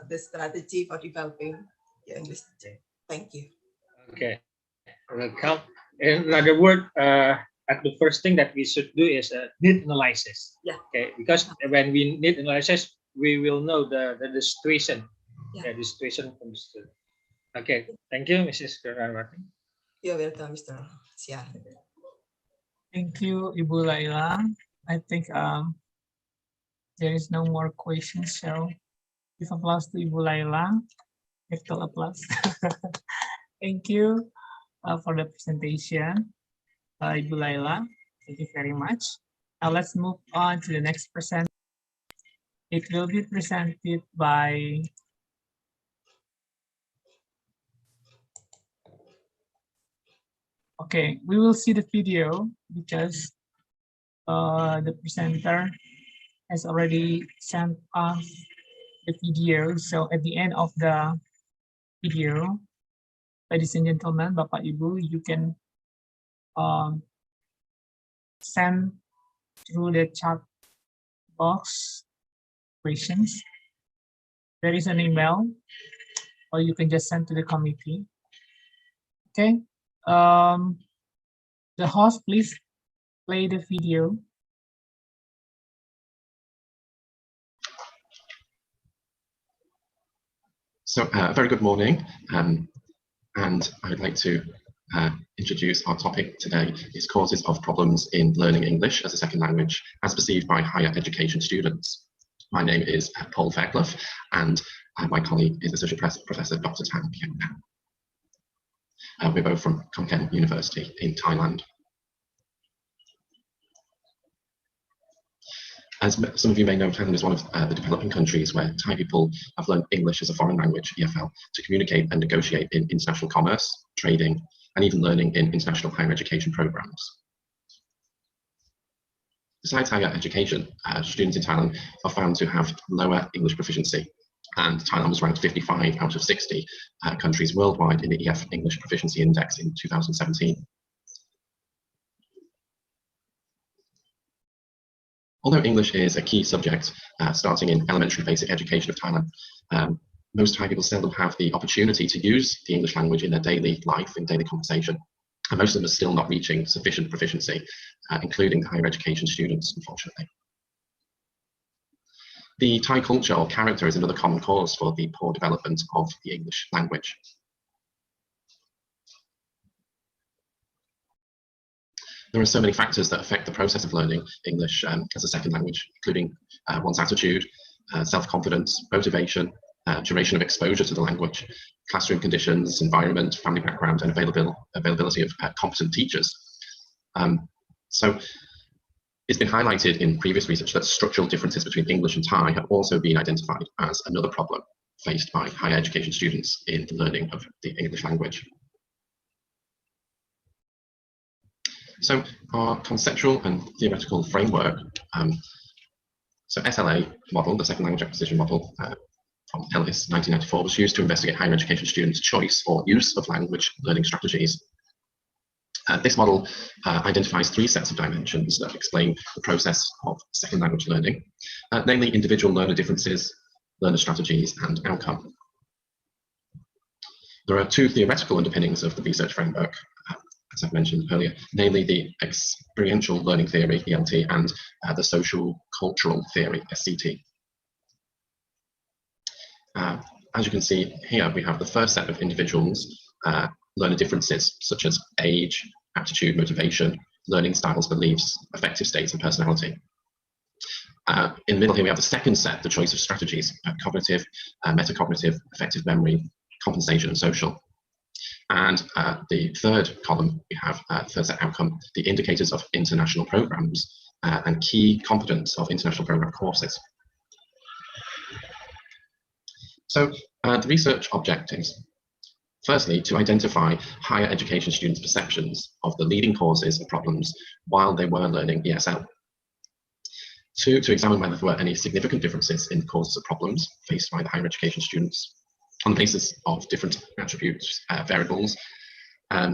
the strategy for developing your English teaching. Thank you. Okay, welcome. In another word, the first thing that we should do is need analysis. Yeah. Okay, because when we need analysis, we will know the situation. Yeah. The situation from the student. Okay, thank you, Mrs. Kurniawati. You're welcome, Mr. Sia. Thank you, Ibu Laila. I think there is no more questions, so give applause to Ibu Laila. Virtual applause. Thank you for the presentation, Ibu Laila. Thank you very much. Now let's move on to the next present. It will be presented by okay, we will see the video because the presenter has already sent us the video. So at the end of the video, ladies and gentlemen, Bapak Ibu, you can send through the chat box questions. There is an email, or you can just send to the committee. Okay. The host, please play the video. So very good morning, and I'd like to introduce our topic today is causes of problems in learning English as a second language as perceived by higher education students. My name is Paul Fairclough, and my colleague is Associate Professor Dr. Tan Kiang Nam. We're both from Khon Kaen University in Thailand. As some of you may know, Thailand is one of the developing countries where Thai people have learned English as a foreign language, EFL, to communicate and negotiate in international commerce, trading, and even learning in international higher education programs. Besides higher education, students in Thailand are found to have lower English proficiency, and Thailand was ranked 55 out of 60 countries worldwide in the EF English Proficiency Index in 2017. Although English is a key subject starting in elementary basic education of Thailand, most Thai people seldom have the opportunity to use the English language in their daily life, in daily conversation. And most of them are still not reaching sufficient proficiency, including higher education students, unfortunately. The Thai culture or character is another common cause for the poor development of the English language. There are so many factors that affect the process of learning English as a second language, including one's attitude, self-confidence, motivation, duration of exposure to the language, classroom conditions, environment, family background, and availability of competent teachers. So it's been highlighted in previous research that structural differences between English and Thai have also been identified as another problem faced by higher education students in the learning of the English language. So our conceptual and theoretical framework, so SLA model, the second language acquisition model from Ellis 1994, was used to investigate higher education students' choice or use of language learning strategies. This model identifies three sets of dimensions that explain the process of second language learning, namely individual learner differences, learner strategies, and outcome. There are two theoretical underpinnings of the research framework, as I've mentioned earlier, namely the experiential learning theory, ELT, and the social cultural theory, SCT. As you can see here, we have the first set of individuals, learner differences, such as age, aptitude, motivation, learning styles, beliefs, affective states, and personality. In the middle here, we have the second set, the choice of strategies, cognitive, metacognitive, affective memory, compensation, and social. And the third column, we have third set outcome, the indicators of international programs and key competence of international program courses. So the research objectives. Firstly, to identify higher education students' perceptions of the leading causes of problems while they were learning ESL. Two, to examine whether there were any significant differences in the causes of problems faced by the higher education students on the basis of different attributes, variables,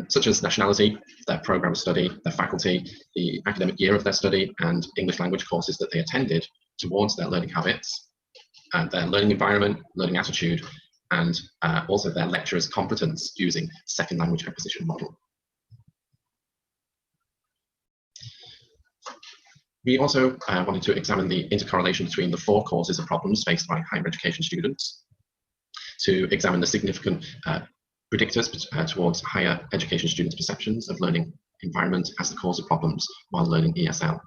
such as nationality, their program of study, their faculty, the academic year of their study, and English language courses that they attended towards their learning habits, their learning environment, learning attitude, and also their lecturers' competence using second language acquisition model. We also wanted to examine the intercorrelation between the 4 causes of problems faced by higher education students, to examine the significant predictors towards higher education students' perceptions of learning environment as the cause of problems while learning ESL.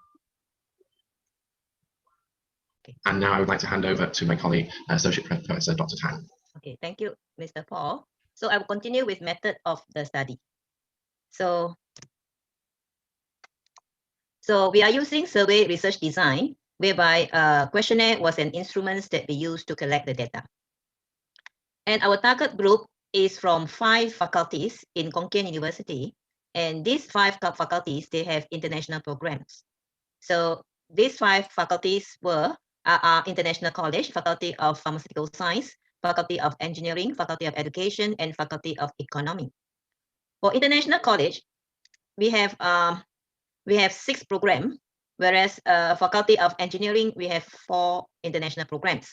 Okay. And now I would like to hand over to my colleague, Associate Professor Dr. Tang. Okay, thank you, Mr. Paul. So I will continue with method of the study. So we are using survey research design, whereby a questionnaire was an instrument that we use to collect the data. And our target group is from 5 faculties in Konkan University. And these 5 faculties, they have international programs. So these 5 faculties were International College, Faculty of Pharmaceutical Science, Faculty of Engineering, Faculty of Education, and Faculty of Economy. For International College, we have 6 programs, whereas Faculty of Engineering, we have 4 international programs.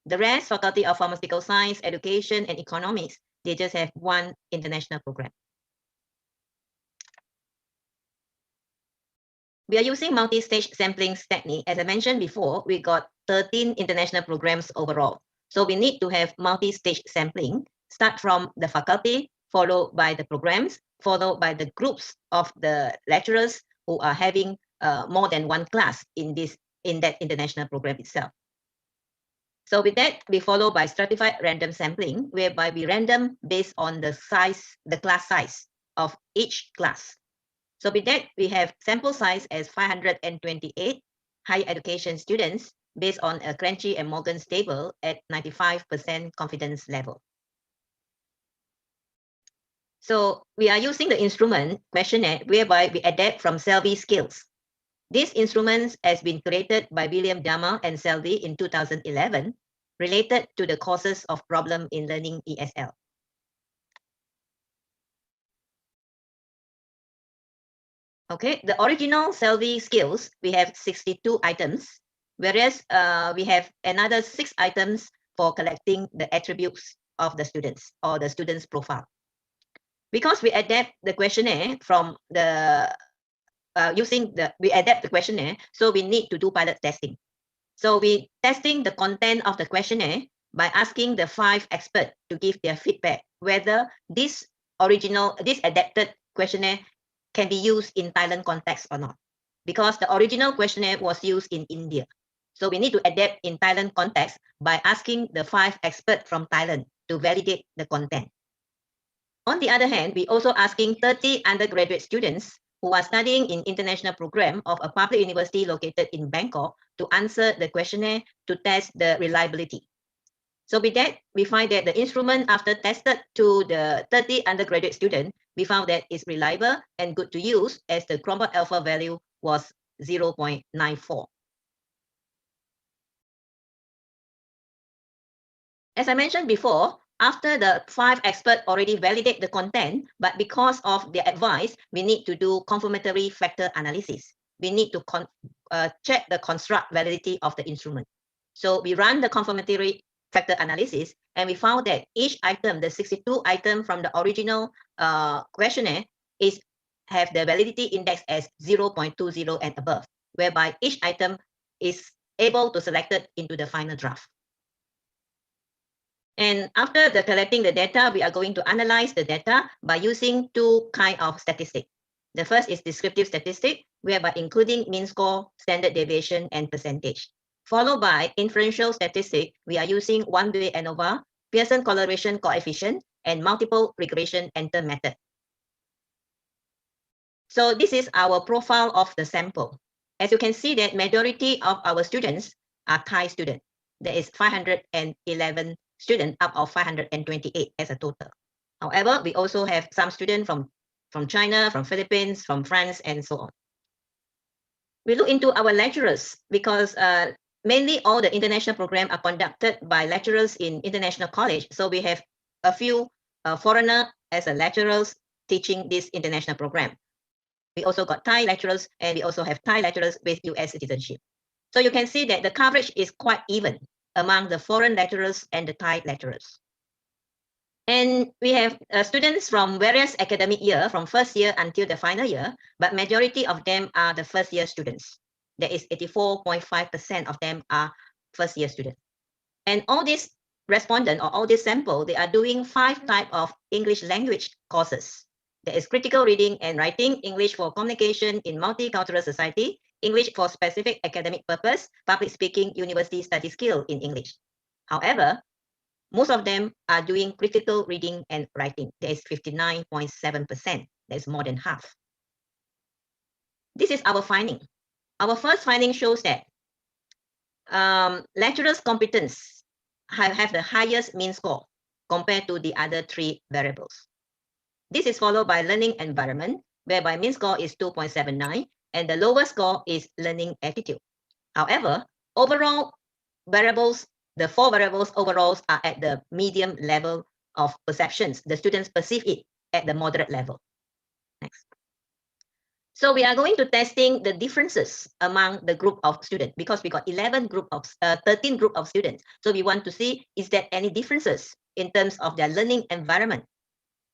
The rest, Faculty of Pharmaceutical Science, Education, and Economics, they just have 1 international program. We are using multi-stage sampling technique. As I mentioned before, we got 13 international programs overall. So we need to have multi-stage sampling, start from the faculty, followed by the programs, followed by the groups of the lecturers who are having more than 1 class in that international program itself. So with that, we follow by stratified random sampling, whereby we random based on the size, the class size of each class. So with that, we have sample size as 528 higher education students based on a Crunchy and Morgan's table at 95% confidence level. So we are using the instrument questionnaire, whereby we adapt from Selby scales. This instrument has been created by William Dama and Selby in 2011, related to the causes of problem in learning ESL. Okay, the original Selby skills, we have 62 items, whereas we have another 6 items for collecting the attributes of the students or the student's profile. Because we adapt the questionnaire from the we adapt the questionnaire, so we need to do pilot testing. So we testing the content of the questionnaire by asking the 5 experts to give their feedback whether this adapted questionnaire can be used in Thailand context or not, because the original questionnaire was used in India. So we need to adapt in Thailand context by asking the 5 experts from Thailand to validate the content. On the other hand, we also asking 30 undergraduate students who are studying in international program of a public university located in Bangkok to answer the questionnaire to test the reliability. So with that, we find that the instrument, after tested to the 30 undergraduate students, we found that it's reliable and good to use, as the Chromosome alpha value was 0.94. As I mentioned before, after the 5 experts already validate the content, but because of their advice, we need to do confirmatory factor analysis. We need to check the construct validity of the instrument. So we run the confirmatory factor analysis, and we found that each item, the 62 item from the original questionnaire, have the validity index as 0.20 and above, whereby each item is able to select it into the final draft. And after collecting the data, we are going to analyze the data by using 2 kinds of statistics. The first is descriptive statistic, whereby including mean score, standard deviation, and percentage. Followed by inferential statistic, we are using one-way ANOVA, Pearson correlation coefficient, and multiple regression enter method. So this is our profile of the sample. As you can see, that majority of our students are Thai students. There is 511 students out of 528 as a total. However, we also have some students from China, from Philippines, from France, and so on. We look into our lecturers, because mainly all the international programs are conducted by lecturers in international college. So we have a few foreigners as a lecturers, teaching this international program. We also got Thai lecturers, and we also have Thai lecturers with US citizenship. So you can see that the coverage is quite even among the foreign lecturers and the Thai lecturers. And we have students from various academic year, from first year until the final year, but majority of them are the first year students. There is 84.5% of them are first year students. And all these respondents or all this sample, they are doing 5 types of English language courses. There is critical reading and writing, English for communication in multicultural society, English for specific academic purpose, public speaking, university study skill in English. However, most of them are doing critical reading and writing. There is 59.7%. That's more than half. This is our finding. Our first finding shows that lecturers' competence have the highest mean score compared to the other 3 variables. This is followed by learning environment, whereby mean score is 2.79, and the lowest score is learning attitude. However, overall variables, the 4 variables overall are at the medium level of perceptions. The students perceive it at the moderate level. Next. So we are going to testing the differences among the group of students because we got 13 group of students. So we want to see, is there any differences in terms of their learning environment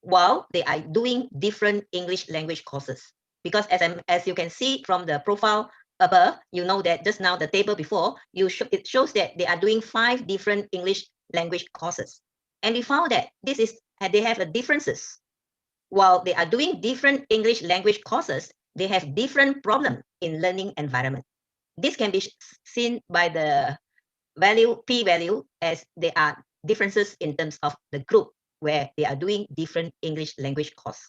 while they are doing different English language courses? Because as you can see from the profile above, you know that just now the table before, it shows that they are doing 5 different English language courses. And we found that they have a differences. While they are doing different English language courses, they have different problems in learning environment. This can be seen by the p-value, as there are differences in terms of the group where they are doing different English language course.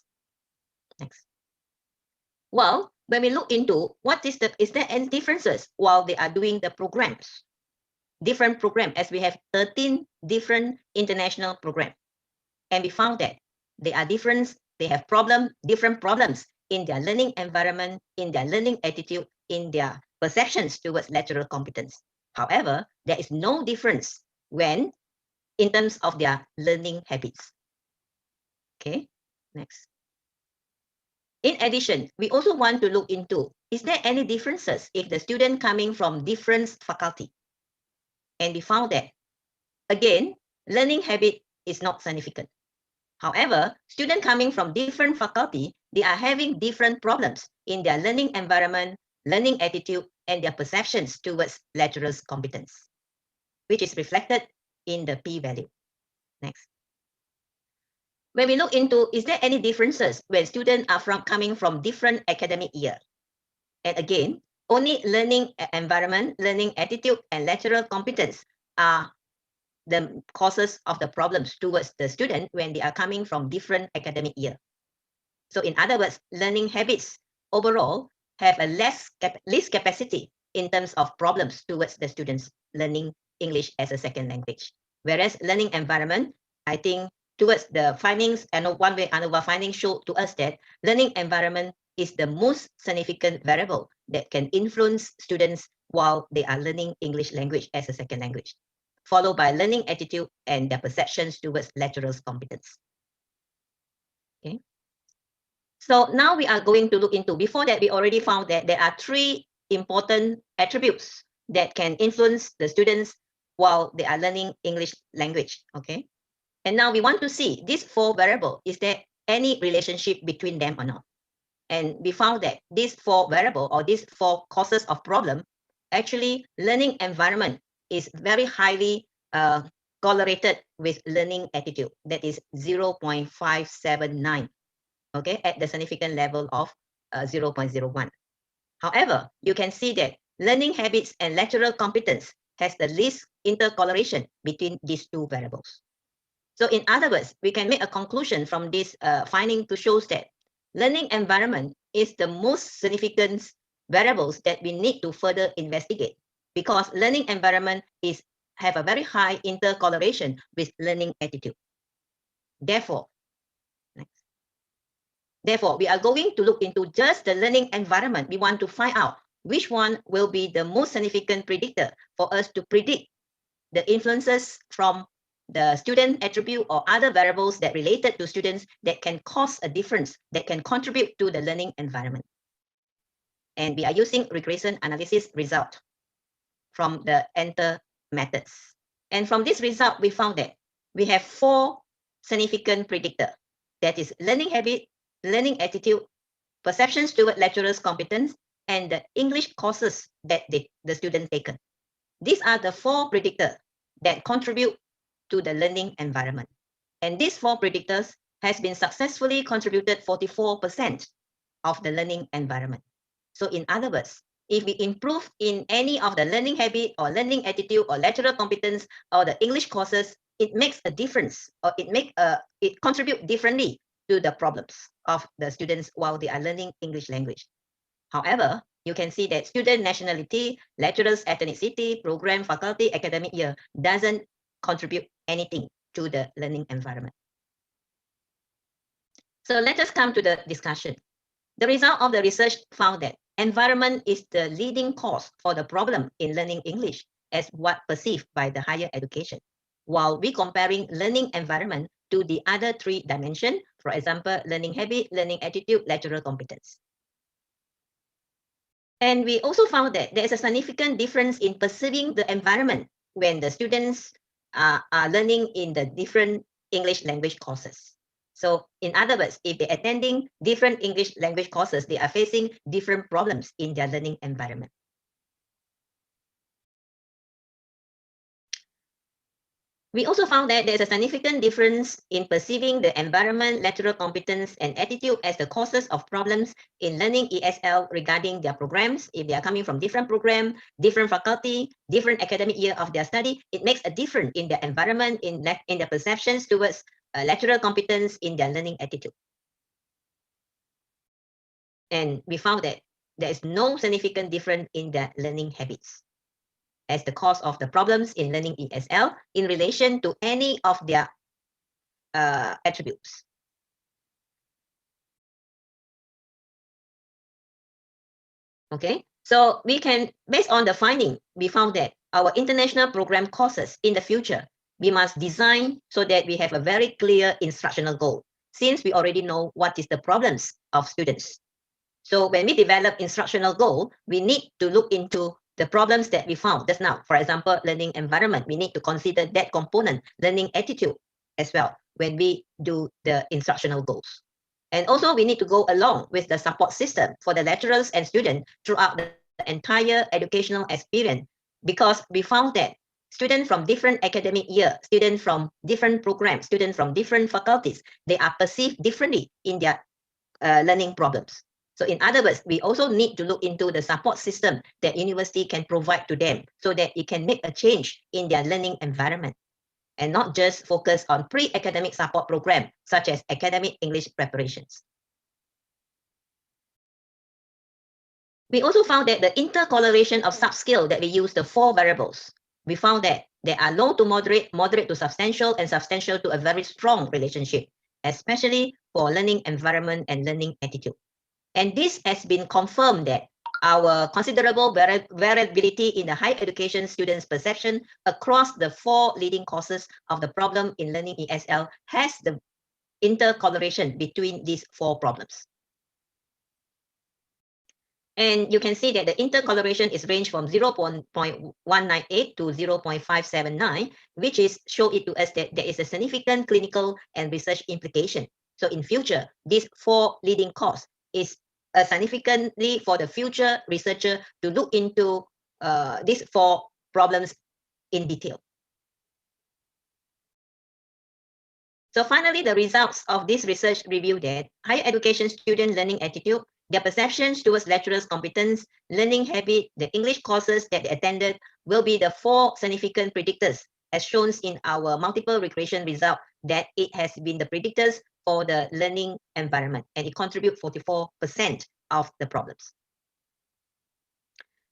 Next. Well, when we look into is there any differences while they are doing the programs? Different program, as we have 13 different international programs. And we found that they are different, they have different problems in their learning environment, in their learning attitude, in their perceptions towards lecturer competence. However, there is no difference when in terms of their learning habits. Okay, next. In addition, we also want to look into, is there any differences if the student coming from different faculty? And we found that, again, learning habit is not significant. However, students coming from different faculty, they are having different problems in their learning environment, learning attitude, and their perceptions towards lecturers' competence, which is reflected in the p-value. Next. When we look into, is there any differences when students are coming from different academic year? And again, only learning environment, learning attitude, and lecturer competence are the causes of the problems towards the student when they are coming from different academic year. So in other words, learning habits overall have a least capacity in terms of problems towards the students learning English as a second language. Whereas learning environment, I think towards the findings, and one way another findings show to us that learning environment is the most significant variable that can influence students while they are learning English language as a second language, followed by learning attitude and their perceptions towards lecturers' competence. Okay. So now we are going to look into, before that, we already found that there are 3 important attributes that can influence the students while they are learning English language. Okay. And now we want to see these 4 variables, is there any relationship between them or not? And we found that these 4 variables or these 4 causes of problem, actually learning environment is very highly correlated with learning attitude. That is 0.579, okay, at the significant level of 0.01. However, you can see that learning habits and lecturer competence has the least intercorrelation between these 2 variables. So in other words, we can make a conclusion from this finding to show that learning environment is the most significant variables that we need to further investigate, because learning environment have a very high intercorrelation with learning attitude. Therefore, we are going to look into just the learning environment. We want to find out which one will be the most significant predictor for us to predict the influences from the student attribute or other variables that related to students that can cause a difference, that can contribute to the learning environment. And we are using regression analysis result from the enter methods. And from this result, we found that we have 4 significant predictors. That is learning habit, learning attitude, perceptions toward lecturer's competence, and the English courses that the student taken. These are the 4 predictors that contribute to the learning environment. And these 4 predictors has been successfully contributed 44% of the learning environment. So in other words, if we improve in any of the learning habit or learning attitude or lecturer competence or the English courses, it makes a difference, or it contribute differently to the problems of the students while they are learning English language. However, you can see that student nationality, lecturers ethnicity, program, faculty, academic year doesn't contribute anything to the learning environment. So let us come to the discussion. The result of the research found that environment is the leading cause for the problem in learning English as what perceived by the higher education, while we comparing learning environment to the other 3 dimensions, for example, learning habit, learning attitude, lecturer competence. And we also found that there is a significant difference in perceiving the environment when the students are learning in the different English language courses. So in other words, if they're attending different English language courses, they are facing different problems in their learning environment. We also found that there's a significant difference in perceiving the environment, lecturer competence, and attitude as the causes of problems in learning ESL regarding their programs. If they are coming from different program, different faculty, different academic year of their study, it makes a difference in their environment, in their perceptions towards lecturer competence, in their learning attitude. And we found that there is no significant difference in their learning habits as the cause of the problems in learning ESL in relation to any of their attributes. Okay, so we can, based on the finding, we found that our international program courses in the future, we must design so that we have a very clear instructional goal, since we already know what is the problems of students. So when we develop instructional goal, we need to look into the problems that we found just now. For example, learning environment, we need to consider that component, learning attitude as well, when we do the instructional goals. And also we need to go along with the support system for the lecturers and students throughout the entire educational experience, because we found that students from different academic year, students from different programs, students from different faculties, they are perceived differently in their learning problems. So in other words, we also need to look into the support system that university can provide to them so that it can make a change in their learning environment and not just focus on pre-academic support program such as academic English preparations. We also found that the intercorrelation of subskill that we use, the 4 variables, we found that there are low to moderate, moderate to substantial, and substantial to a very strong relationship, especially for learning environment and learning attitude. And this has been confirmed that our considerable variability in the higher education students' perception across the 4 leading causes of the problem in learning ESL has the intercorrelation between these 4 problems. And you can see that the intercorrelation is ranged from 0.198 to 0.579, which is show it to us that there is a significant clinical and research implication. So in future, these 4 leading causes is significantly for the future researcher to look into these 4 problems in detail. So finally, the results of this research review that higher education student learning attitude, their perceptions towards lecturers' competence, learning habit, the English courses that they attended will be the 4 significant predictors as shown in our multiple regression result, that it has been the predictors for the learning environment, and it contributes 44% of the problems.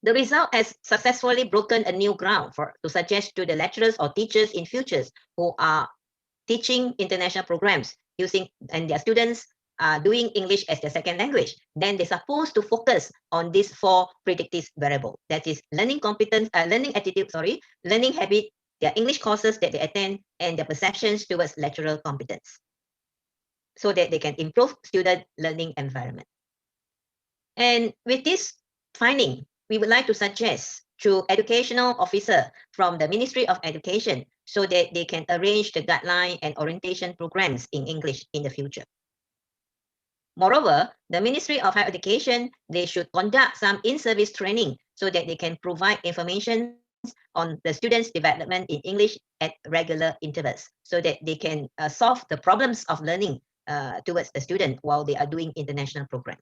The result has successfully broken a new ground to suggest to the lecturers or teachers in futures who are teaching international programs using, and their students are doing English as their second language, then they're supposed to focus on these 4 predictive variables. That is learning competence, learning attitude, learning habit, their English courses that they attend, and their perceptions towards lecturer competence, so that they can improve student learning environment. And with this finding, we would like to suggest to educational officer from the Ministry of Education so that they can arrange the guideline and orientation programs in English in the future. Moreover, the Ministry of Higher Education, they should conduct some in-service training so that they can provide information on the students' development in English at regular intervals, so that they can solve the problems of learning towards the student while they are doing international program.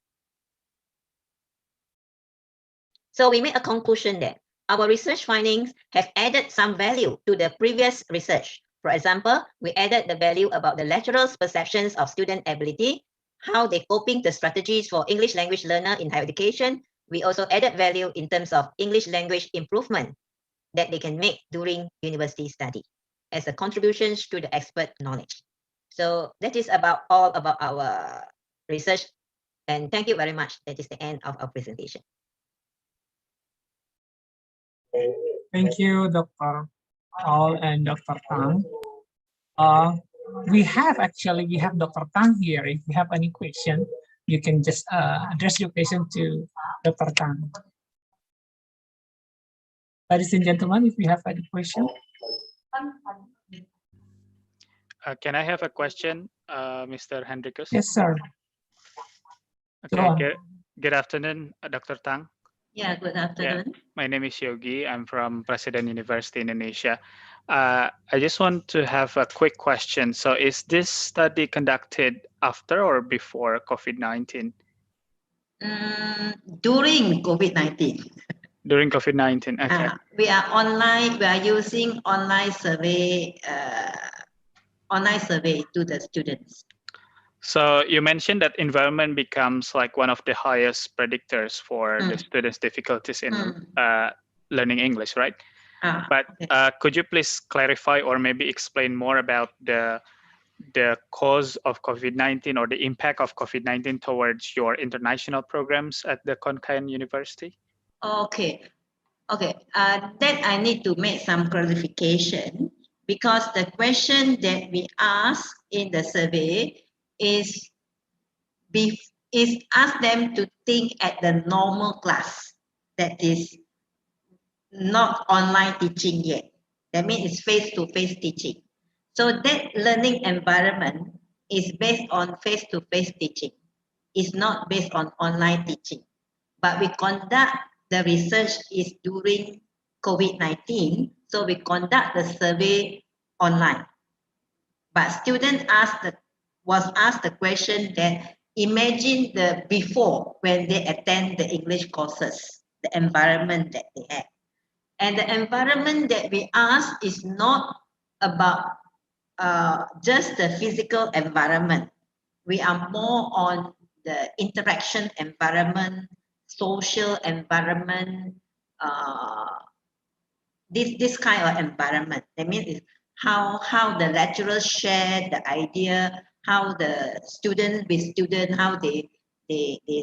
So we made a conclusion that our research findings have added some value to the previous research. For example, we added the value about the lecturers' perceptions of student ability, how they coping the strategies for English language learner in higher education. We also added value in terms of English language improvement that they can make during university study as a contributions to the expert knowledge. So that is about all about our research. And thank you very much. That is the end of our presentation. Thank you, Dr. Paul and Dr. Tang. We have Dr. Tang here. If you have any question, you can just address your question to Dr. Tang. Ladies and gentlemen, if you have any question. Can I have a question, Mr. Hendrikus? Yes, sir. Okay, good afternoon, Dr. Tang. Yeah, good afternoon. Yeah, my name is Yogi. I'm from President University Indonesia. I just want to have a quick question. So is this study conducted after or before COVID-19? During COVID-19. During COVID-19, okay. We are online, we are using online survey to the students. So you mentioned that environment becomes like one of the highest predictors for the students' difficulties in learning English, right? But could you please clarify or maybe explain more about the cause of COVID-19 or the impact of COVID-19 towards your international programs at the Konkan University? Okay. That I need to make some clarification, because the question that we ask in the survey is ask them to think at the normal class, that is not online teaching yet. That means it's face-to-face teaching. So that learning environment is based on face-to-face teaching. It's not based on online teaching. But we conduct the research is during COVID-19, so we conduct the survey online. But students was asked the question that imagine the before when they attend the English courses, the environment that they have. And the environment that we ask is not about just the physical environment. We are more on the interaction environment, social environment, this kind of environment. That means how the lecturers share the idea, how the student with student, how they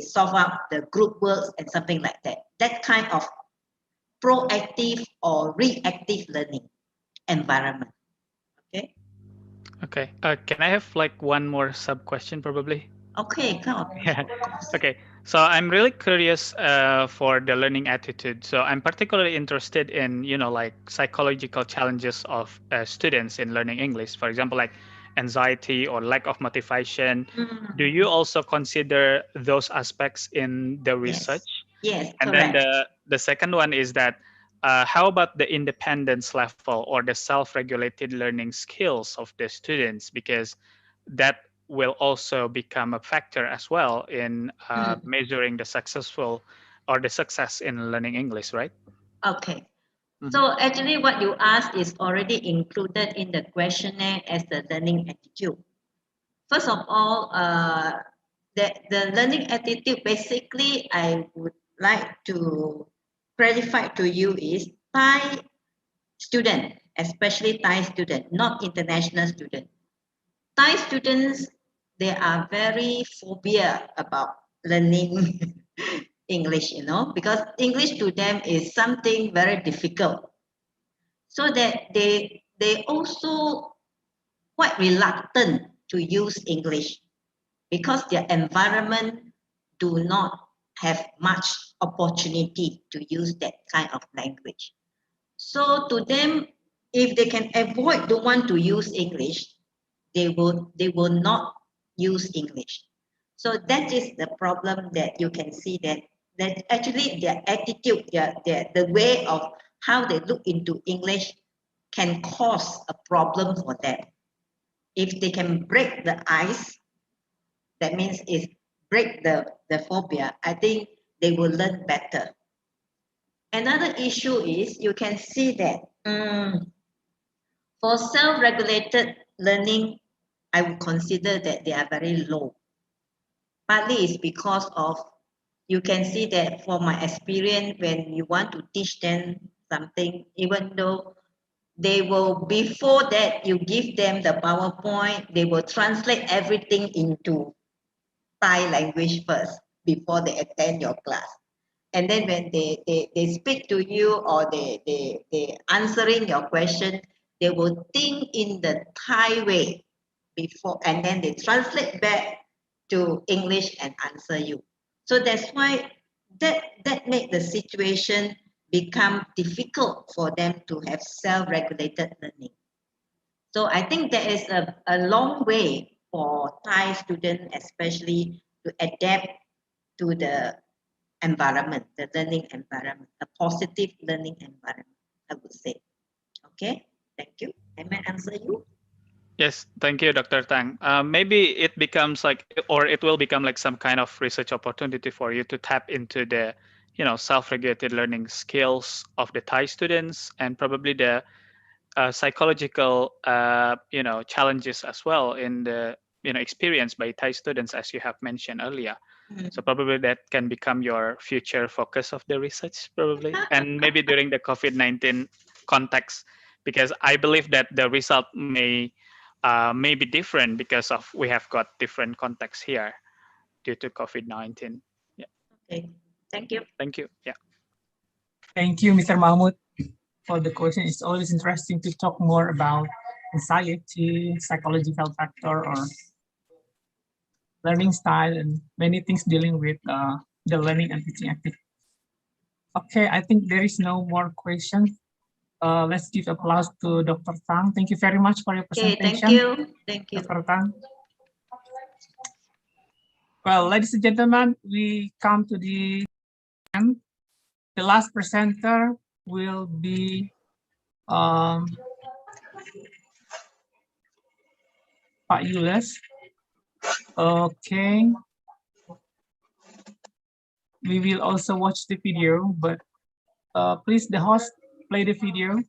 solve up the group works and something like that. That kind of proactive or reactive learning environment. Okay. Okay. Can I have like one more sub question probably? Okay, come on. Yeah. Okay. So I'm really curious for the learning attitude. So I'm particularly interested in, like psychological challenges of students in learning English. For example, like anxiety or lack of motivation. Do you also consider those aspects in the research? Yes, and correct. then the second one is that how about the independence level or the self-regulated learning skills of the students? Because that will also become a factor as well in measuring the successful or the success in learning English, right? Okay. So actually what you asked is already included in the questionnaire as the learning attitude. First of all, the learning attitude, basically I would like to clarify to you is Thai student, especially Thai student, not international student. Thai students, they are very phobia about learning English, because English to them is something very difficult. so that they also quite reluctant to use English because their environment do not have much opportunity to use that kind of language. So to them, if they can avoid the one to use English, they will not use English. So that is the problem that you can see that actually their attitude, the way of how they look into English can cause a problem for them. If they can break the ice, that means is break the phobia, I think they will learn better. Another issue is you can see that for self-regulated learning, I would consider that they are very low. Partly it's because of, you can see that from my experience, when you want to teach them something, even though they will, before that you give them the PowerPoint, they will translate everything into Thai language first before they attend your class. And then when they speak to you or they answering your question, they will think in the Thai way before, and then they translate back to English and answer you. So that's why that make the situation become difficult for them to have self-regulated learning. So I think there is a long way for Thai students especially to adapt to the environment, the learning environment, a positive learning environment, I would say. Okay, thank you. Am I answer you? Yes, thank you, Dr. Tang. Maybe it becomes like, or it will become like some kind of research opportunity for you to tap into the, self-regulated learning skills of the Thai students and probably the psychological, challenges as well in the, experience by Thai students, as you have mentioned earlier. So probably that can become your future focus of the research, probably, and maybe during the COVID-19 context, because I believe that the result may be different because of we have got different contexts here due to COVID-19. Yeah. Okay, thank you. Thank you. Yeah. Thank you, Mr. Mahmoud, for the question. It's always interesting to talk more about anxiety, psychological factor, or learning style, and many things dealing with the learning and teaching activity. Okay, I think there is no more questions. Let's give applause to Dr. Tang. Thank you very much for your Okay, presentation. thank you. Thank you. Dr. Tang. Well, ladies and gentlemen, we come to the end. The last presenter will be Pak Yules. Okay. We will also watch the video, but please, the host, play the video.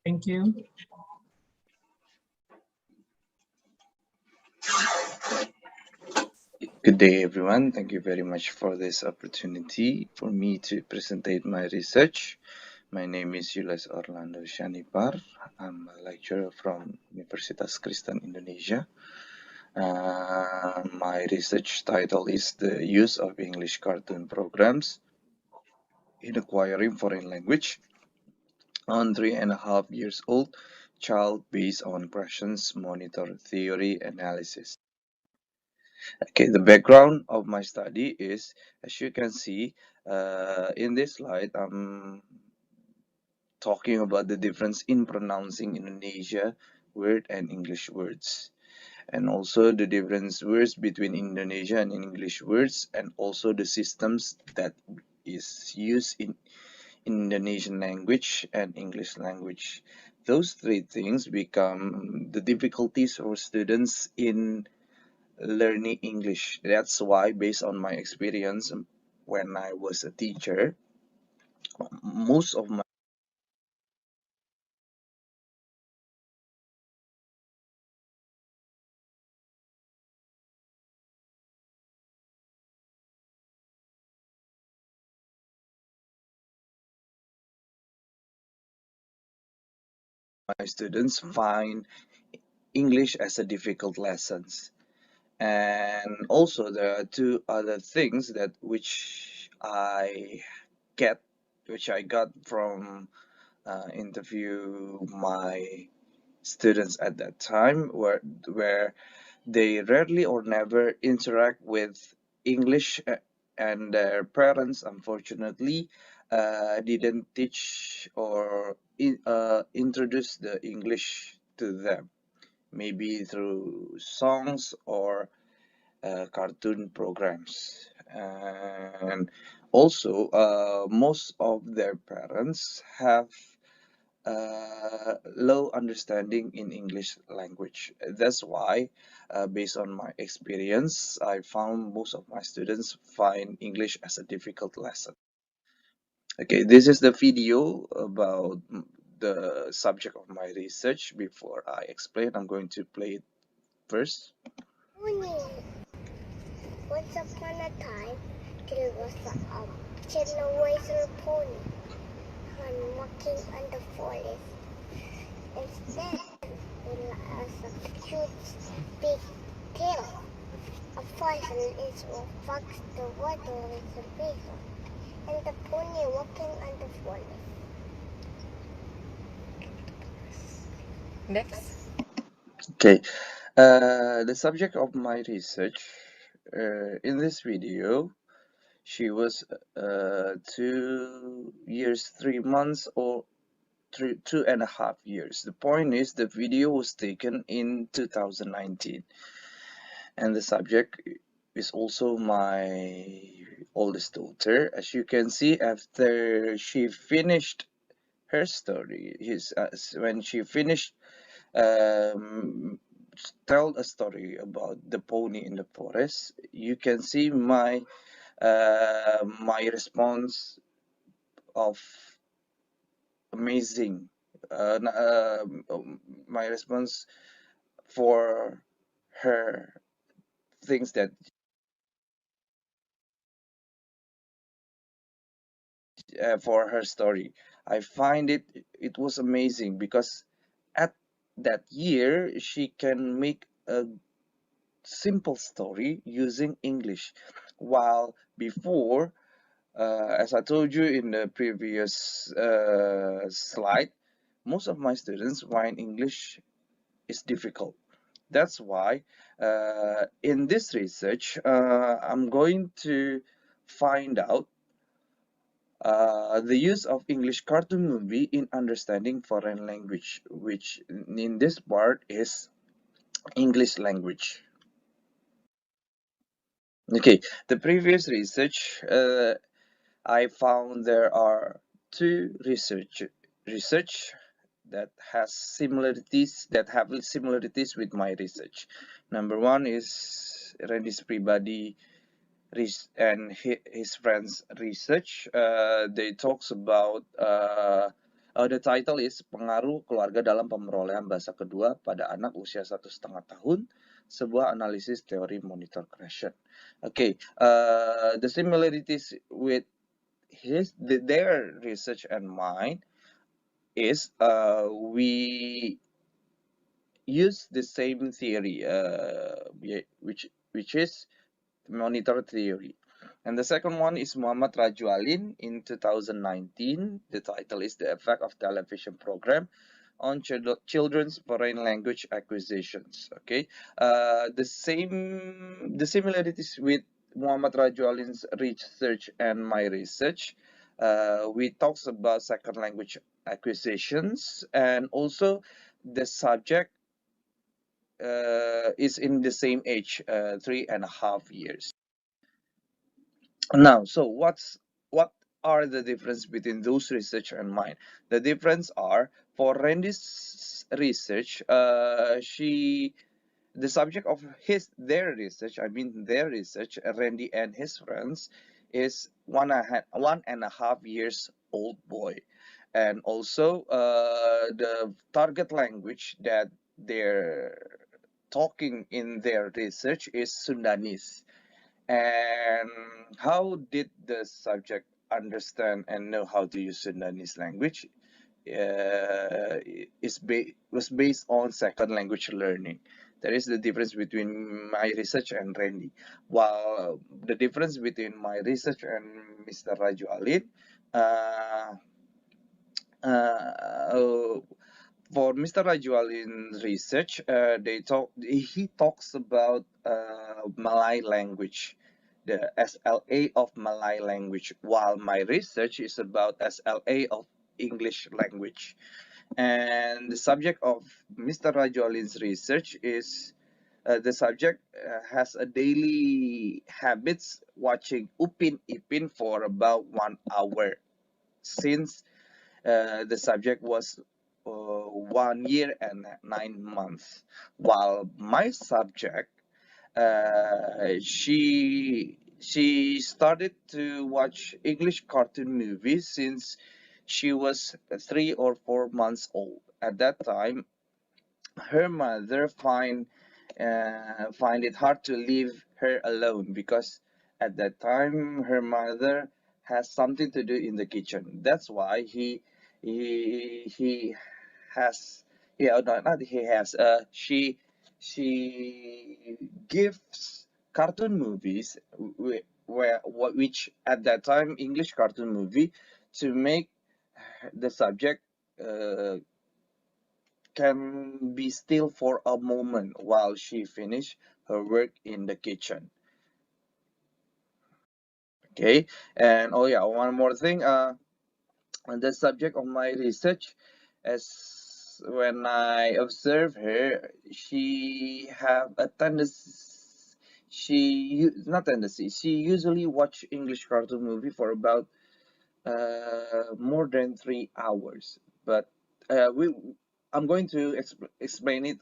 Thank you. Good day, everyone. Thank you very much for this opportunity for me to present my research. My name is Yules Orlando Shanipar. I'm a lecturer from Universitas Kristen Indonesia. My research title is The Use of English Cartoon Programs in Acquiring Foreign Language on 3.5 years old child based on questions monitor theory analysis. Okay, the background of my study is, as you can see in this slide, I'm talking about the difference in pronouncing Indonesia word and English words, and also the difference words between Indonesia and English words, and also the systems that is used in Indonesian language and English language. Those three things become the difficulties for students in learning English. That's why, based on my experience when I was a teacher, most of my students find English as a difficult lessons. And also there are two other things that which I get which I got from interview my students at that time, where they rarely or never interact with English, and their parents, unfortunately, didn't teach or introduce the English to them, maybe through songs or cartoon programs. And also, most of their parents have low understanding in English language. That's why, based on my experience, I found most of my students find English as a difficult lesson. Okay, this is the video about the subject of my research. Before I explain, I'm going to play it first. Once upon a time, there was a generational pony one walking on the forest. Instead, it has a huge big tail. A poison is what fucks the water with the razor, and the pony walking on the forest. Next. Okay, the subject of my research in this video, she was 2 years, 3 months, or 2.5 years. The point is, the video was taken in 2019, and the subject is also my oldest daughter. As you can see, after she finished her story, when she finished tell a story about the pony in the forest, you can see my response of amazing, my response for her things that for her story. I find it was amazing because at that year she can make a simple story using English, while before, as I told you in the previous slide, most of my students find English is difficult. That's why in this research, I'm going to find out the use of English cartoon movie in understanding foreign language, which in this part is English language. Okay, the previous research, I found there are two research that have similarities with my research. Number one is Randy's Pribadi and his friends research. They talks about the title is pengaruh keluarga dalam pemerolehan bahasa kedua pada anak usia 1,5 tahun, sebuah analisis teori monitor question. Okay, the similarities with their research and mine is we use the same theory, which is monitor theory. And the second one is Muhammad Rajualin in 2019. The title is The Effect of Television Program on Children's Foreign Language Acquisitions. Okay, the similarities with Muhammad Rajualin's research and my research. We talks about second language acquisitions, and also the subject is in the same age, 3.5 years. Now, so what are the difference between those research and mine? The difference are, for Randy's research, the subject of their research, Randy and his friends, is 1.5 years old boy, and also the target language that they're talking in their research is Sundanese. And how did the subject understand and know how to use Sundanese language? Was based on second language learning. That is the difference between my research and Randy. While the difference between my research and Mr. Raju Alin, Uh, uh, for Mr. Rajualin's research, he talks about Malay language, the SLA of Malay language, while my research is about SLA of English language. And the subject of Mr. Rajualin's research is the subject has a daily habits watching Upin Ipin for about 1 hour since the subject was 1 year and 9 months, while my subject she started to watch English cartoon movies since she was 3 or 4 months old. At that time, her mother find it hard to leave her alone because at that time her mother has something to do in the kitchen. That's why he has yeah no, not he has she gives cartoon movies which at that time English cartoon movie to make the subject uh, can be still for a moment while she finish her work in the kitchen. Okay, and oh yeah, one more thing. On the subject of my research, as when I observe her, she have a tendency. Not tendency. She usually watch English cartoon movie for about more than 3 hours. But I'm going to explain it.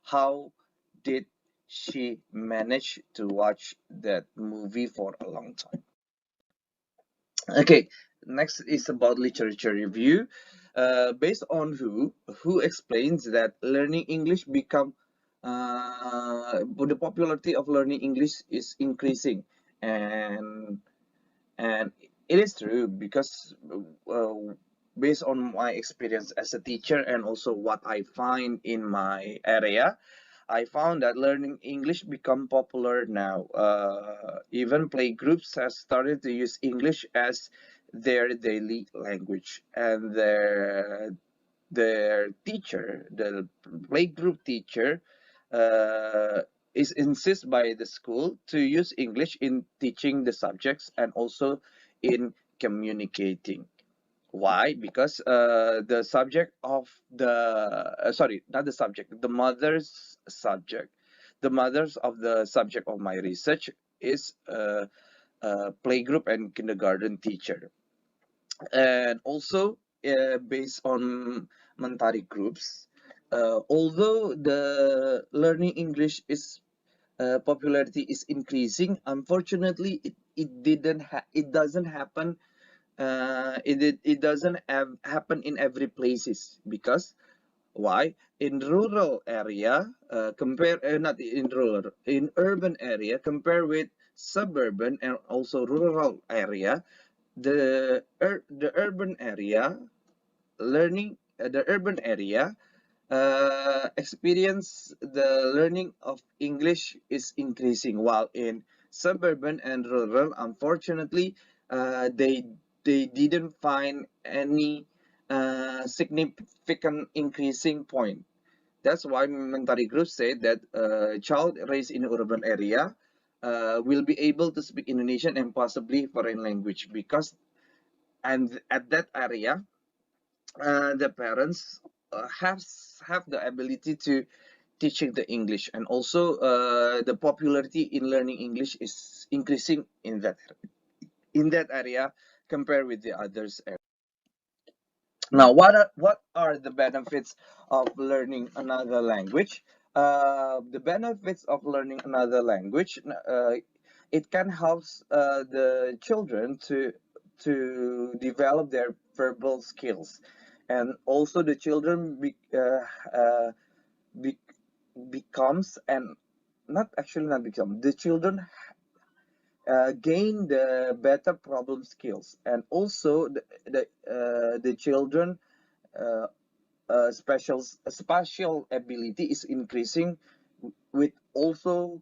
How did she manage to watch that movie for a long time? Okay, next is about literature review. Based on who explains that learning English become the popularity of learning English is increasing, and and it is true because based on my experience as a teacher and also what I find in my area, I found that learning English become popular now. Even play groups has started to use English as their daily language, and their teacher, the playgroup teacher, uh, is insist by the school to use English in teaching the subjects and also in communicating. Why? Because the subject of the sorry, not the subject, the mother's subject, the mothers of the subject of my research is a playgroup and kindergarten teacher, and also based on Mentari groups. Although the learning English is popularity is increasing, unfortunately, it doesn't happen. It doesn't happen in every places because why in rural area compare not in rural in urban area compare with suburban and also rural area the urban area the urban area experience the learning of English is increasing while in suburban and rural unfortunately they didn't find any significant increasing point. That's why Mentari Group said that a child raised in urban area will be able to speak Indonesian and possibly foreign language because and at that area the parents have the ability to teaching the English and also the popularity in learning English is increasing in that area compared with the others. Now, what are the benefits of learning another language? The benefits of learning another language, it can help the children to develop their verbal skills, and also the children be, becomes and not actually not become the children gain the better problem skills, and also the children uh, spatial ability is increasing with also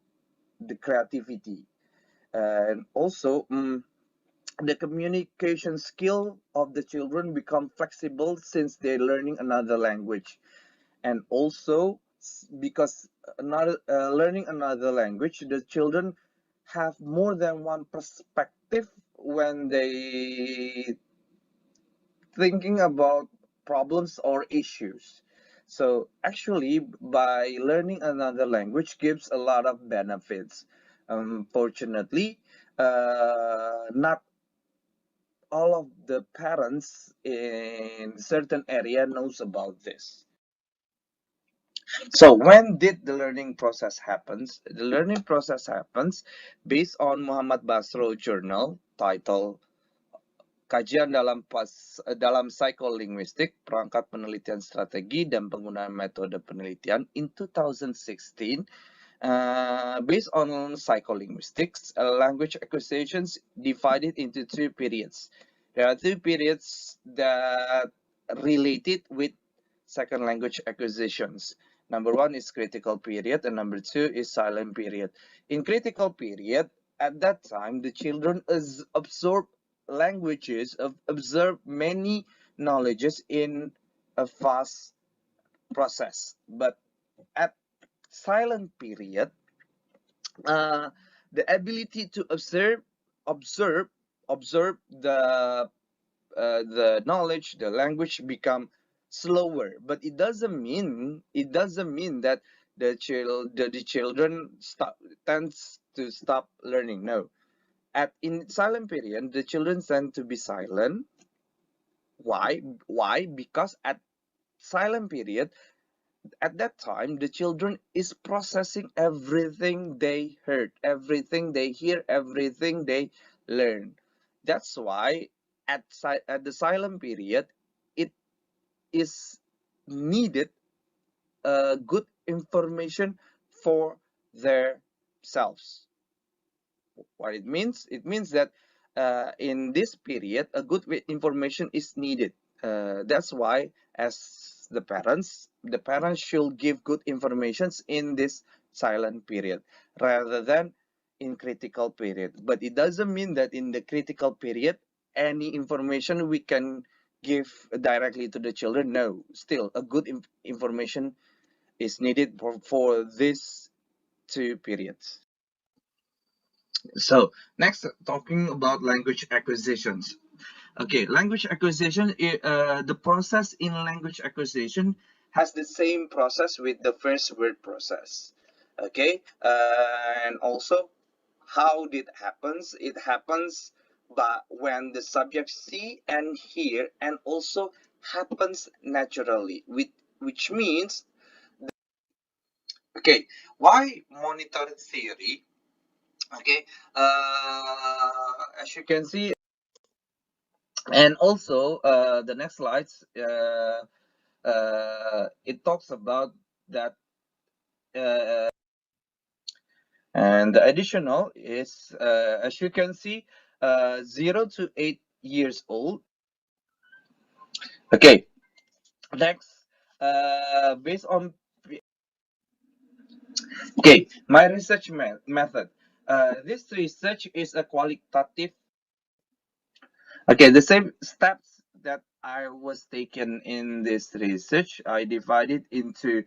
the creativity and also the communication skill of the children become flexible since they're learning another language. And also because learning another language, the children have more than one perspective when they thinking about problems or issues. So actually, by learning another language gives a lot of benefits. Fortunately, not all of the parents in certain area knows about this. So when did the learning process happens? The learning process happens based on Muhammad Basro journal titled Kajian dalam Psikolinguistik, Perangkat Penelitian Strategi dan Penggunaan Metode Penelitian in 2016. Based on psycholinguistics, language acquisitions divided into two periods. There are two periods that related with second language acquisitions. Number one is critical period and number two is silent period. In critical period, at that time, the children absorb languages, observe many knowledges in a fast process. But at silent period, the ability to observe, observe the knowledge, the language become slower. But it doesn't mean that the children tends to stop learning. No, in silent period, the children tend to be silent. Why? Because at silent period, at that time, the children is processing everything they heard, everything they hear, everything they learn. That's why at the silent period, it is needed good information for their selves. What it means? It means that in this period, a good information is needed. That's why, as the parents should give good informations in this silent period rather than in critical period. But it doesn't mean that in the critical period, any information we can give directly to the children. No, still a good information is needed for these two periods. So next, talking about language acquisitions. Okay, language acquisition, the process in language acquisition has the same process with the first word process. Okay, and also how it happens? It happens by when the subject see and hear, and also happens naturally, which means, okay, why monitor theory? Okay, as you can see, and also the next slides, it talks about that, and the additional is, as you can see, 0 to 8 years old. Okay, next, based on, okay, my research method. This research is a qualitative. Okay, the same steps that I was taken in this research, I divided into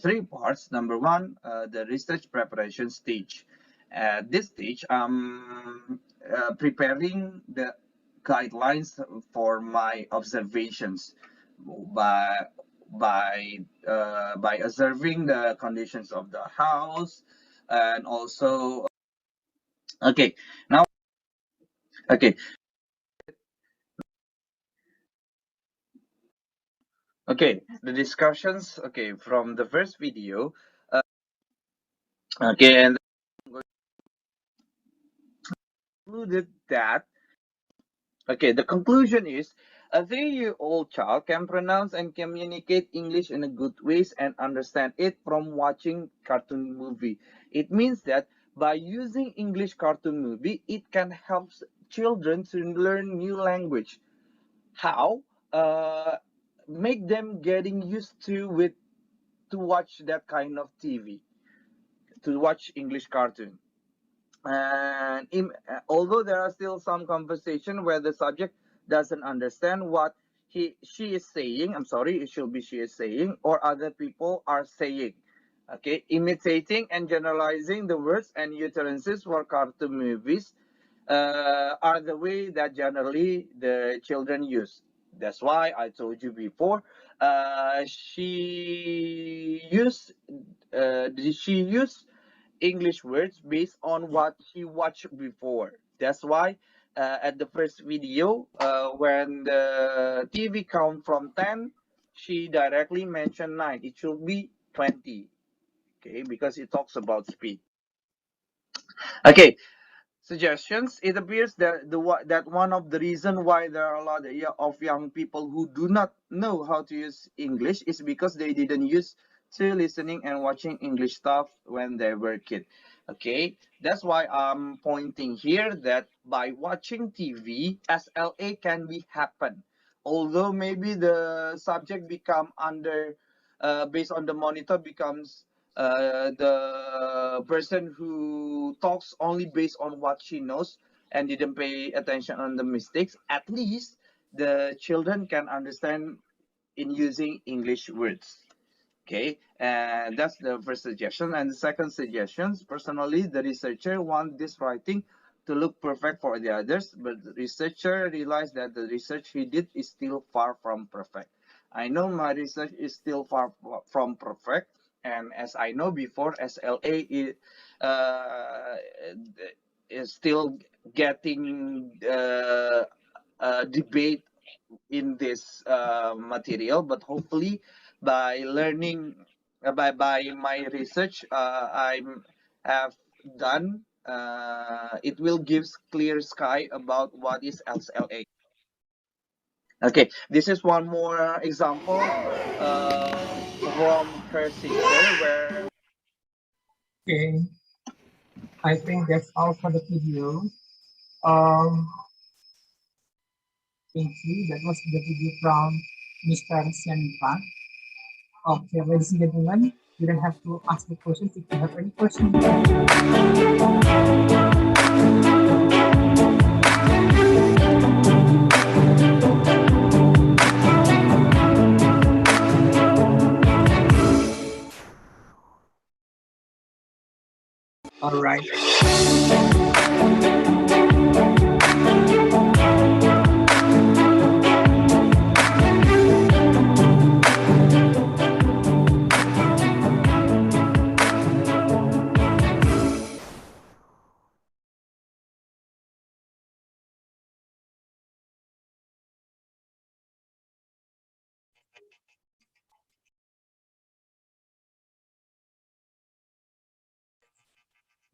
three parts. Number one, the research preparation stage. At this stage, I'm preparing the guidelines for my observations by by observing the conditions of the house, and also, okay, now, okay. Okay, the discussions, okay, from the first video, okay, and concluded that, okay, the conclusion is a 3-year-old child can pronounce and communicate English in a good ways and understand it from watching cartoon movie. It means that by using English cartoon movie, it can help children to learn new language. How? Make them getting used to watch that kind of TV, to watch English cartoon. And although there are still some conversation where the subject doesn't understand what she is saying, I'm sorry, it should be she is saying, or other people are saying. Okay, imitating and generalizing the words and utterances for cartoon movies are the way that generally the children use. That's why I told you before. She used English words based on what she watched before. That's why at the first video, when the TV count from 10, she directly mentioned 9. It should be 20. Okay, because it talks about speed. Okay, suggestions. It appears that that one of the reason why there are a lot of young people who do not know how to use English is because they didn't use to listening and watching English stuff when they were kid. Okay, that's why I'm pointing here that by watching TV, SLA can be happen. Although maybe the subject become under based on the monitor becomes the person who talks only based on what she knows and didn't pay attention on the mistakes, at least the children can understand in using English words. Okay, and that's the first suggestion. And the second suggestion, personally, the researcher want this writing to look perfect for the others, but the researcher realized that the research he did is still far from perfect. I know my research is still far from perfect, and as I know before, SLA is still getting debate in this material, but hopefully by learning by my research I have done, it will give clear sky about what is SLA. Okay, this is one more example from her sister where. Okay, I think that's all for the video. Um, thank you. That was the video from Mr. Sianipa. Okay, ladies and gentlemen, you don't have to ask the questions if you have any questions. All right.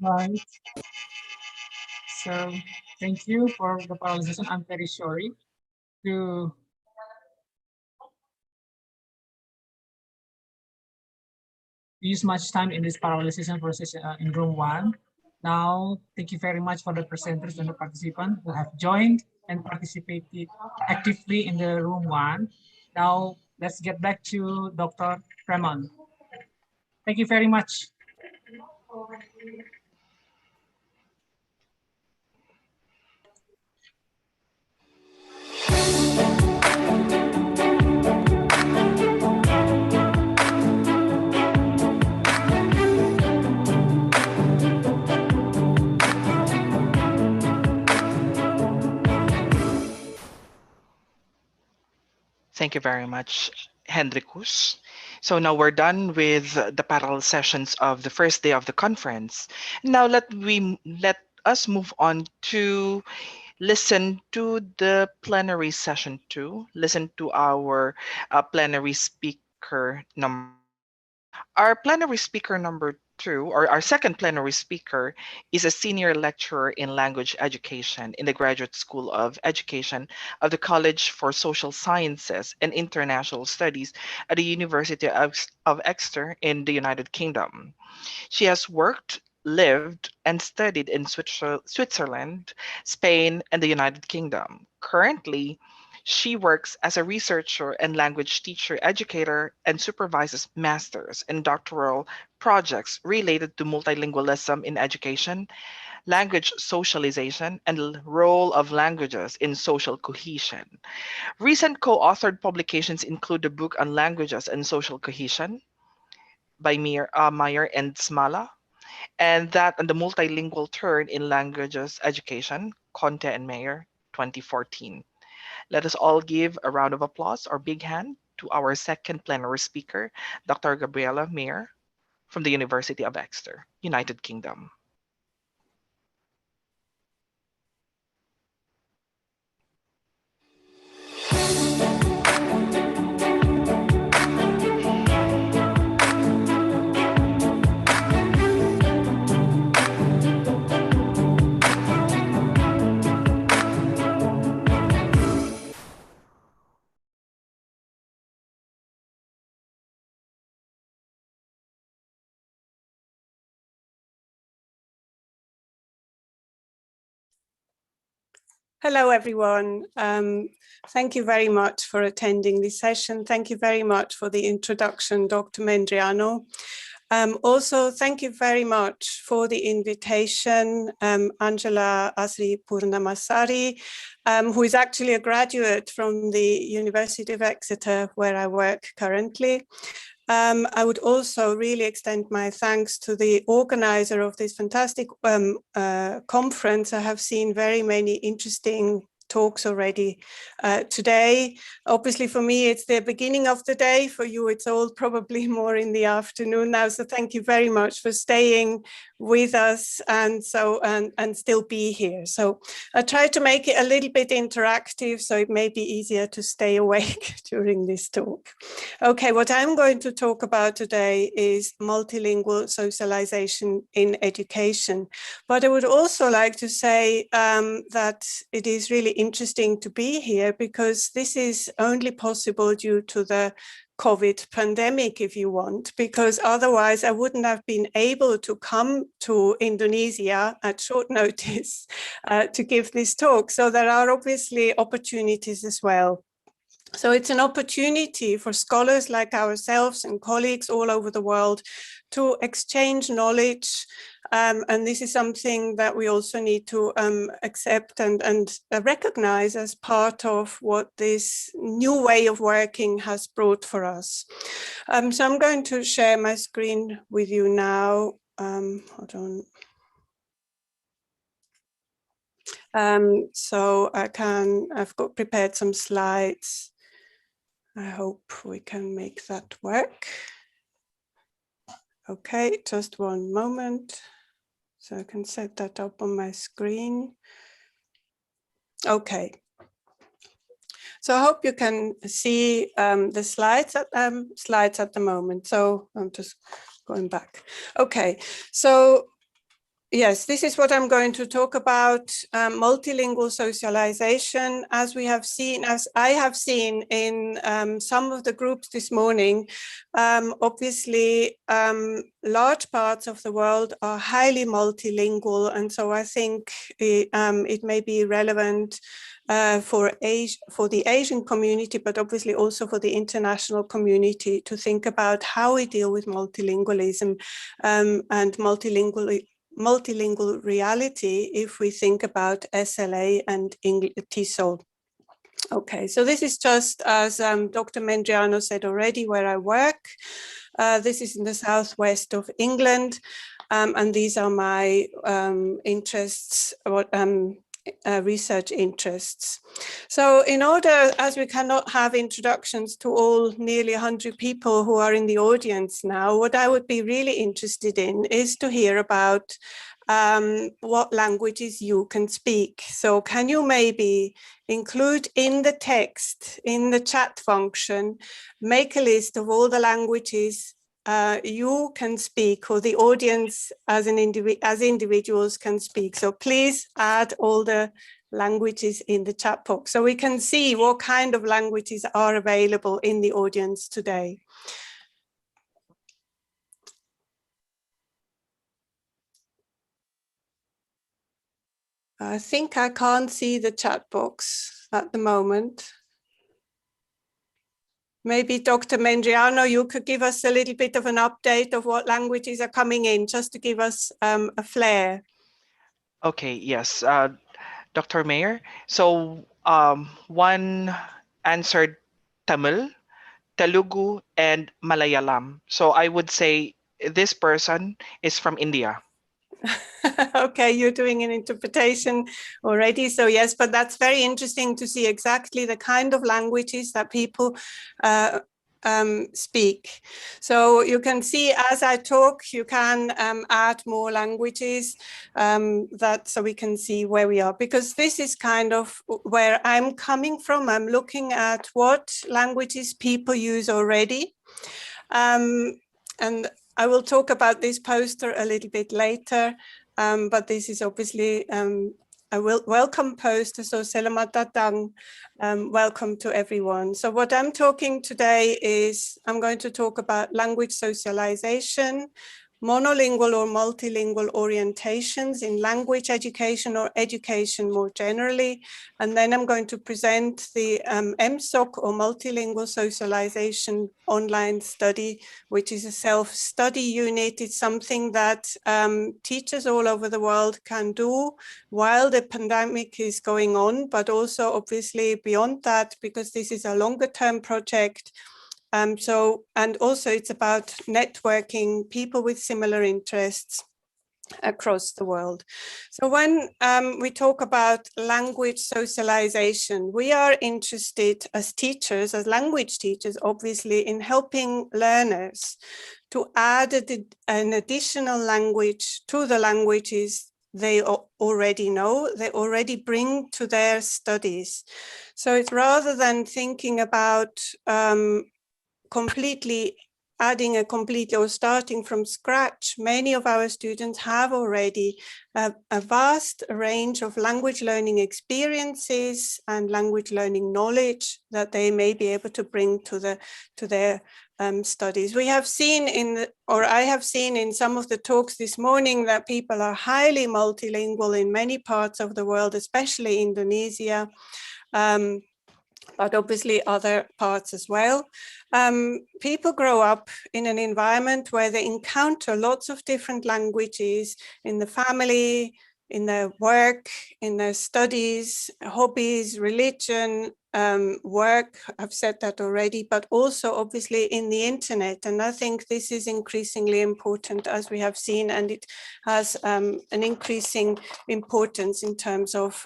Right. So thank you for the presentation. I'm very sorry to use much time in this parallelization process in room 1. Now, thank you very much for the presenters and the participants who have joined and participated actively in the room 1. Now, let's get back to Dr. Ramon. Thank you very much. Thank you very much, Hendrikus. So now we're done with the parallel sessions of the first day of the conference. Now let us move on to listen to the plenary session 2. Listen to our plenary speaker number 2. Our plenary speaker number 2, or our second plenary speaker, is a senior lecturer in language education in the Graduate School of Education of the College for Social Sciences and International Studies at the University of Exeter in the United Kingdom. She has worked, lived, and studied in Switzerland, Spain, and the United Kingdom. Currently, she works as a researcher and language teacher educator and supervises master's and doctoral projects related to multilingualism in education, language socialization, and role of languages in social cohesion. Recent co-authored publications include the book on languages and social cohesion by Meyer and Smala, and that on the multilingual turn in languages education, Conte and Meyer, 2014. Let us all give a round of applause or big hand to our second plenary speaker, Dr. Gabriela Meyer from the University of Exeter, United Kingdom. Hello, everyone. Thank you very much for attending this session. Thank you very much for the introduction, Dr. Mendriano. Also, thank you very much for the invitation, Angela Asri Purnamasari, who is actually a graduate from the University of Exeter, where I work currently. I would also really extend my thanks to the organizer of this fantastic conference. I have seen very many interesting talks already today. Obviously for me, it's the beginning of the day. For you, it's all probably more in the afternoon now. So thank you very much for staying with us and still be here. So I try to make it a little bit interactive, so it may be easier to stay awake during this talk. Okay, what I'm going to talk about today is multilingual socialization in education. But I would also like to say that it is really interesting to be here because this is only possible due to the COVID pandemic, if you want, because otherwise I wouldn't have been able to come to Indonesia at short notice to give this talk. So there are obviously opportunities as well. So it's an opportunity for scholars like ourselves and colleagues all over the world to exchange knowledge. And this is something that we also need to accept and recognize as part of what this new way of working has brought for us. So I'm going to share my screen with you now. Hold on. So I've got prepared some slides. I hope we can make that work. Okay, just one moment. So I can set that up on my screen. Okay. So I hope you can see the slides at the moment. So I'm just going back. Okay, so yes, this is what I'm going to talk about, multilingual socialization. As I have seen in some of the groups this morning, obviously large parts of the world are highly multilingual. And so I think it may be relevant for the Asian community, but obviously also for the international community to think about how we deal with multilingualism and multilingual reality if we think about SLA and TESOL. Okay, so this is just as Dr. Mendriano said already where I work. This is in the southwest of England, and these are my interests, research interests. So in order, as we cannot have introductions to all nearly 100 people who are in the audience now, what I would be really interested in is to hear about what languages you can speak. So can you maybe include in the text, in the chat function, make a list of all the languages you can speak, or the audience as individuals can speak. So please add all the languages in the chat box so we can see what kind of languages are available in the audience today. I think I can't see the chat box at the moment. Maybe Dr. Mendriano, you could give us a little bit of an update of what languages are coming in, just to give us a flair. Okay, yes, Dr. Mayor. So one answered Tamil, Telugu, and Malayalam. So I would say this person is from India. Okay, you're doing an interpretation already. So yes, but that's very interesting to see exactly the kind of languages that people speak. So you can see as I talk, you can add more languages so we can see where we are, because this is kind of where I'm coming from. I'm looking at what languages people use already. And I will talk about this poster a little bit later, but this is obviously a welcome poster. So selamat datang, welcome to everyone. So what I'm talking today is I'm going to talk about language socialization, monolingual or multilingual orientations in language education or education more generally. And then I'm going to present the MSOC or multilingual socialization online study, which is a self-study unit. It's something that teachers all over the world can do while the pandemic is going on, but also obviously beyond that, because this is a longer term project. And also it's about networking people with similar interests across the world. So when we talk about language socialization, we are interested as teachers, as language teachers, obviously, in helping learners to add an additional language to the languages they already know, they already bring to their studies. So it's rather than thinking about completely adding a completely or starting from scratch, many of our students have already a vast range of language learning experiences and language learning knowledge that they may be able to bring to their studies. We have seen I have seen in some of the talks this morning that people are highly multilingual in many parts of the world, especially Indonesia. But obviously other parts as well. People grow up in an environment where they encounter lots of different languages in the family, in their work, in their studies, hobbies, religion, work, I've said that already, but also obviously in the internet. And I think this is increasingly important, as we have seen, and it has an increasing importance in terms of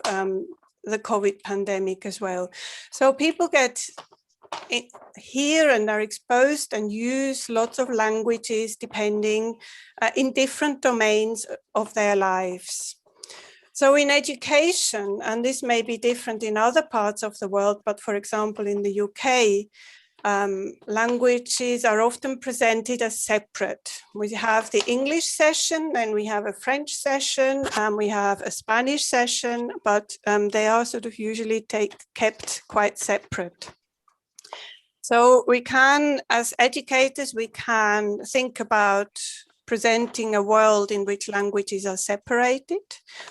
the COVID pandemic as well. So people get hear and are exposed and use lots of languages depending in different domains of their lives. So in education, and this may be different in other parts of the world, but for example, in the UK, languages are often presented as separate. We have the English session, then we have a French session, we have a Spanish session, but they are sort of usually kept quite separate. So we can, as educators, we can think about presenting a world in which languages are separated,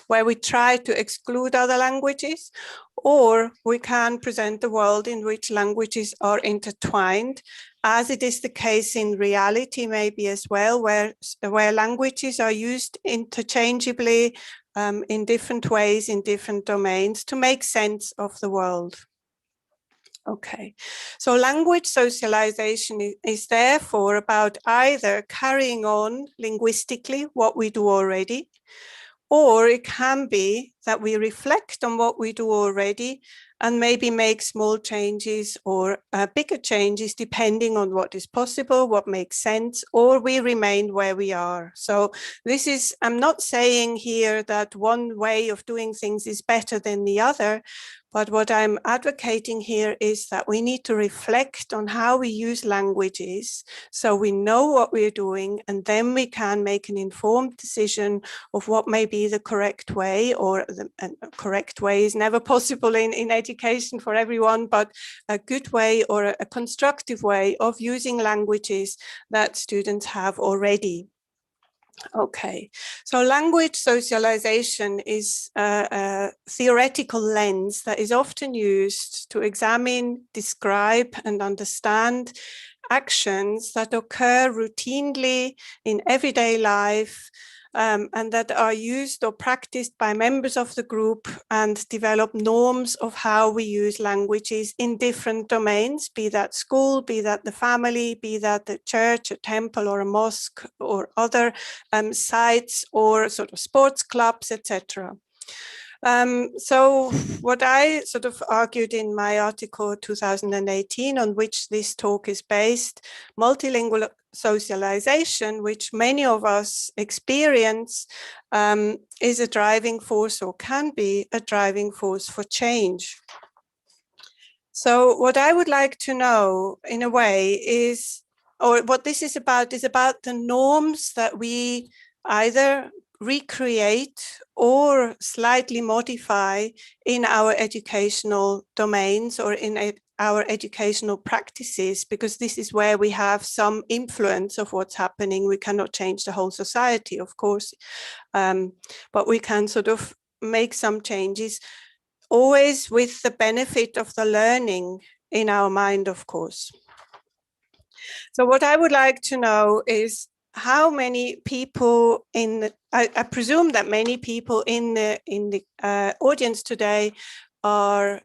where we try to exclude other languages, or we can present a world in which languages are intertwined, as it is the case in reality maybe as well, where languages are used interchangeably in different ways, in different domains to make sense of the world. Okay, so language socialization is therefore about either carrying on linguistically what we do already, or it can be that we reflect on what we do already and maybe make small changes or bigger changes depending on what is possible, what makes sense, or we remain where we are. So this is, I'm not saying here that one way of doing things is better than the other, but what I'm advocating here is that we need to reflect on how we use languages so we know what we're doing, and then we can make an informed decision of what may be the correct way, or the correct way is never possible in education for everyone, but a good way or a constructive way of using languages that students have already. Okay, so language socialization is a theoretical lens that is often used to examine, describe, and understand actions that occur routinely in everyday life and that are used or practiced by members of the group and develop norms of how we use languages in different domains, be that school, be that the family, be that the church, a temple or a mosque or other sites or sort of sports clubs, etc. So what I sort of argued in my article 2018, on which this talk is based, multilingual socialization, which many of us experience, is a driving force, or can be a driving force for change. So what I would like to know in a way is, or what this is about the norms that we either recreate or slightly modify in our educational domains or in our educational practices, because this is where we have some influence of what's happening. We cannot change the whole society, of course, but we can sort of make some changes, always with the benefit of the learning in our mind, of course. So what I would like to know is how many people I presume that many people in the audience today are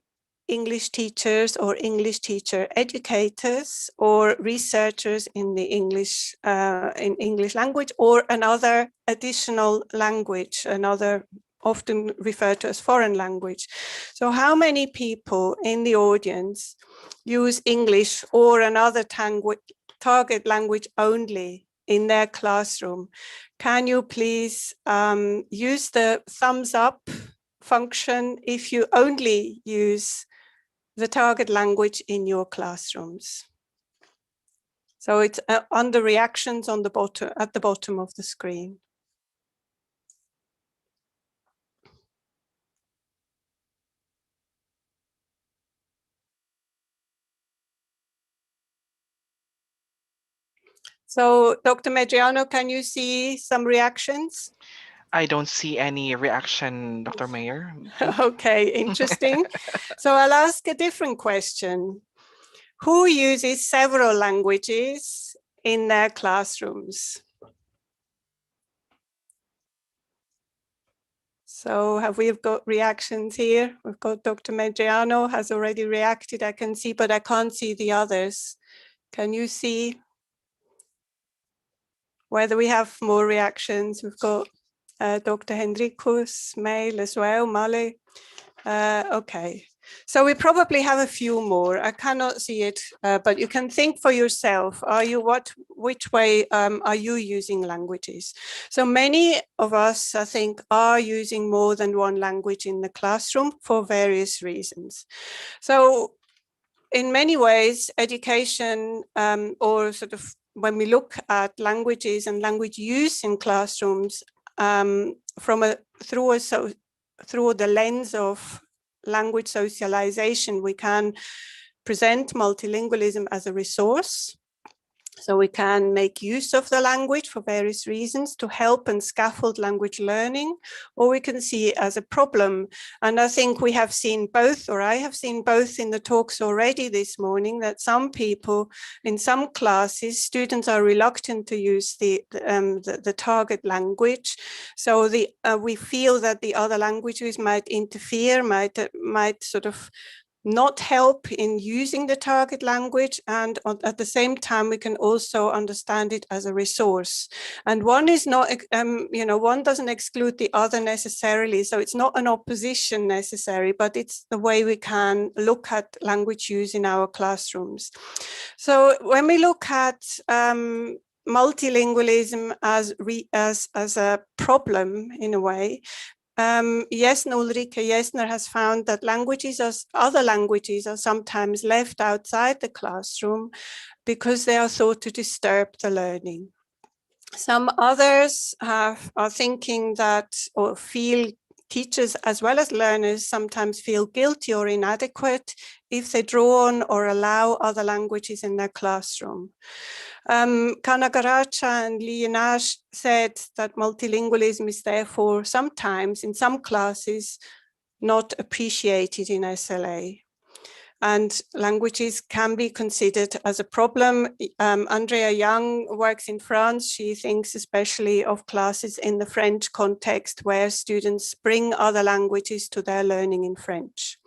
English teachers or English teacher educators or researchers in the English language or another additional language, another often referred to as foreign language. So how many people in the audience use English or another target language only in their classroom? Can you please use the thumbs up function if you only use the target language in your classrooms? So it's under reactions on the bottom, at the bottom of the screen. So, Dr. Medriano, can you see some reactions? I don't see any reaction, Dr. Mayer. Okay, interesting. So I'll ask a different question. Who uses several languages in their classrooms? So we've got reactions here. We've got Dr. Medriano has already reacted, I can see, but I can't see the others. Can you see whether we have more reactions? We've got Dr. Henricus, Mail as well, Male. Okay, so we probably have a few more. I cannot see it, but you can think for yourself. Which way are you using languages? So many of us, I think, are using more than one language in the classroom for various reasons. So in many ways, education or sort of when we look at languages and language use in classrooms through the lens of language socialization, we can present multilingualism as a resource. So we can make use of the language for various reasons to help and scaffold language learning, or we can see it as a problem. And I think we have seen both, or I have seen both in the talks already this morning, that some people in some classes, students are reluctant to use the target language. So we feel that the other languages might interfere, might sort of not help in using the target language, and at the same time we can also understand it as a resource. And one is not, one doesn't exclude the other necessarily, so it's not an opposition necessary, but it's the way we can look at language use in our classrooms. So when we look at multilingualism as a problem in a way, Ulrike Jesner has found that other languages are sometimes left outside the classroom because they are thought to disturb the learning. Some others are thinking that, or feel, teachers as well as learners sometimes feel guilty or inadequate if they draw on or allow other languages in their classroom. Kanagaracha and Lienage said that multilingualism is therefore sometimes in some classes not appreciated in SLA. and languages can be considered as a problem. Andrea Young works in France. She thinks especially of classes in the French context where students bring other languages to their learning in French.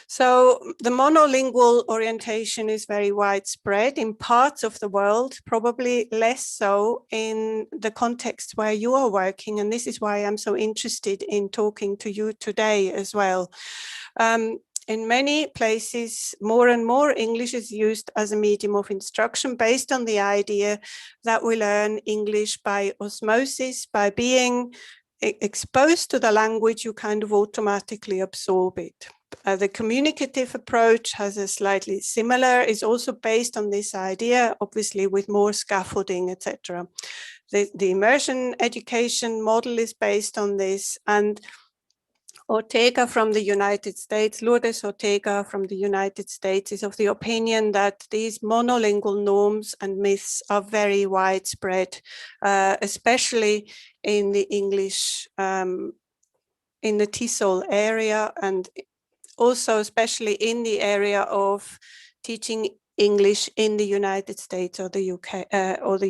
So the monolingual orientation is very widespread in parts of the world, probably less so in the context where you are working. And this is why I'm so interested in talking to you today as well. In many places, more and more English is used as a medium of instruction based on the idea that we learn English by osmosis, by being exposed to the language, you kind of automatically absorb it. The communicative approach has a slightly similar, is also based on this idea, obviously with more scaffolding, etc. The immersion education model is based on this, and Ortega from the United States, Lourdes Ortega from the United States, is of the opinion that these monolingual norms and myths are very widespread, especially in the English, in the TESOL area, and also especially in the area of teaching English in the United States or the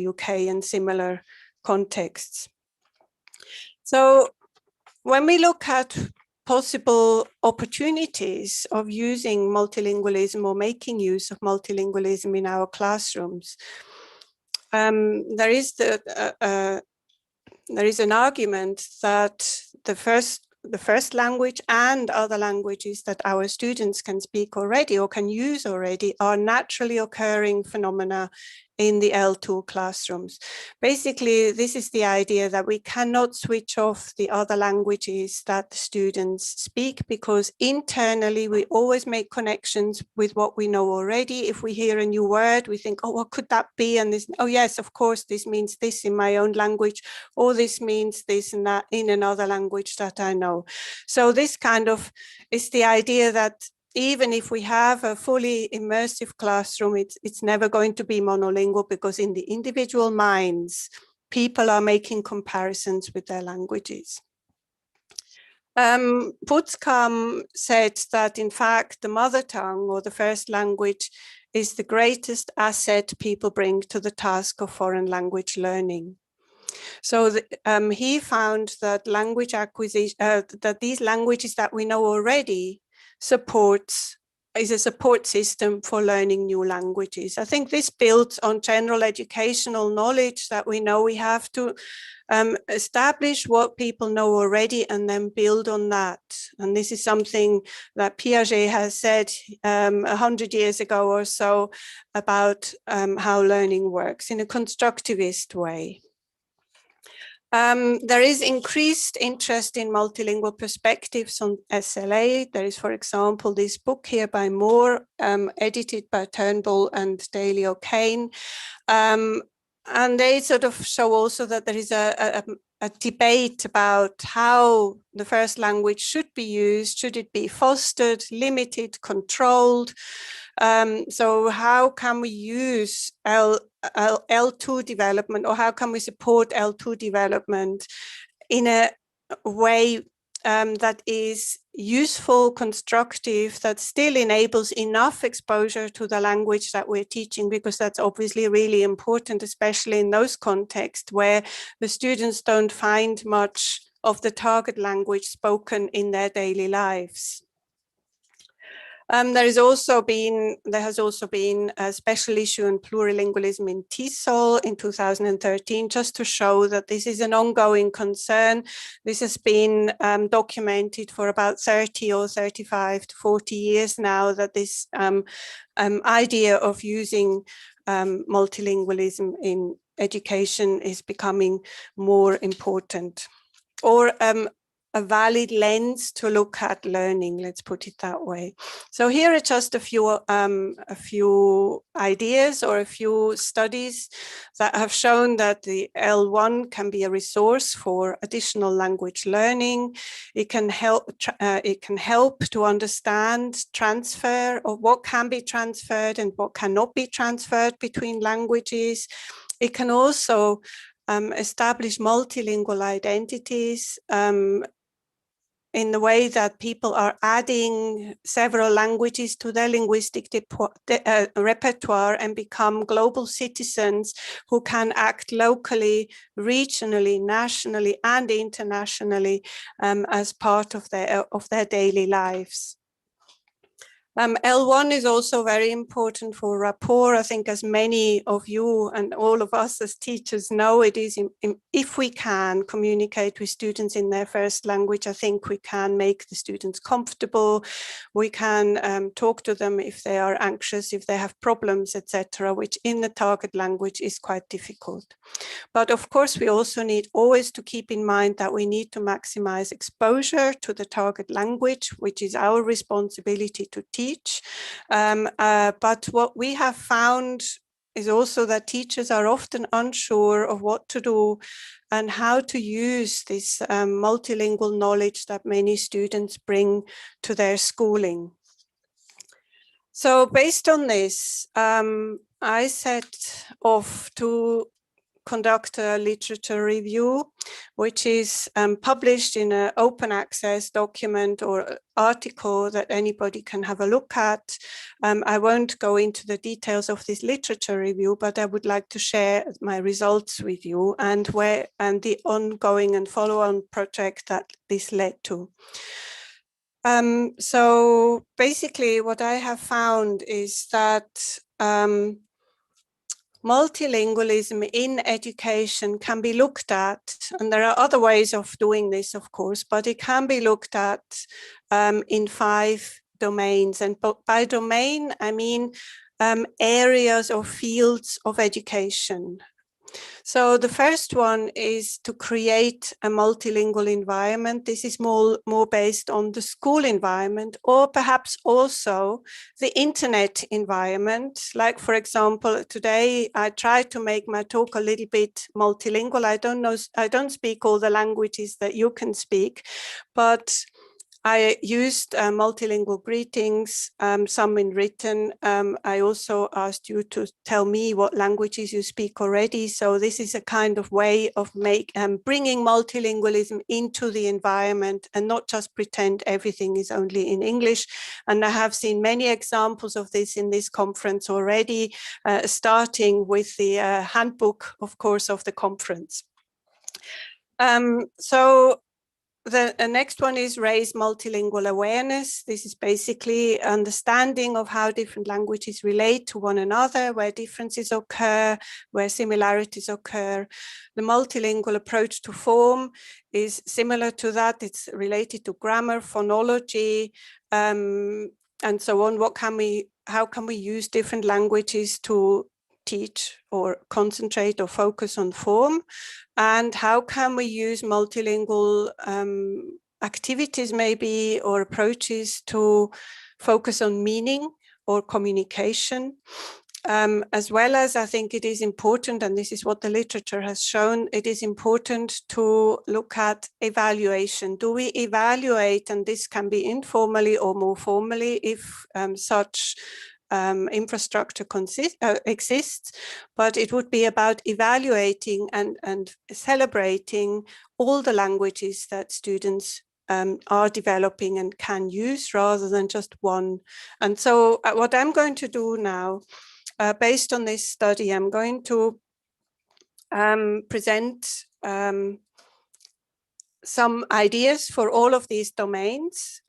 UK and similar contexts. So when we look at possible opportunities of using multilingualism or making use of multilingualism in our classrooms, there is an argument that the first language and other languages that our students can speak already or can use already are naturally occurring phenomena in the L2 classrooms. Basically, this is the idea that we cannot switch off the other languages that the students speak, because internally we always make connections with what we know already. If we hear a new word, we think, oh, what could that be? And this, oh yes, of course, this means this in my own language, or this means this and that in another language that I know. So this kind of is the idea that even if we have a fully immersive classroom, it's never going to be monolingual, because in the individual minds, people are making comparisons with their languages. Putzkam said that, in fact, the mother tongue or the first language is the greatest asset people bring to the task of foreign language learning. So he found that language acquisition, that these languages that we know already is a support system for learning new languages. I think this builds on general educational knowledge that we know we have to establish what people know already and then build on that. And this is something that Piaget has said 100 years ago or so about how learning works in a constructivist way. There is increased interest in multilingual perspectives on SLA. There is, for example, this book here by Moore, edited by Turnbull and Daly O'Kane. And they sort of show also that there is a debate about how the first language should be used. Should it be fostered, limited, controlled? So how can we use L2 development, or how can we support L2 development in a way that is useful, constructive, that still enables enough exposure to the language that we're teaching, because that's obviously really important, especially in those contexts where the students don't find much of the target language spoken in their daily lives. There has also been a special issue on plurilingualism in TESOL in 2013, just to show that this is an ongoing concern. This has been documented for about 30 or 35 to 40 years now, that this idea of using multilingualism in education is becoming more important. Or a valid lens to look at learning, let's put it that way. So here are just a few ideas or a few studies that have shown that the L1 can be a resource for additional language learning. It can help to understand transfer of what can be transferred and what cannot be transferred between languages. It can also establish multilingual identities, in the way that people are adding several languages to their linguistic repertoire and become global citizens who can act locally, regionally, nationally, and internationally as part of their daily lives. L1 is also very important for rapport. I think as many of you and all of us as teachers know, it is if we can communicate with students in their first language, I think we can make the students comfortable. We can talk to them if they are anxious, if they have problems, etc., which in the target language is quite difficult. But of course, we also need always to keep in mind that we need to maximize exposure to the target language, which is our responsibility to teach. But what we have found is also that teachers are often unsure of what to do and how to use this multilingual knowledge that many students bring to their schooling. So based on this, I set off to conduct a literature review, which is published in an open access document or article that anybody can have a look at. I won't go into the details of this literature review, but I would like to share my results with you and the ongoing and follow-on project that this led to. So basically what I have found is that multilingualism in education can be looked at, and there are other ways of doing this, of course, but it can be looked at in 5 domains. And by domain, I mean areas or fields of education. So the first one is to create a multilingual environment. This is more based on the school environment, or perhaps also the internet environment. Like, for example, today I tried to make my talk a little bit multilingual. I don't speak all the languages that you can speak, but I used multilingual greetings, some in written. I also asked you to tell me what languages you speak already. So this is a kind of way of bringing multilingualism into the environment and not just pretend everything is only in English. And I have seen many examples of this in this conference already, starting with the handbook, of course, of the conference. So the next one is raise multilingual awareness. This is basically understanding of how different languages relate to one another, where differences occur, where similarities occur. The multilingual approach to form is similar to that. It's related to grammar, phonology, and so on. How can we use different languages to teach or concentrate or focus on form? And how can we use multilingual activities maybe or approaches to focus on meaning or communication? As well as, I think it is important, and this is what the literature has shown, it is important to look at evaluation. Do we evaluate, and this can be informally or more formally if such infrastructure exists, but it would be about evaluating and celebrating all the languages that students are developing and can use rather than just one. And so what I'm going to do now, based on this study, I'm going to present some ideas for all of these domains.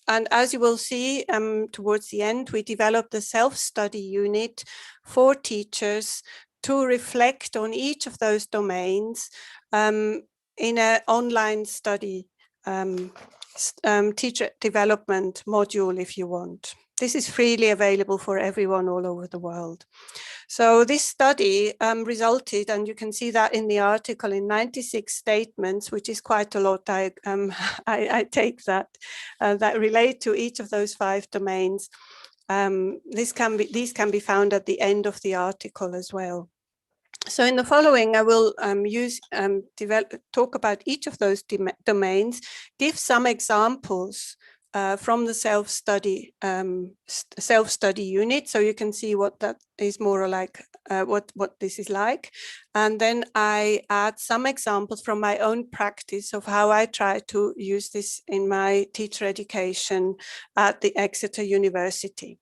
And as you will see towards the end, we developed a self-study unit for teachers to reflect on each of those domains in an online study teacher development module, if you want. This is freely available for everyone all over the world. So this study resulted, and you can see that in the article, in 96 statements, which is quite a lot. I take that, that relate to each of those 5 domains. These can be found at the end of the article as well. So in the following, I will talk about each of those domains, give some examples from the self-study unit. So you can see what that is more like, what this is like. And then I add some examples from my own practice of how I try to use this in my teacher education at the Exeter University.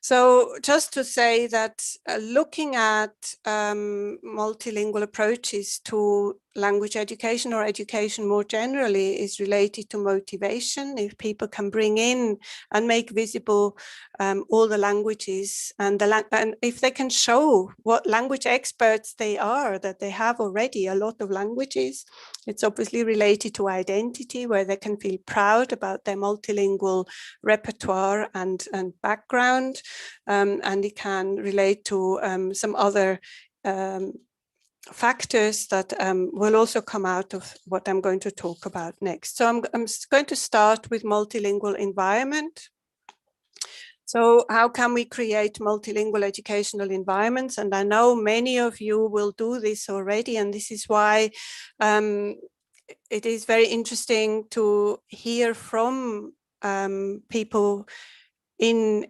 So just to say that looking at multilingual approaches to language education or education more generally is related to motivation. If people can bring in and make visible all the languages and if they can show what language experts they are, that they have already a lot of languages, it's obviously related to identity, where they can feel proud about their multilingual repertoire and background. And it can relate to some other factors that will also come out of what I'm going to talk about next. So I'm going to start with multilingual environment. So how can we create multilingual educational environments? And I know many of you will do this already, and this is why it is very interesting to hear from people in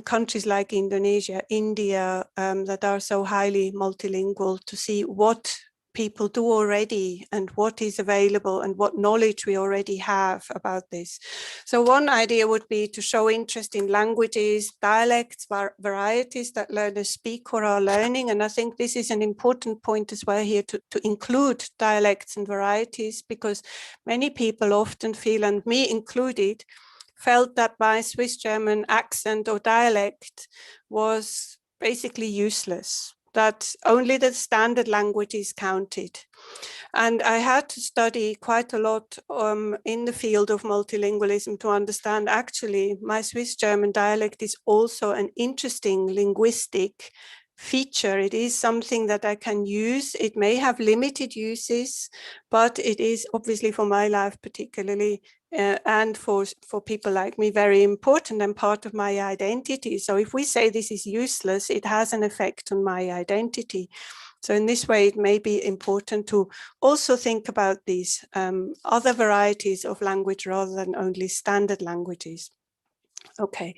countries like Indonesia, India, that are so highly multilingual, to see what people do already and what is available and what knowledge we already have about this. So one idea would be to show interest in languages, dialects, varieties that learners speak or are learning. And I think this is an important point as well here to include dialects and varieties, because many people often feel, and me included, felt that my Swiss German accent or dialect was basically useless, that only the standard languages counted. And I had to study quite a lot in the field of multilingualism to understand actually my Swiss German dialect is also an interesting linguistic feature. It is something that I can use. It may have limited uses, but it is obviously for my life particularly and for people like me very important and part of my identity. So if we say this is useless, it has an effect on my identity. So in this way, it may be important to also think about these other varieties of language rather than only standard languages. Okay,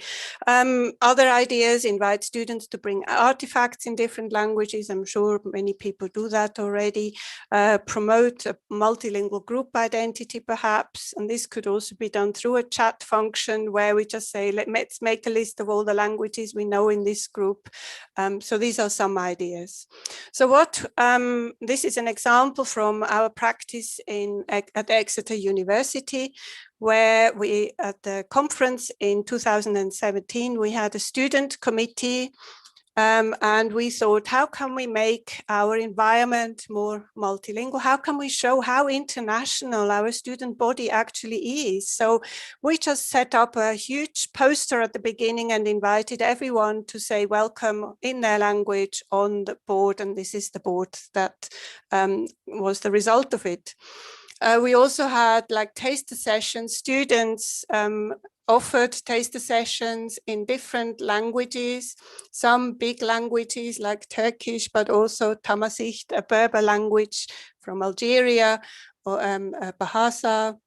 other ideas: invite students to bring artifacts in different languages. I'm sure many people do that already. Promote a multilingual group identity perhaps, and this could also be done through a chat function where we just say, let's make a list of all the languages we know in this group. So these are some ideas. So this is an example from our practice at Exeter University, where we, at the conference in 2017, we had a student committee and we thought, how can we make our environment more multilingual? How can we show how international our student body actually is? So we just set up a huge poster at the beginning and invited everyone to say welcome in their language on the board. And this is the board that was the result of it. We also had like taster sessions. Students offered taster sessions in different languages, some big languages like Turkish, but also Tamazight, a Berber language from Algeria, or Bahasa,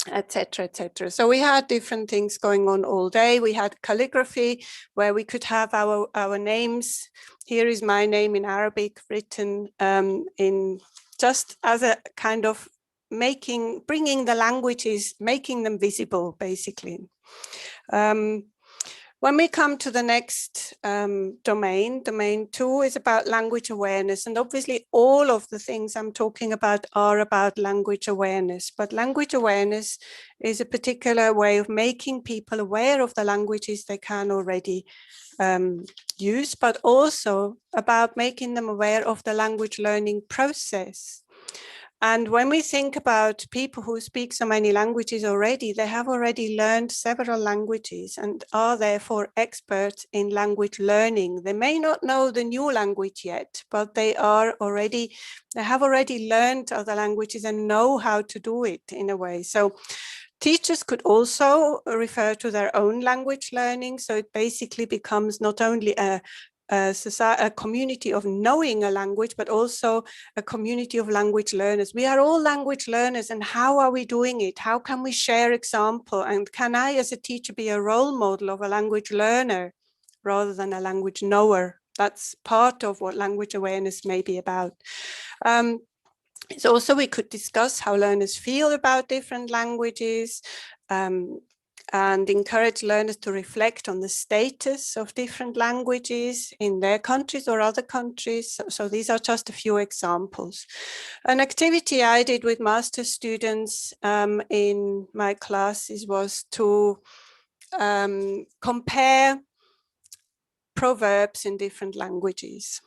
etc., etc. So we had different things going on all day. We had calligraphy where we could have our names. Here is my name in Arabic written in just as a kind of bringing the languages, making them visible, basically. When we come to the next domain 2 is about language awareness. And obviously all of the things I'm talking about are about language awareness, but language awareness is a particular way of making people aware of the languages they can already use, but also about making them aware of the language learning process. And when we think about people who speak so many languages already, they have already learned several languages and are therefore experts in language learning. They may not know the new language yet, but they have already learned other languages and know how to do it in a way. So teachers could also refer to their own language learning. So it basically becomes not only a a community of knowing a language, but also a community of language learners. We are all language learners, and how are we doing it? How can we share example? And can I, as a teacher, be a role model of a language learner rather than a language knower? That's part of what language awareness may be about. It's also, we could discuss how learners feel about different languages, and encourage learners to reflect on the status of different languages in their countries or other countries. So these are just a few examples. An activity I did with master students in my classes was to compare proverbs in different languages.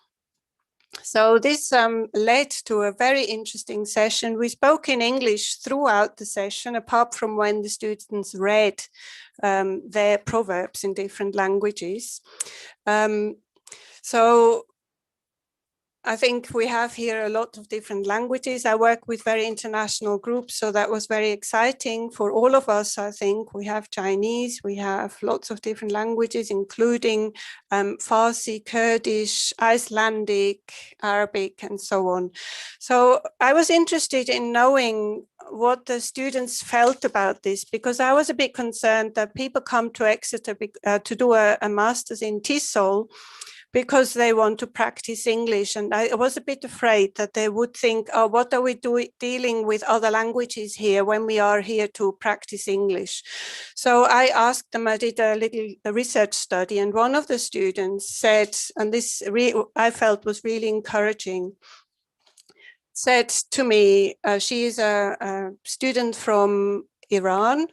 So this led to a very interesting session. We spoke in English throughout the session, apart from when the students read their proverbs in different languages. So I think we have here a lot of different languages. I work with very international groups, so that was very exciting for all of us. I think we have Chinese, we have lots of different languages, including Farsi, Kurdish, Icelandic, Arabic, and so on. So I was interested in knowing what the students felt about this, because I was a bit concerned that people come to Exeter to do a master's in TESOL because they want to practice English. And I was a bit afraid that they would think, oh, what are we dealing with other languages here when we are here to practice English? So I asked them, I did a little research study, and one of the students said, and this I felt was really encouraging, said to me, she is a student from Iran.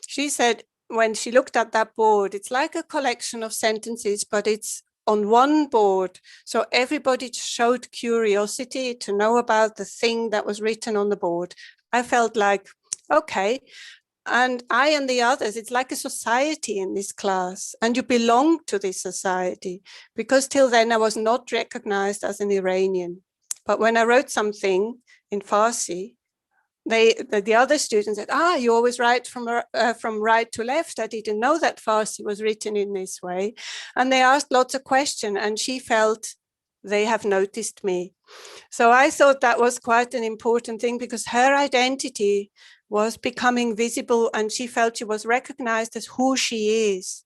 She said, when she looked at that board, it's like a collection of sentences, but it's on one board. So everybody showed curiosity to know about the thing that was written on the board. I felt like, okay. And I and the others, it's like a society in this class, and you belong to this society, because till then I was not recognized as an Iranian. But when I wrote something in Farsi, the other students said, you always write from right to left. I didn't know that Farsi was written in this way. And they asked lots of questions, and she felt they have noticed me. So I thought that was quite an important thing, because her identity was becoming visible, and she felt she was recognized as who she is,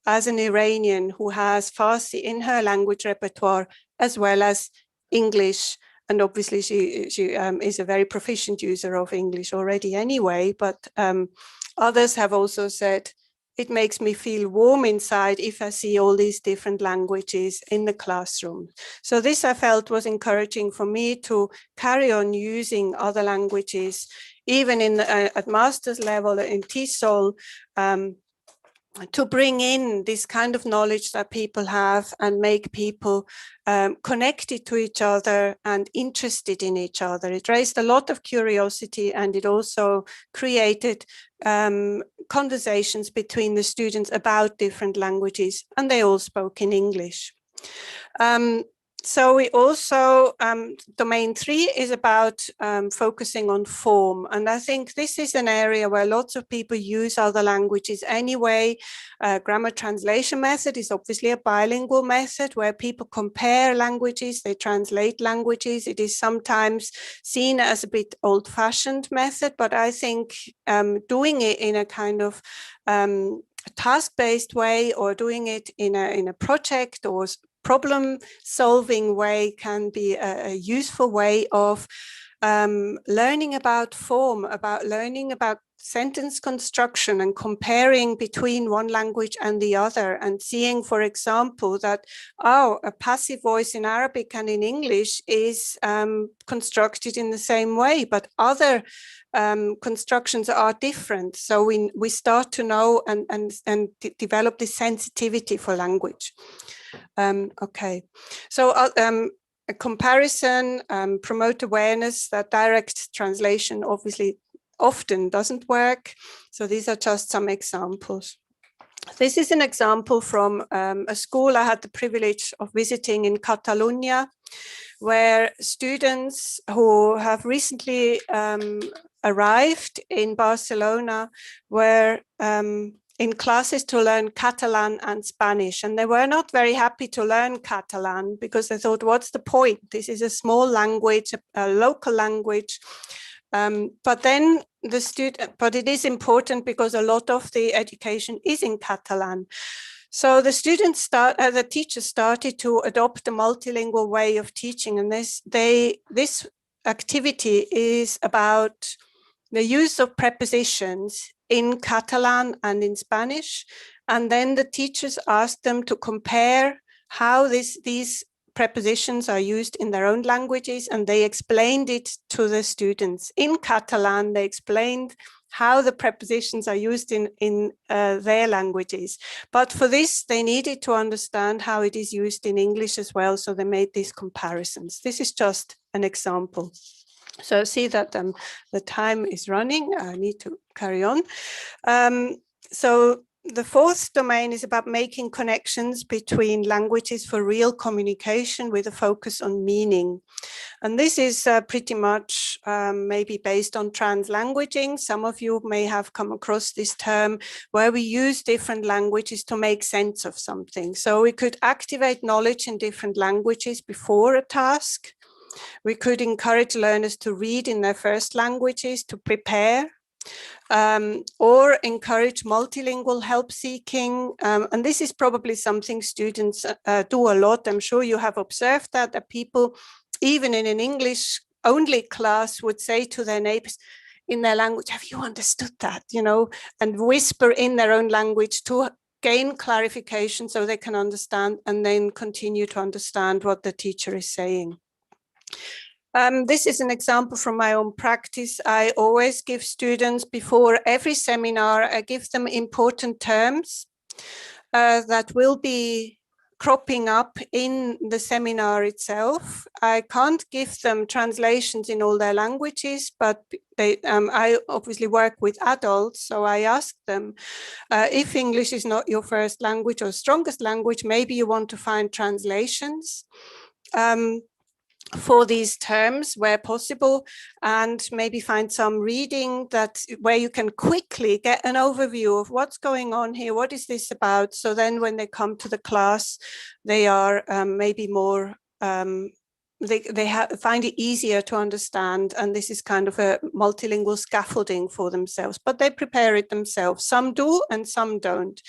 as an Iranian who has Farsi in her language repertoire, as well as English. And obviously she is a very proficient user of English already anyway, but others have also said, it makes me feel warm inside if I see all these different languages in the classroom. So this I felt was encouraging for me to carry on using other languages, even in at master's level in TESOL, to bring in this kind of knowledge that people have and make people connected to each other and interested in each other. It raised a lot of curiosity, and it also created conversations between the students about different languages, and they all spoke in English. So we also, domain 3 is about focusing on form. And I think this is an area where lots of people use other languages anyway. Grammar translation method is obviously a bilingual method where people compare languages, they translate languages. It is sometimes seen as a bit old-fashioned method, but I think doing it in a kind of task-based way, or doing it in a project or problem-solving way, can be a useful way of learning about form, about learning about sentence construction and comparing between one language and the other, and seeing, for example, that, a passive voice in Arabic and in English is constructed in the same way, but other constructions are different. So we start to know and develop this sensitivity for language. Okay, so a comparison, promote awareness. That direct translation obviously often doesn't work. So these are just some examples. This is an example from a school I had the privilege of visiting in Catalonia, where students who have recently arrived in Barcelona were in classes to learn Catalan and Spanish, and they were not very happy to learn Catalan because they thought, what's the point? This is a small language, a local language. But then but it is important because a lot of the education is in Catalan. So the the teachers started to adopt a multilingual way of teaching, and this activity is about the use of prepositions in Catalan and in Spanish. And then the teachers asked them to compare how these prepositions are used in their own languages, and they explained it to the students. In Catalan, they explained how the prepositions are used in their languages. But for this, they needed to understand how it is used in English as well, so they made these comparisons. This is just an example. So I see that the time is running. I need to carry on. So the fourth domain is about making connections between languages for real communication with a focus on meaning. And this is pretty much maybe based on translanguaging. Some of you may have come across this term where we use different languages to make sense of something. So we could activate knowledge in different languages before a task. We could encourage learners to read in their first languages to prepare, or encourage multilingual help seeking. And this is probably something students do a lot. I'm sure you have observed that people, even in an English only class, would say to their neighbors in their language, have you understood that? You know, and whisper in their own language to gain clarification so they can understand and then continue to understand what the teacher is saying. This is an example from my own practice. I always give students before every seminar, I give them important terms that will be cropping up in the seminar itself. I can't give them translations in all their languages, but I obviously work with adults, so I ask them, if English is not your first language or strongest language, maybe you want to find translations for these terms where possible, and maybe find some reading where you can quickly get an overview of what's going on here, what is this about, so then when they come to the class they are maybe more they find it easier to understand, and this is kind of a multilingual scaffolding for themselves, but they prepare it themselves. Some do and some don't.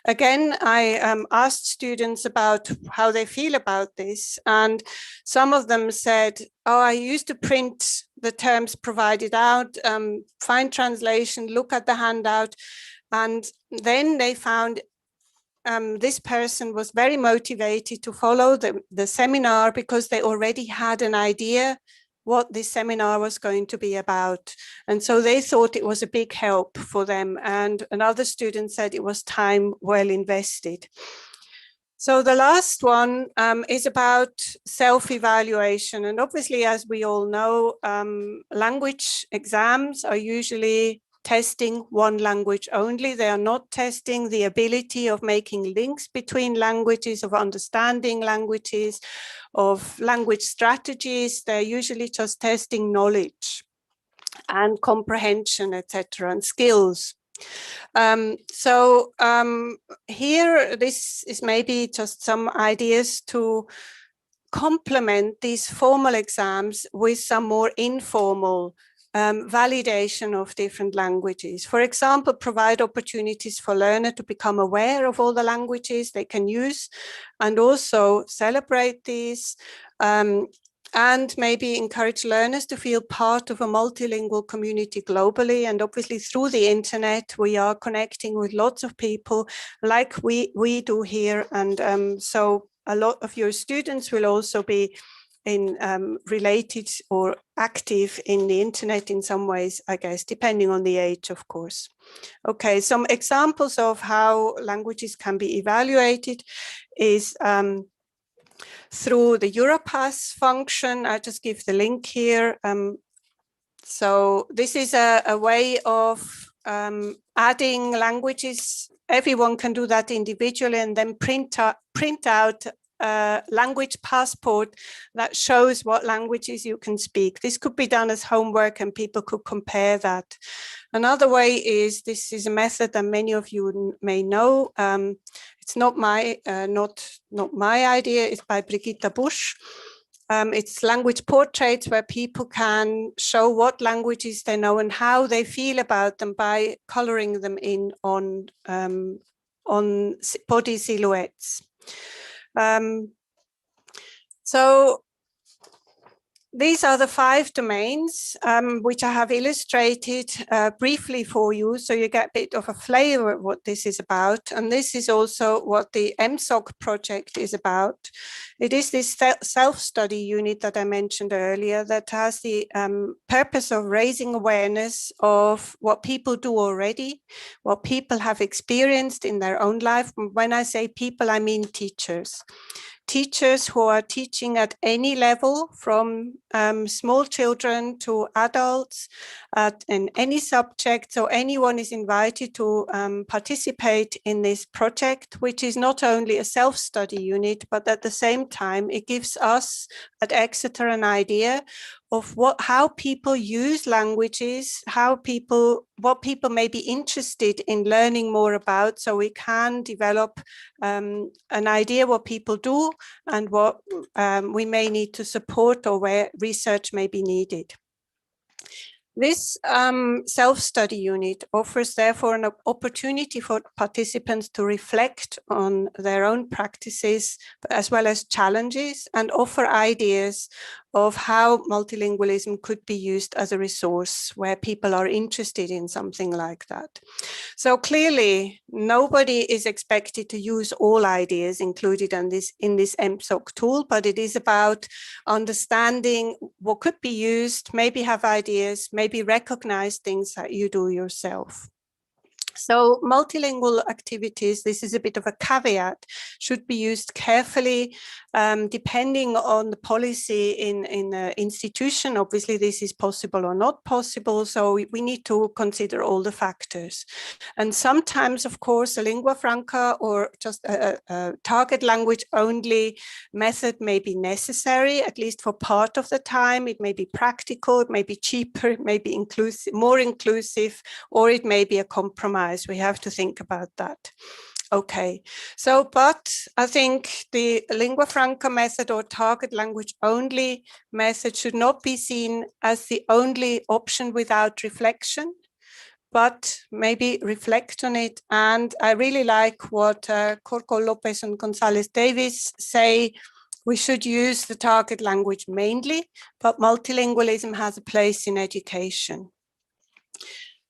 Again, I asked students about how they feel about this, and some of them said, oh, I used to print the terms provided out, find translation, look at the handout, and then they found this person was very motivated to follow the seminar because they already had an idea what this seminar was going to be about. And so they thought it was a big help for them. And another student said it was time well invested. So the last one is about self-evaluation. And obviously, as we all know, language exams are usually testing one language only. They are not testing the ability of making links between languages, of understanding languages, of language strategies. They're usually just testing knowledge and comprehension, etc., and skills. Here, this is maybe just some ideas to complement these formal exams with some more informal validation of different languages. For example, provide opportunities for learners to become aware of all the languages they can use, and also celebrate these, and maybe encourage learners to feel part of a multilingual community globally. And obviously through the internet, we are connecting with lots of people like we do here. And so a lot of your students will also be related or active in the internet in some ways, I guess, depending on the age, of course. Okay, some examples of how languages can be evaluated is through the Europass function. I just give the link here. So this is a way of adding languages. Everyone can do that individually and then print out a language passport that shows what languages you can speak. This could be done as homework and people could compare that. Another way is, this is a method that many of you may know. It's not my idea, it's by Brigitta Busch. It's language portraits where people can show what languages they know and how they feel about them by coloring them in on body silhouettes. So these are the 5 domains which I have illustrated briefly for you, so you get a bit of a flavor of what this is about. And this is also what the MSOC project is about. It is this self-study unit that I mentioned earlier that has the purpose of raising awareness of what people do already, what people have experienced in their own life. When I say people, I mean teachers. Teachers who are teaching at any level, from small children to adults in any subject. So anyone is invited to participate in this project, which is not only a self-study unit, but at the same time, it gives us at Exeter an idea of how people use languages, what people may be interested in learning more about, so we can develop an idea what people do and what we may need to support or where research may be needed. This self-study unit offers therefore an opportunity for participants to reflect on their own practices as well as challenges, and offer ideas of how multilingualism could be used as a resource where people are interested in something like that. So clearly, nobody is expected to use all ideas included in this MSOC tool, but it is about understanding what could be used, maybe have ideas, maybe recognize things that you do yourself. So multilingual activities, this is a bit of a caveat, should be used carefully depending on the policy in the institution. Obviously, this is possible or not possible, so we need to consider all the factors. And sometimes, of course, a lingua franca or just a target language only method may be necessary, at least for part of the time. It may be practical, it may be cheaper, it may be inclusive, more inclusive, or it may be a compromise. We have to think about that. Okay, so, but I think the lingua franca method or target language only method should not be seen as the only option without reflection, but maybe reflect on it. And I really like what Corco Lopez and Gonzalez Davis say. We should use the target language mainly, but multilingualism has a place in education.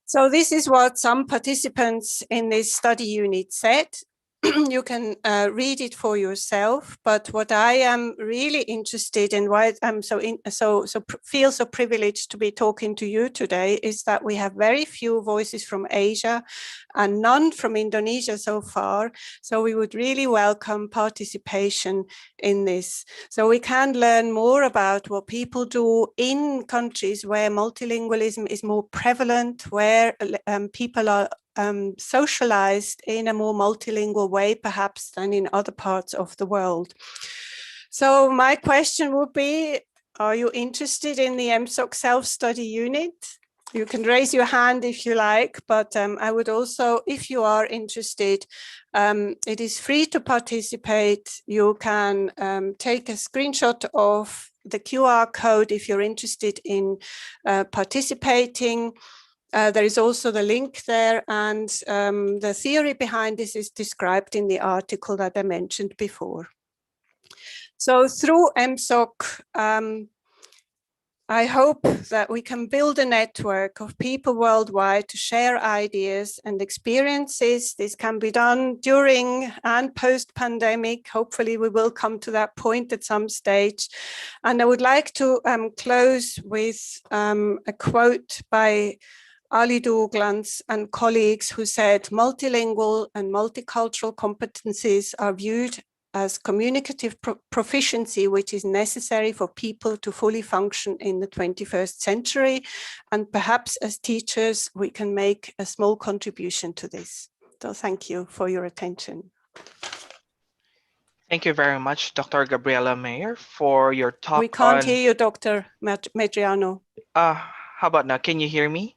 So this is what some participants in this study unit said. You can read it for yourself, but what I am really interested in, why I'm feel so privileged to be talking to you today, is that we have very few voices from Asia and none from Indonesia so far. So we would really welcome participation in this. So we can learn more about what people do in countries where multilingualism is more prevalent, where people are socialized in a more multilingual way, perhaps, than in other parts of the world. So my question would be, are you interested in the MSOC self-study unit? You can raise your hand if you like, but I would also, if you are interested, it is free to participate. You can take a screenshot of the QR code if you're interested in participating. There is also the link there, and the theory behind this is described in the article that I mentioned before. So through MSOC, I hope that we can build a network of people worldwide to share ideas and experiences. This can be done during and post-pandemic. Hopefully we will come to that point at some stage. And I would like to close with a quote by Ali Douglas and colleagues, who said, multilingual and multicultural competencies are viewed as communicative proficiency, which is necessary for people to fully function in the 21st century. And perhaps as teachers, we can make a small contribution to this. So thank you for your attention. Thank you very much, Dr. Gabriela Mayer, for your talk We can't on. hear you, Dr. Medriano. How about now? Can you hear me?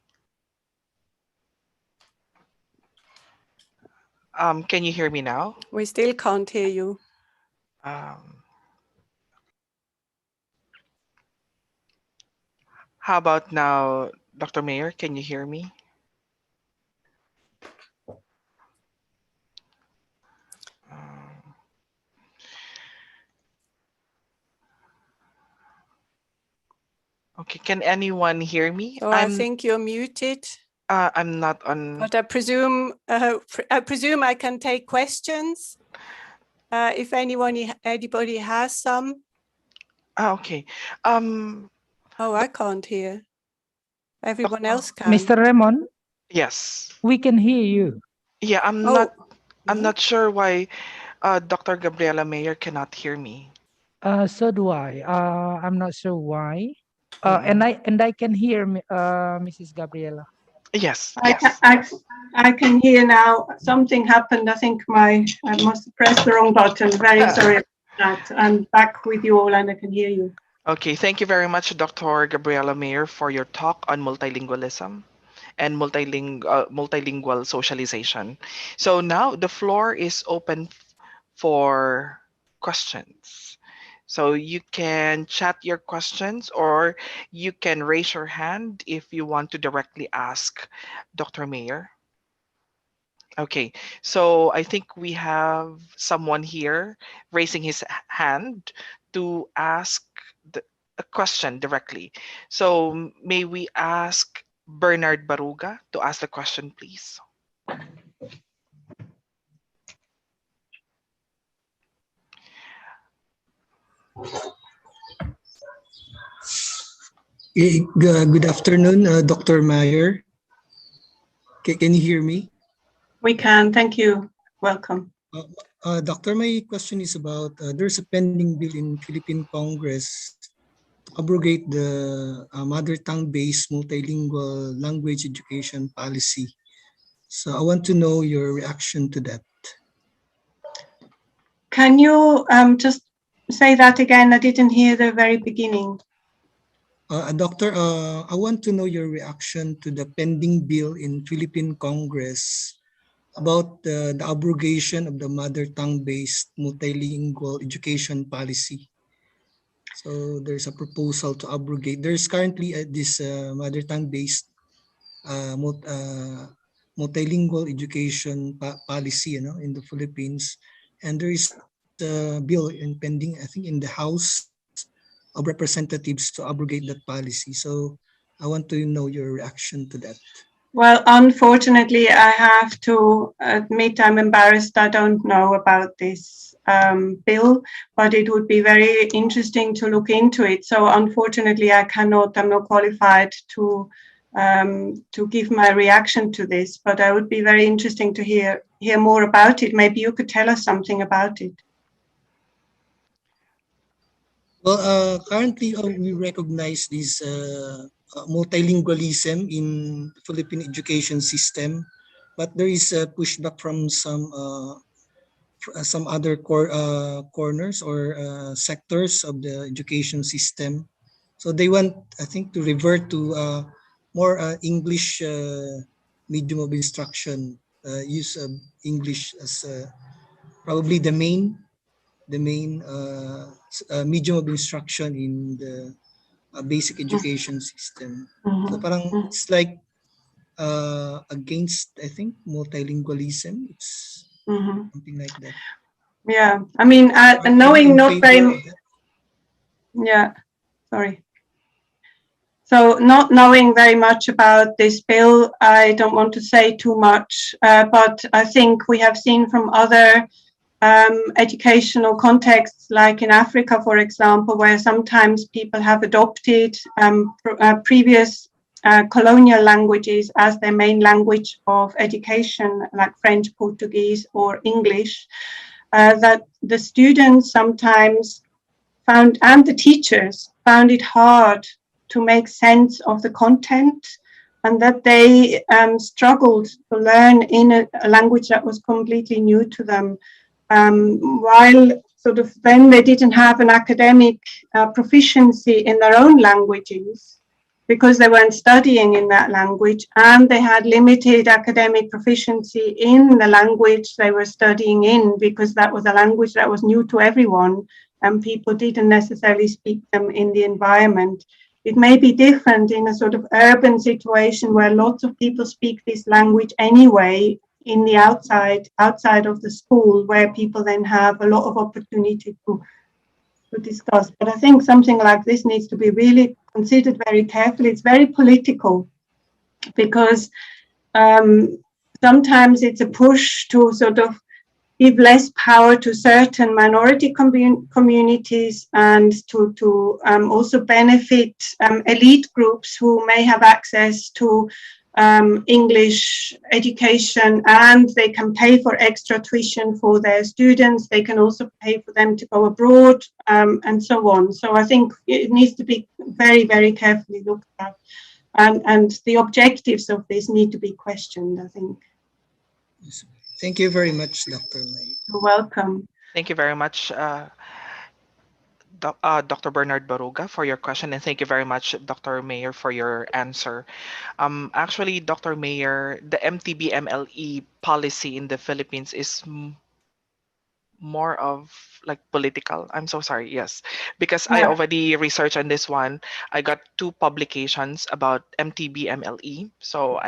Can you hear me now? We still can't hear you. How about now, Dr. Mayer? Can you hear me? Okay, can anyone hear me? So I think you're muted. I'm not on. But I presume I can take questions if anybody has some. Okay. Oh, I can't hear. Everyone else can. Mr. Raymond? Yes. We can hear you. Yeah, I'm not sure why Dr. Gabriela Mayer cannot hear me. So do I. I'm not sure why. And I can hear Mrs. Gabriela. Yes. I can hear now. Something happened. I think I must have pressed the wrong button. Very sorry about that. I'm back with you all and I can hear you. Okay, thank you very much, Dr. Gabriela Mayer, for your talk on multilingualism and multilingual socialization. So now the floor is open for questions. So you can chat your questions or you can raise your hand if you want to directly ask Dr. Mayer. Okay, so I think we have someone here raising his hand to ask a question directly. So may we ask Bernard Baruga to ask the question, please? Good afternoon, Dr. Meyer. Can you hear me? We can. Thank you. Welcome. Doctor, my question is about there's a pending bill in Philippine Congress to abrogate the mother tongue-based multilingual language education policy. So I want to know your reaction to that. Can you just say that again? I didn't hear the very beginning. Doctor, I want to know your reaction to the pending bill in Philippine Congress about the abrogation of the mother tongue-based multilingual education policy. So there's a proposal to abrogate. There's currently this mother tongue-based multilingual education policy, in the Philippines, and there is a bill in pending, I think, in the House of Representatives to abrogate that policy. So I want to know your reaction to that. Well, unfortunately, I have to admit I'm embarrassed. I don't know about this bill, but it would be very interesting to look into it. So unfortunately, I'm not qualified to give my reaction to this, but I would be very interesting to hear more about it. Maybe you could tell us something about it. Well, currently we recognize this multilingualism in the Philippine education system, but there is a pushback from some other corners or sectors of the education system. So they want, I think, to revert to more English medium of instruction, use of English as probably the main medium of instruction in the basic education system. So parang it's like against, I think, multilingualism. It's something like that. Yeah, I mean, knowing not very. Yeah, sorry. So not knowing very much about this bill, I don't want to say too much, but I think we have seen from other educational contexts, like in Africa, for example, where sometimes people have adopted previous colonial languages as their main language of education, like French, Portuguese, or English, that the students sometimes found, and the teachers found it hard to make sense of the content, and that they struggled to learn in a language that was completely new to them. While sort of then they didn't have an academic proficiency in their own languages because they weren't studying in that language, and they had limited academic proficiency in the language they were studying in, because that was a language that was new to everyone and people didn't necessarily speak them in the environment. It may be different in a sort of urban situation where lots of people speak this language anyway in the outside of the school, where people then have a lot of opportunity to discuss. But I think something like this needs to be really considered very carefully. It's very political because sometimes it's a push to sort of give less power to certain minority communities and to also benefit elite groups who may have access to English education, and they can pay for extra tuition for their students. They can also pay for them to go abroad and so on. So I think it needs to be very, very carefully looked at. And the objectives of this need to be questioned, I think. Thank you very much, Dr. May. You're welcome. Thank you very much, Dr. Bernard Baruga, for your question, and thank you very much, Dr. Mayer, for your answer. Actually, Dr. Mayer, the MTB-MLE policy in the Philippines is more of like political. I'm so sorry. Yes, because I already researched on this one. I got 2 publications about MTB-MLE, so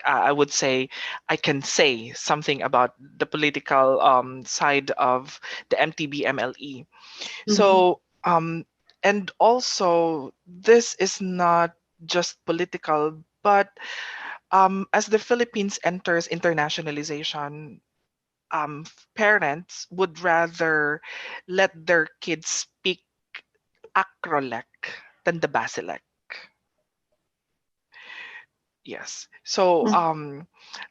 I would say I can say something about the political side of the MTB-MLE. So and also this is not just political, but as the Philippines enters internationalization, parents would rather let their kids speak Acrolec than the Basilec. Yes. So,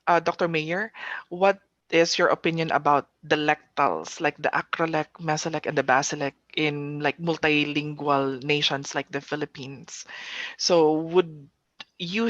Dr. Mayer, what is your opinion about the lectals, like the Acrolec, Mesolec, and the Basilec in like multilingual nations like the Philippines? So, would you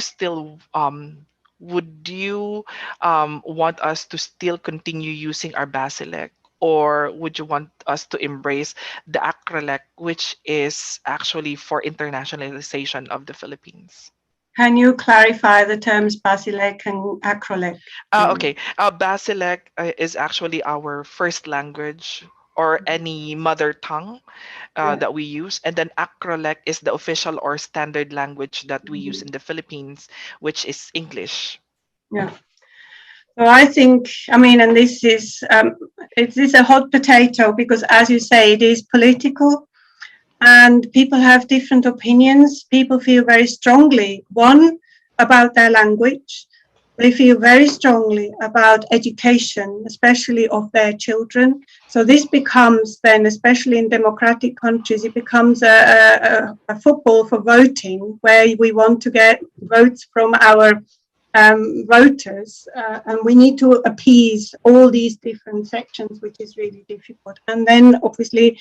want us to still continue using our Basilec, or would you want us to embrace the Acrolec, which is actually for internationalization of the Philippines? Can you clarify the terms Basilec and Acrolec? Okay. Basilec is actually our first language or any mother tongue that we use. And then Acrolec is the official or standard language that we use in the Philippines, which is English. Yeah. So I think, I mean, and this is, it is a hot potato because, as you say, it is political. And people have different opinions. People feel very strongly, one, about their language. They feel very strongly about education, especially of their children. So this becomes then, especially in democratic countries, it becomes a football for voting, where we want to get votes from our voters, and we need to appease all these different sections, which is really difficult. And then obviously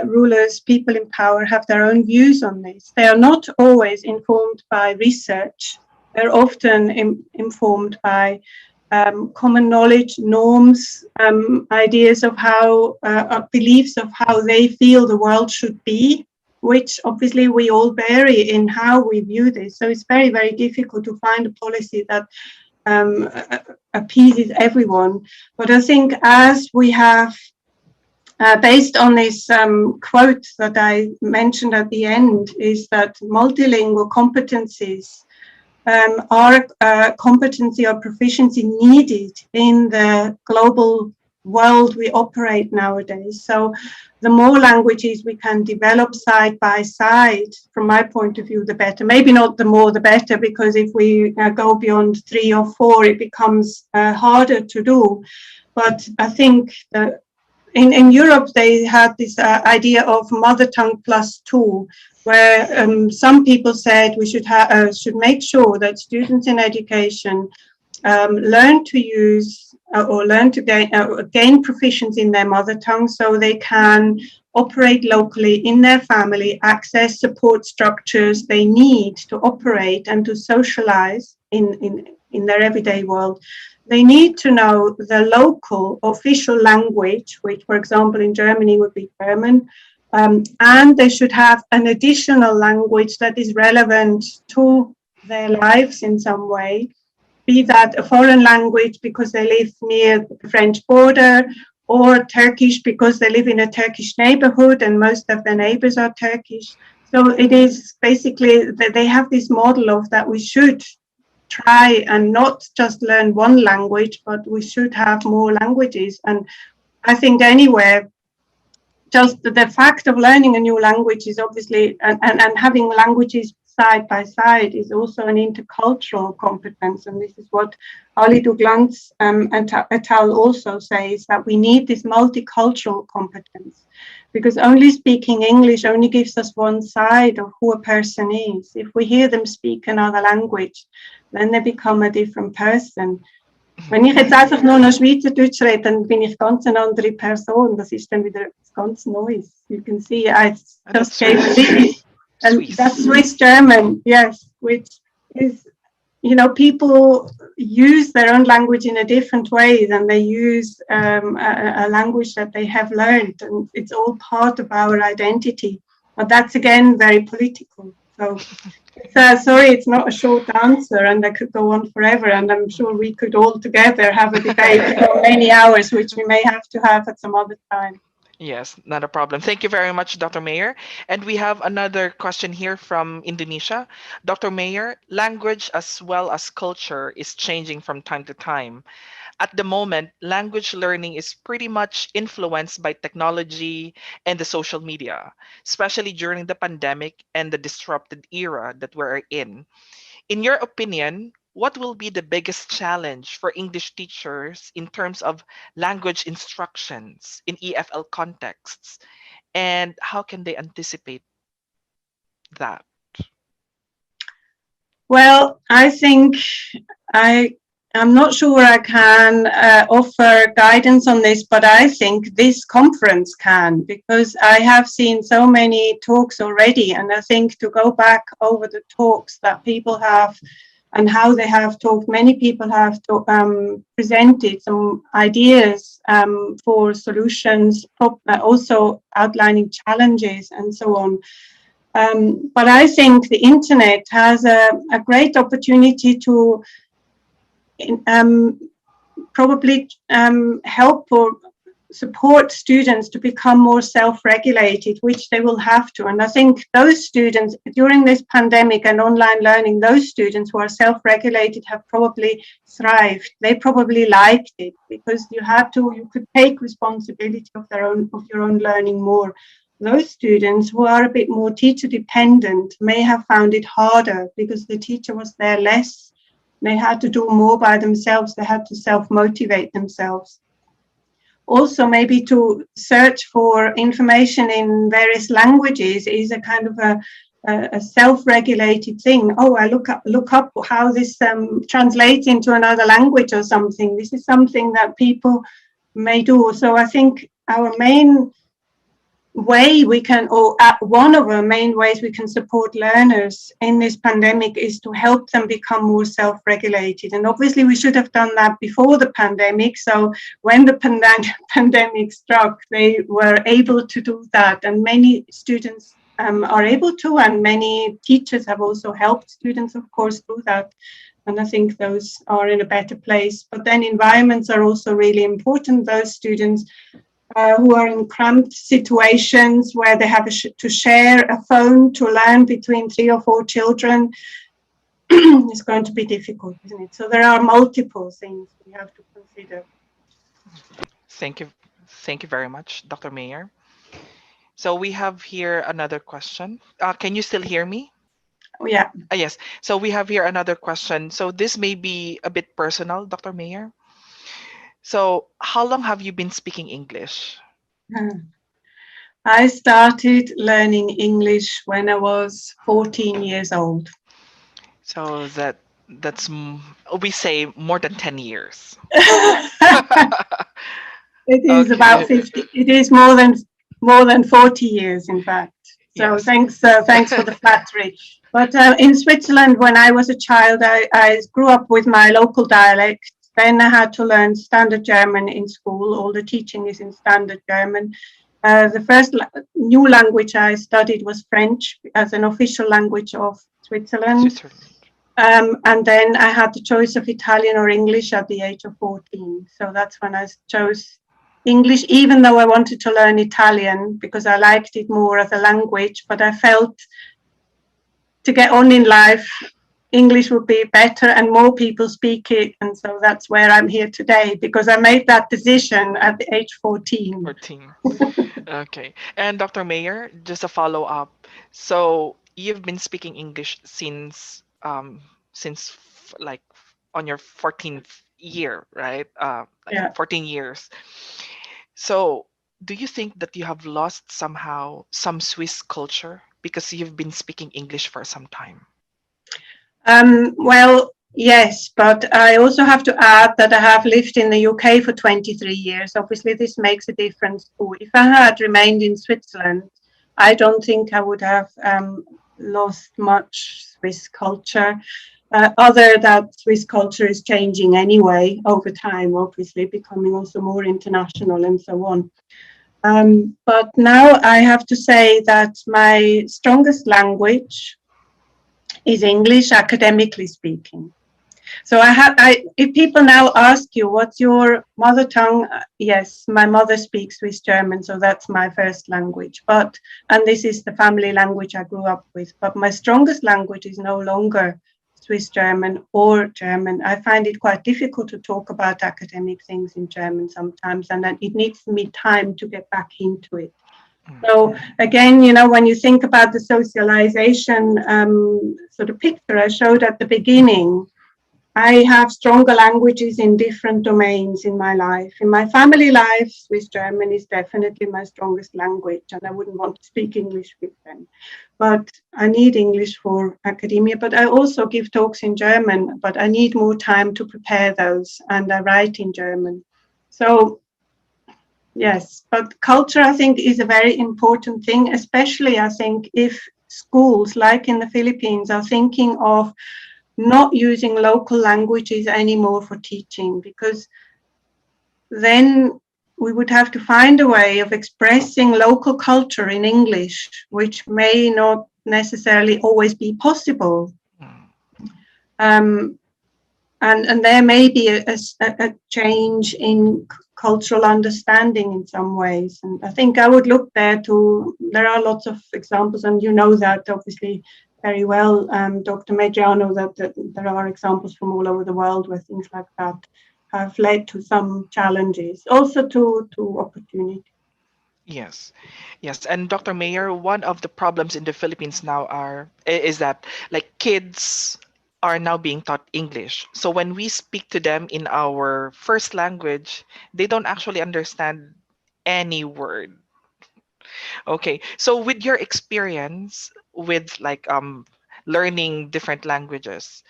rulers, people in power have their own views on this. They are not always informed by research. They're often informed by common knowledge, norms, ideas of how, beliefs of how they feel the world should be, which obviously we all vary in how we view this. So it's very, very difficult to find a policy that appeases everyone. But I think as we have, based on this quote that I mentioned at the end, is that multilingual competencies are competency or proficiency needed in the global world we operate nowadays. So the more languages we can develop side by side, from my point of view, the better. Maybe not the more the better, because if we go beyond 3 or 4, it becomes harder to do. But I think that in Europe, they had this idea of mother tongue +2, where some people said we should make sure that students in education learn to use or learn to gain proficiency in their mother tongue, so they can operate locally in their family, access support structures they need to operate and to socialize in their everyday world. they need to know the local official language, which, for example, in Germany would be German, and they should have an additional language that is relevant to their lives in some way, be that a foreign language because they live near the French border, or Turkish because they live in a Turkish neighborhood and most of their neighbors are Turkish. So it is basically that they have this model of that we should try and not just learn one language, but we should have more languages. And I think anywhere, just the fact of learning a new language is obviously, and having languages side by side is also an intercultural competence. And this is what Ali Douglas et al. Also says, that we need this multicultural competence, because only speaking English only gives us one side of who a person is. If we hear them speak another language, then they become a different person. Wenn ich jetzt einfach nur noch Schweizerdeutsch rede, dann bin ich ganz eine andere Person. Das ist dann wieder ganz Neues. You can see I just gave a list. And that's Swiss German, yes, which is, you know, people use their own language in a different way than they use a language that they have learned. And it's all part of our identity. But that's, again, very political. So, sorry, it's not a short answer, and I could go on forever, and I'm sure we could all together have a debate for many hours, which we may have to have at some other time. Yes, not a problem. Thank you very much, Dr. Mayer. And we have another question here from Indonesia. Dr. Mayer, language as well as culture is changing from time to time. At the moment, language learning is pretty much influenced by technology and the social media, especially during the pandemic and the disrupted era that we're in. In your opinion, what will be the biggest challenge for English teachers in terms of language instructions in EFL contexts? And how can they anticipate that? Well, I think I'm not sure I can offer guidance on this, but I think this conference can, because I have seen so many talks already, and I think to go back over the talks that people have and how they have talked, many people have presented some ideas for solutions, also outlining challenges and so on. But I think the internet has a great opportunity to probably help or support students to become more self-regulated, which they will have to. And I think those students, during this pandemic and online learning, those students who are self-regulated have probably thrived. They probably liked it because you could take responsibility of your own learning more. Those students who are a bit more teacher dependent may have found it harder because the teacher was there less. They had to do more by themselves. They had to self-motivate themselves. Also, maybe to search for information in various languages is a kind of a self-regulated thing. Oh, I look up how this translates into another language or something. This is something that people may do. So I think our main way we can, or one of our main ways we can support learners in this pandemic is to help them become more self-regulated. And obviously we should have done that before the pandemic. So when the pandemic struck, they were able to do that. And many students are able to, and many teachers have also helped students, of course, do that. And I think those are in a better place. But then environments are also really important. Those students who are in cramped situations where they have to share a phone to learn between 3 or 4 children, it's going to be difficult, isn't it? So there are multiple things we have to consider. Thank you. Thank you very much, Dr. Mayer. So we have here another question. Can you still hear me? Oh, yeah. Yes. So we have here another question. So this may be a bit personal, Dr. Mayer. So how long have you been speaking English? I started learning English when I was 14 years old. So that's we say more than 10 years. It is about 50. It is more than 40 years, in fact. So yes. Thanks for the flattery. But in Switzerland, when I was a child, I grew up with my local dialect. Then I had to learn standard German in school. All the teaching is in standard German. The first new language I studied was French as an official language of Switzerland. And then I had the choice of Italian or English at the age of 14. So that's when I chose English, even though I wanted to learn Italian because I liked it more as a language. But I felt to get on in life, English would be better and more people speak it. And so that's where I'm here today, because I made that decision at the age 14. 14. Okay. And Dr. Mayer, just a follow up. So you've been speaking English since like on your 14th year, right? Yeah. 14 years. So do you think that you have lost somehow some Swiss culture because you've been speaking English for some time? Well, yes, but I also have to add that I have lived in the UK for 23 years. Obviously, this makes a difference too. If I had remained in Switzerland, I don't think I would have lost much Swiss culture. Other that Swiss culture is changing anyway over time, obviously, becoming also more international and so on. But now I have to say that my strongest language is English, academically speaking. So if people now ask you, what's your mother tongue? Yes, my mother speaks Swiss German, so that's my first language. And this is the family language I grew up with. But my strongest language is no longer Swiss German or German. I find it quite difficult to talk about academic things in German sometimes, and it needs me time to get back into it. So again, when you think about the socialization sort of picture I showed at the beginning, I have stronger languages in different domains in my life. In my family life, Swiss German is definitely my strongest language, and I wouldn't want to speak English with them. But I need English for academia. But I also give talks in German, but I need more time to prepare those, and I write in German. So yes, but culture, I think, is a very important thing, especially, I think, if schools, like in the Philippines, are thinking of not using local languages anymore for teaching, because then we would have to find a way of expressing local culture in English, which may not necessarily always be possible. And there may be a change in cultural understanding in some ways. And I think I would look there there are lots of examples, and you know that obviously very well, Dr. Medriano, that there are examples from all over the world where things like that have led to some challenges, also to opportunity. Yes, yes. And Dr. Mayer, one of the problems in the Philippines now is that like kids are now being taught English. So when we speak to them in our first language, they don't actually understand any word. Okay. So with your experience with like learning different languages,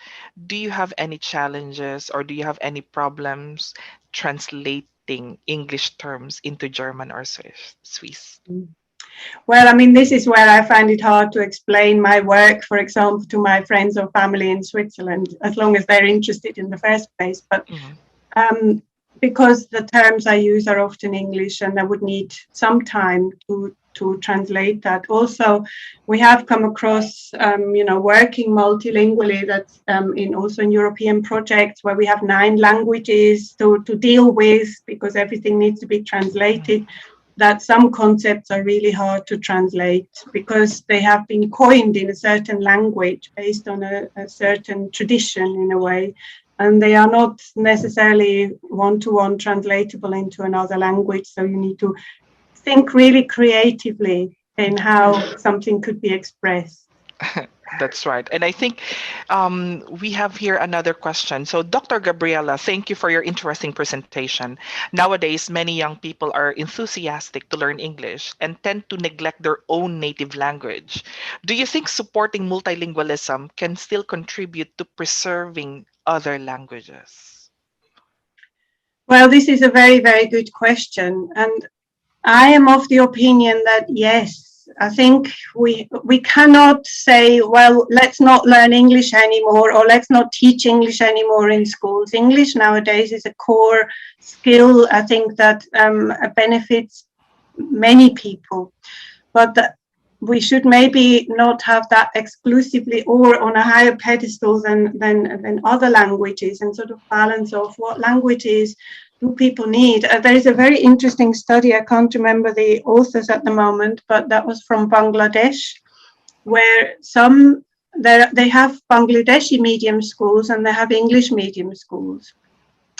do you have any challenges or do you have any problems translating English terms into German or Swiss? Well, I mean, this is where I find it hard to explain my work, for example, to my friends or family in Switzerland, as long as they're interested in the first place. But because the terms I use are often English, and I would need some time to translate that. Also, we have come across, working multilingually. That's also in European projects where we have 9 languages to deal with, because everything needs to be translated. That some concepts are really hard to translate because they have been coined in a certain language based on a certain tradition in a way, and they are not necessarily one-to-one translatable into another language. So you need to think really creatively in how something could be expressed. That's right. And I think we have here another question. So, Dr. Gabriela, thank you for your interesting presentation. Nowadays, many young people are enthusiastic to learn English and tend to neglect their own native language. Do you think supporting multilingualism can still contribute to preserving other languages? Well, this is a very, very good question. And I am of the opinion that yes, I think we cannot say, well, let's not learn English anymore, or let's not teach English anymore in schools. English nowadays is a core skill, I think, that benefits many people. But we should maybe not have that exclusively or on a higher pedestal than other languages, and sort of balance of what languages do people need. There is a very interesting study, I can't remember the authors at the moment, but that was from Bangladesh, where they have Bangladeshi medium schools and they have English medium schools.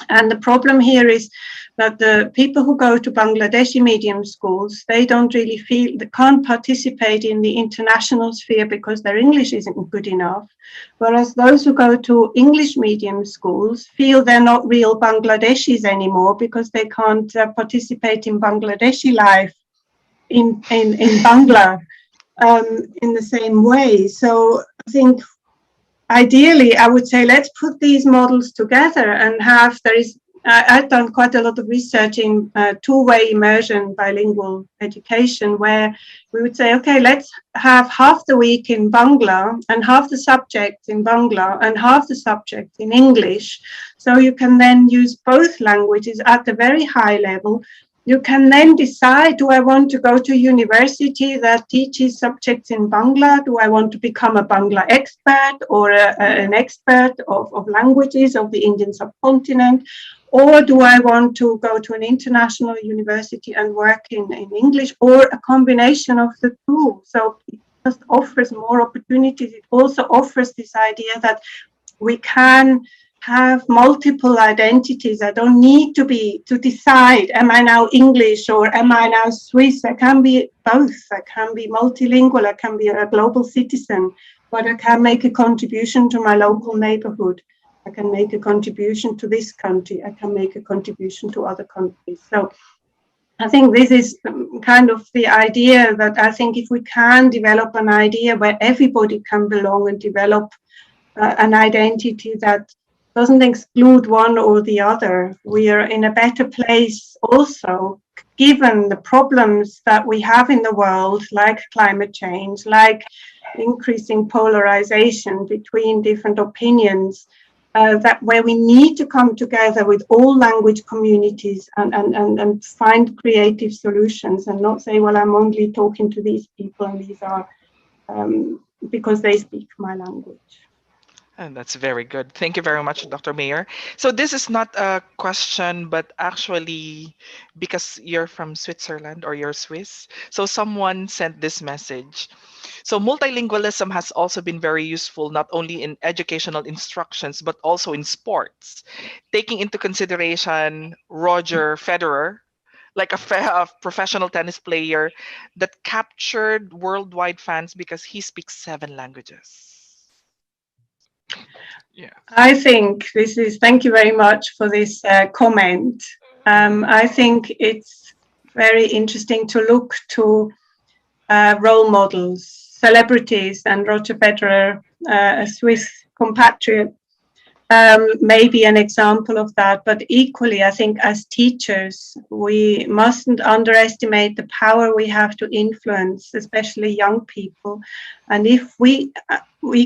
And the problem here is that the people who go to Bangladeshi medium schools, they don't really feel, they can't participate in the international sphere because their English isn't good enough. Whereas those who go to English medium schools feel they're not real Bangladeshis anymore because they can't participate in Bangladeshi life in Bangla in the same way. So I think ideally, I would say let's put these models together and have, I've done quite a lot of research in two-way immersion bilingual education, where we would say, okay, let's have half the week in Bangla and half the subjects in Bangla and half the subjects in English. So you can then use both languages at a very high level. You can then decide, do I want to go to a university that teaches subjects in Bangla? Do I want to become a Bangla expert or an expert of languages of the Indian subcontinent? Or do I want to go to an international university and work in English, or a combination of the two? So it just offers more opportunities. It also offers this idea that we can have multiple identities. I don't need to decide, am I now English or am I now Swiss? I can be both. I can be multilingual. I can be a global citizen, but I can make a contribution to my local neighborhood. I can make a contribution to this country. I can make a contribution to other countries. So I think this is kind of the idea that I think if we can develop an idea where everybody can belong and develop an identity that doesn't exclude one or the other, we are in a better place also, given the problems that we have in the world, like climate change, like increasing polarization between different opinions, that where we need to come together with all language communities and find creative solutions and not say, well, I'm only talking to these people and these are because they speak my language. And that's very good. Thank you very much, Dr. Mayer. So this is not a question, but actually, because you're from Switzerland or you're Swiss, so someone sent this message. So multilingualism has also been very useful, not only in educational instructions, but also in sports. Taking into consideration Roger Federer, like a professional tennis player that captured worldwide fans because he speaks 7 languages. Yeah, I think this is, thank you very much for this comment. I think it's very interesting to look to role models, celebrities, and Roger Federer, a Swiss compatriot, may be an example of that. But equally, I think as teachers, we mustn't underestimate the power we have to influence, especially young people. And if we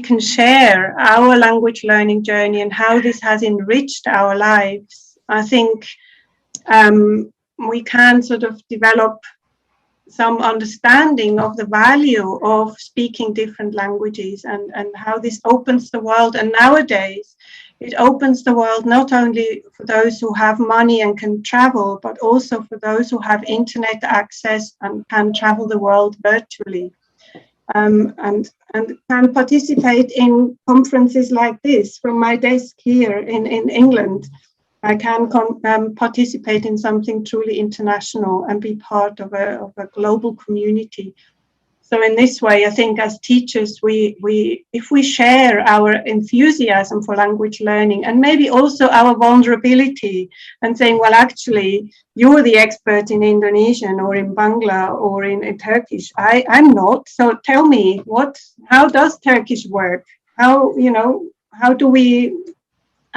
can share our language learning journey and how this has enriched our lives, I think we can sort of develop some understanding of the value of speaking different languages and how this opens the world. And nowadays, it opens the world not only for those who have money and can travel, but also for those who have internet access and can travel the world virtually. And can participate in conferences like this from my desk here in England. I can participate in something truly international and be part of a global community. So in this way, I think as teachers, if we share our enthusiasm for language learning and maybe also our vulnerability and saying, well, actually, you're the expert in Indonesian or in Bangla or in Turkish. I'm not. So tell me, how does Turkish work? How do we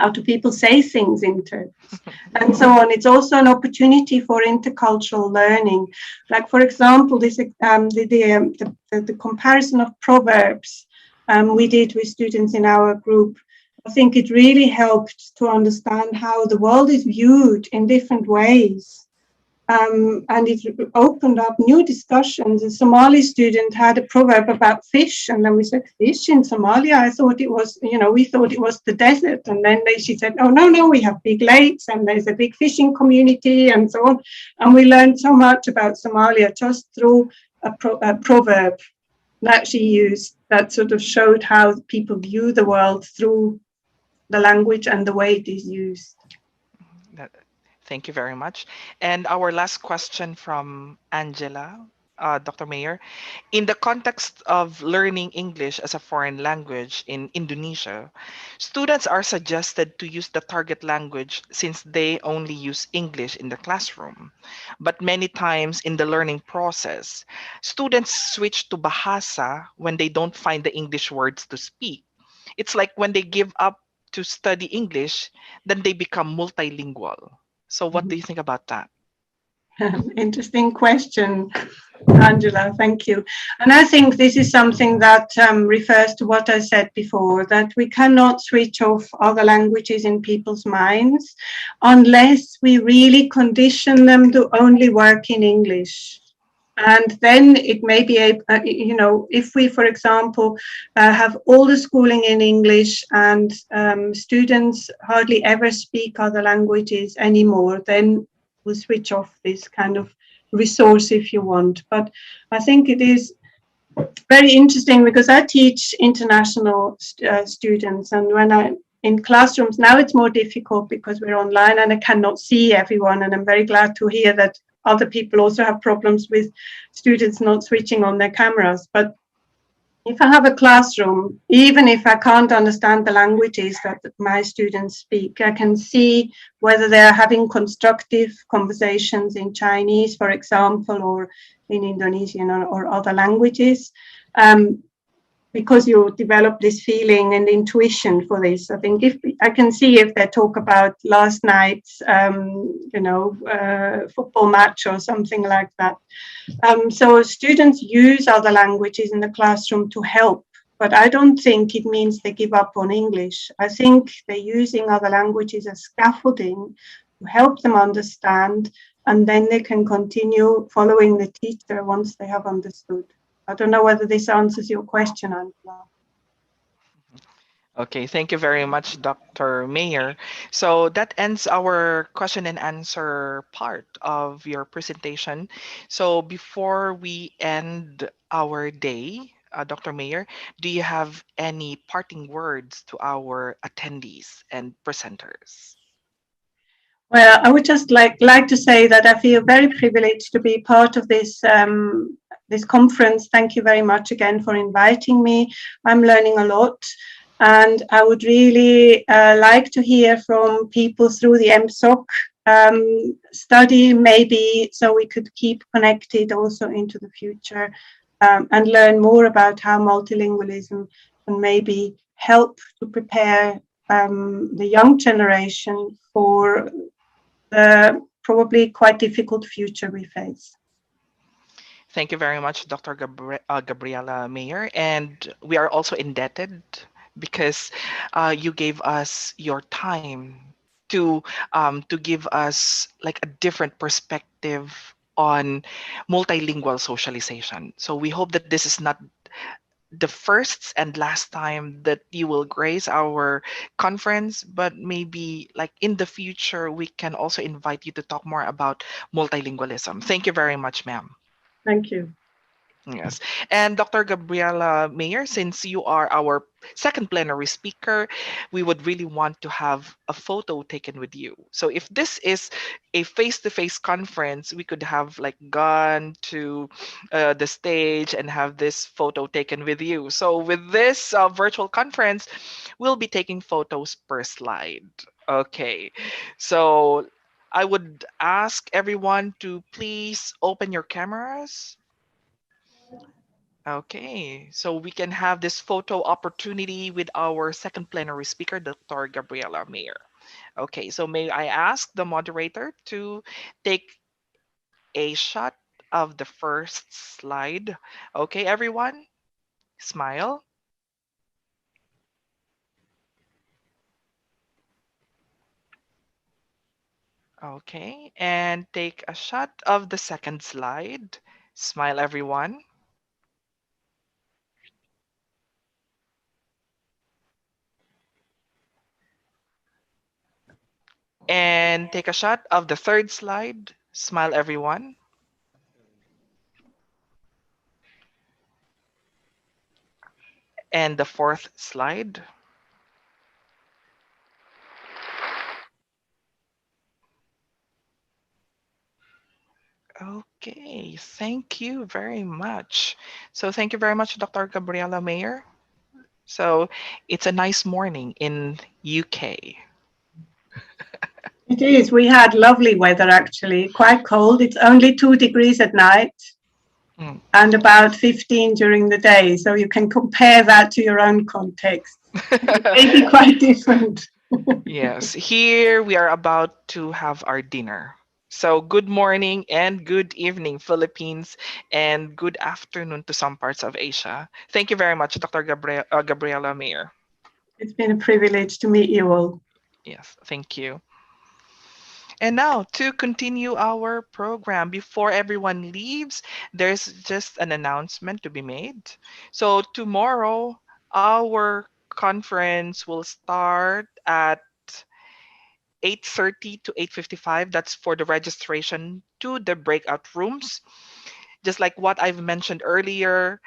how do people say things in Turkish, and so on. It's also an opportunity for intercultural learning. Like, for example, the comparison of proverbs we did with students in our group. I think it really helped to understand how the world is viewed in different ways. And it opened up new discussions. A Somali student had a proverb about fish, and then we said, fish in Somalia? I thought it was, we thought it was the desert. And then she said, oh, no, we have big lakes, and there's a big fishing community, and so on. And we learned so much about Somalia just through a proverb that she used that sort of showed how people view the world through the language and the way it is used. Thank you very much. And our last question from Angela, Dr. Mayer. In the context of learning English as a foreign language in Indonesia, students are suggested to use the target language since they only use English in the classroom. But many times in the learning process, students switch to Bahasa when they don't find the English words to speak. It's like when they give up to study English, then they become multilingual. So what do you think about that? Interesting question, Angela. Thank you. And I think this is something that refers to what I said before, that we cannot switch off other languages in people's minds unless we really condition them to only work in English. And then it may be, if we, for example, have all the schooling in English and students hardly ever speak other languages anymore, then we'll switch off this kind of resource if you want. But I think it is very interesting because I teach international students, and when I in classrooms now it's more difficult because we're online and I cannot see everyone, and I'm very glad to hear that other people also have problems with students not switching on their cameras. But if I have a classroom, even if I can't understand the languages that my students speak, I can see whether they're having constructive conversations in Chinese, for example, or in Indonesian or other languages. Because you develop this feeling and intuition for this. I think if I can see if they talk about last night's, football match or something like that. So students use other languages in the classroom to help, but I don't think it means they give up on English. I think they're using other languages as scaffolding to help them understand, and then they can continue following the teacher once they have understood. I don't know whether this answers your question, Angela. Okay, thank you very much, Dr. Mayer. So that ends our question and answer part of your presentation. So before we end our day, Dr. Mayer, do you have any parting words to our attendees and presenters? Well, I would just like to say that I feel very privileged to be part of this this conference. Thank you very much again for inviting me. I'm learning a lot, and I would really like to hear from people through the MSOC study, maybe, so we could keep connected also into the future and learn more about how multilingualism can maybe help to prepare the young generation for the probably quite difficult future we face. Thank you very much, Dr. Gabriela Mayer. And we are also indebted because you gave us your time to give us like a different perspective on multilingual socialization. So we hope that this is not the first and last time that you will grace our conference, but maybe like in the future, we can also invite you to talk more about multilingualism. Thank you very much, ma'am. Thank you. Yes. And Dr. Gabriela Mayer, since you are our second plenary speaker, we would really want to have a photo taken with you. So if this is a face-to-face conference, we could have like gone to the stage and have this photo taken with you. So with this virtual conference, we'll be taking photos per slide. Okay. So I would ask everyone to please open your cameras. Okay, so we can have this photo opportunity with our second plenary speaker, Dr. Gabriela Mayer. Okay, so may I ask the moderator to take a shot of the first slide? Okay, everyone, smile. Okay, and take a shot of the second slide. Smile, everyone. And take a shot of the third slide. Smile, everyone. And the fourth slide. Okay, thank you very much. So thank you very much, Dr. Gabriela Mayer. So it's a nice morning in UK. It is. We had lovely weather actually, quite cold. It's only 2 degrees at night and about 15 during the day. So you can compare that to your own context. It may be quite different. Yes, here we are about to have our dinner. So good morning and good evening, Philippines, and good afternoon to some parts of Asia. Thank you very much, Dr. Gabriela Mayer. It's been a privilege to meet you all. Yes, thank you. And now to continue our program, before everyone leaves, there's just an announcement to be made. So tomorrow, our conference will start at 8:30 to 8:55. That's for the registration to the breakout rooms. Just like what I've mentioned earlier,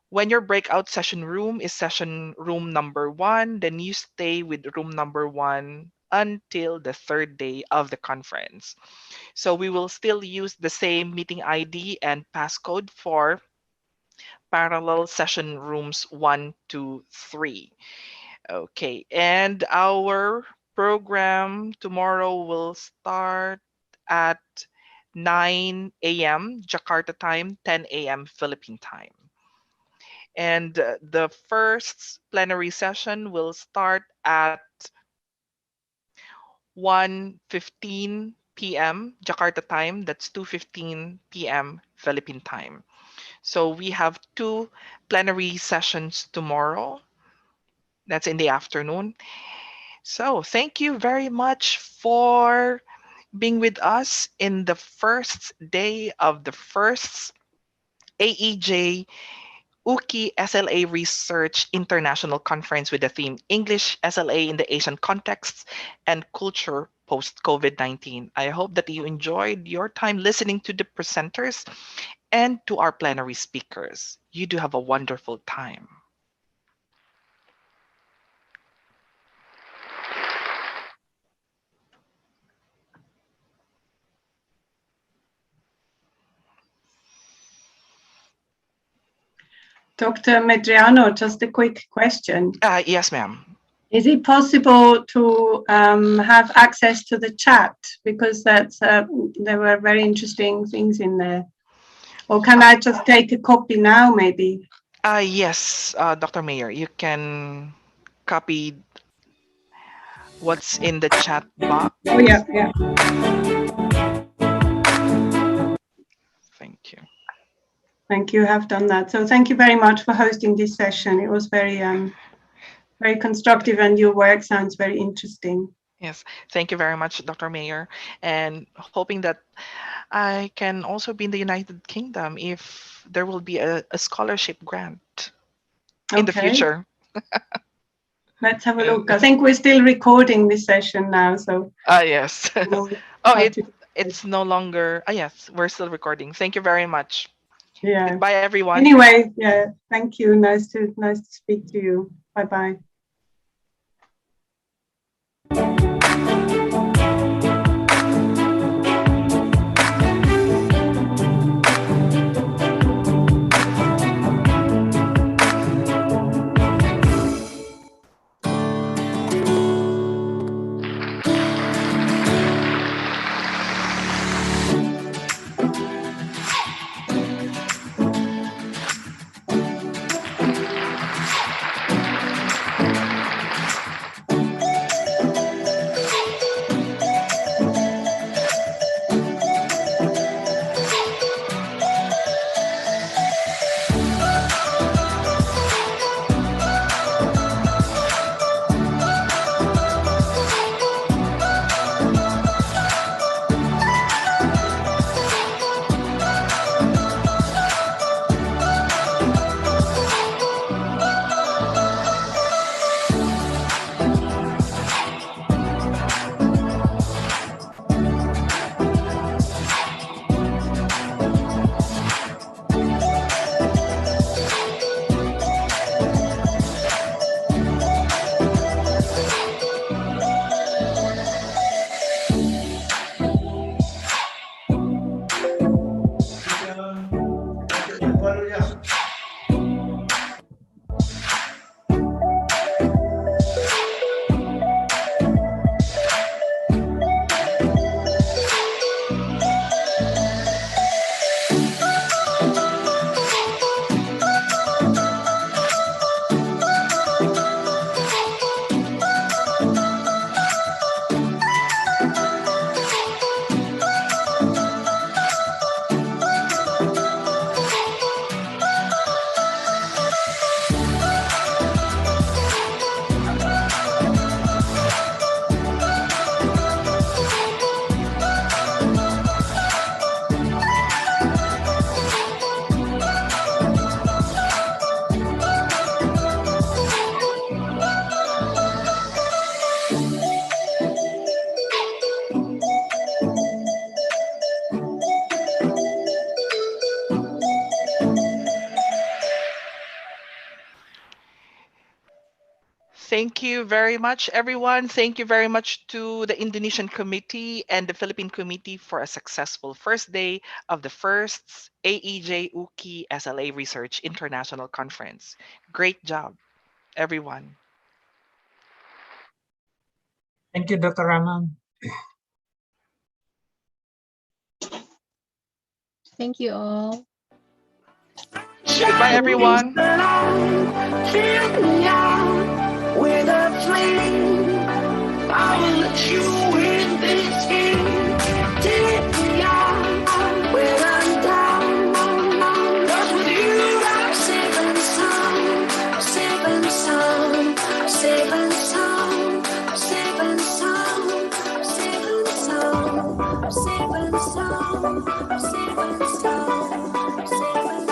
when your breakout session room is session room number 1, then you stay with room number 1 until the third day of the conference. So we will still use the same meeting ID and passcode for parallel session rooms 1, 2, 3. Okay, and our program tomorrow will start at 9 a.m. Jakarta time, 10 a.m. Philippine time. And the first plenary session will start at 1:15 p.m. Jakarta time. That's 2:15 p.m. Philippine time. So we have 2 plenary sessions tomorrow. That's in the afternoon. So thank you very much for being with us in the first day of the first AEJ UKI SLA Research International Conference with the theme English SLA in the Asian Contexts and Culture Post-COVID-19. I hope that you enjoyed your time listening to the presenters and to our plenary speakers. You do have a wonderful time. Dr. Medriano, just a quick question. Yes, ma'am. Is it possible to have access to the chat? Because that's there were very interesting things in there. Or can I just take a copy now, maybe? Yes, Dr. Mayer, you can copy what's in the chat box. Oh, yeah, yeah. Thank you. Thank you. Have done that. So thank you very much for hosting this session. It was very, very constructive, and your work sounds very interesting. Yes, thank you very much, Dr. Mayer, and hoping that I can also be in the United Kingdom if there will be a scholarship grant in the future. Let's have a look. I think we're still recording this session now, so. Yes. It's no longer. Yes, we're still recording. Thank you very much. Yeah. Goodbye, everyone. Anyway, yeah. Thank you. Nice to speak to you. Bye bye. Thank you very much, everyone. Thank you very much to the Indonesian committee and the Philippine committee for a successful first day of the first AEJ UKI SLA Research International Conference. Great job, everyone. Thank you, Dr. Rahman. Thank you all. Goodbye, everyone. With a flame, I will let you in this game. Take me out when I'm down. 'Cause with you I'm safe and sound, safe and sound, safe and sound, safe and sound, safe and sound, safe and sound, safe and sound, safe and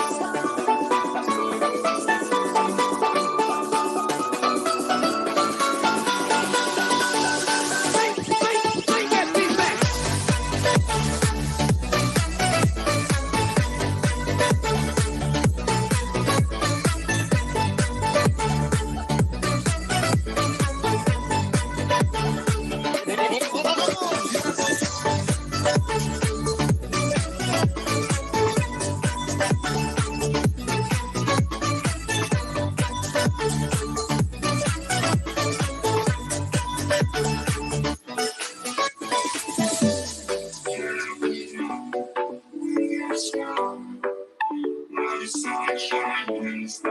sunshine.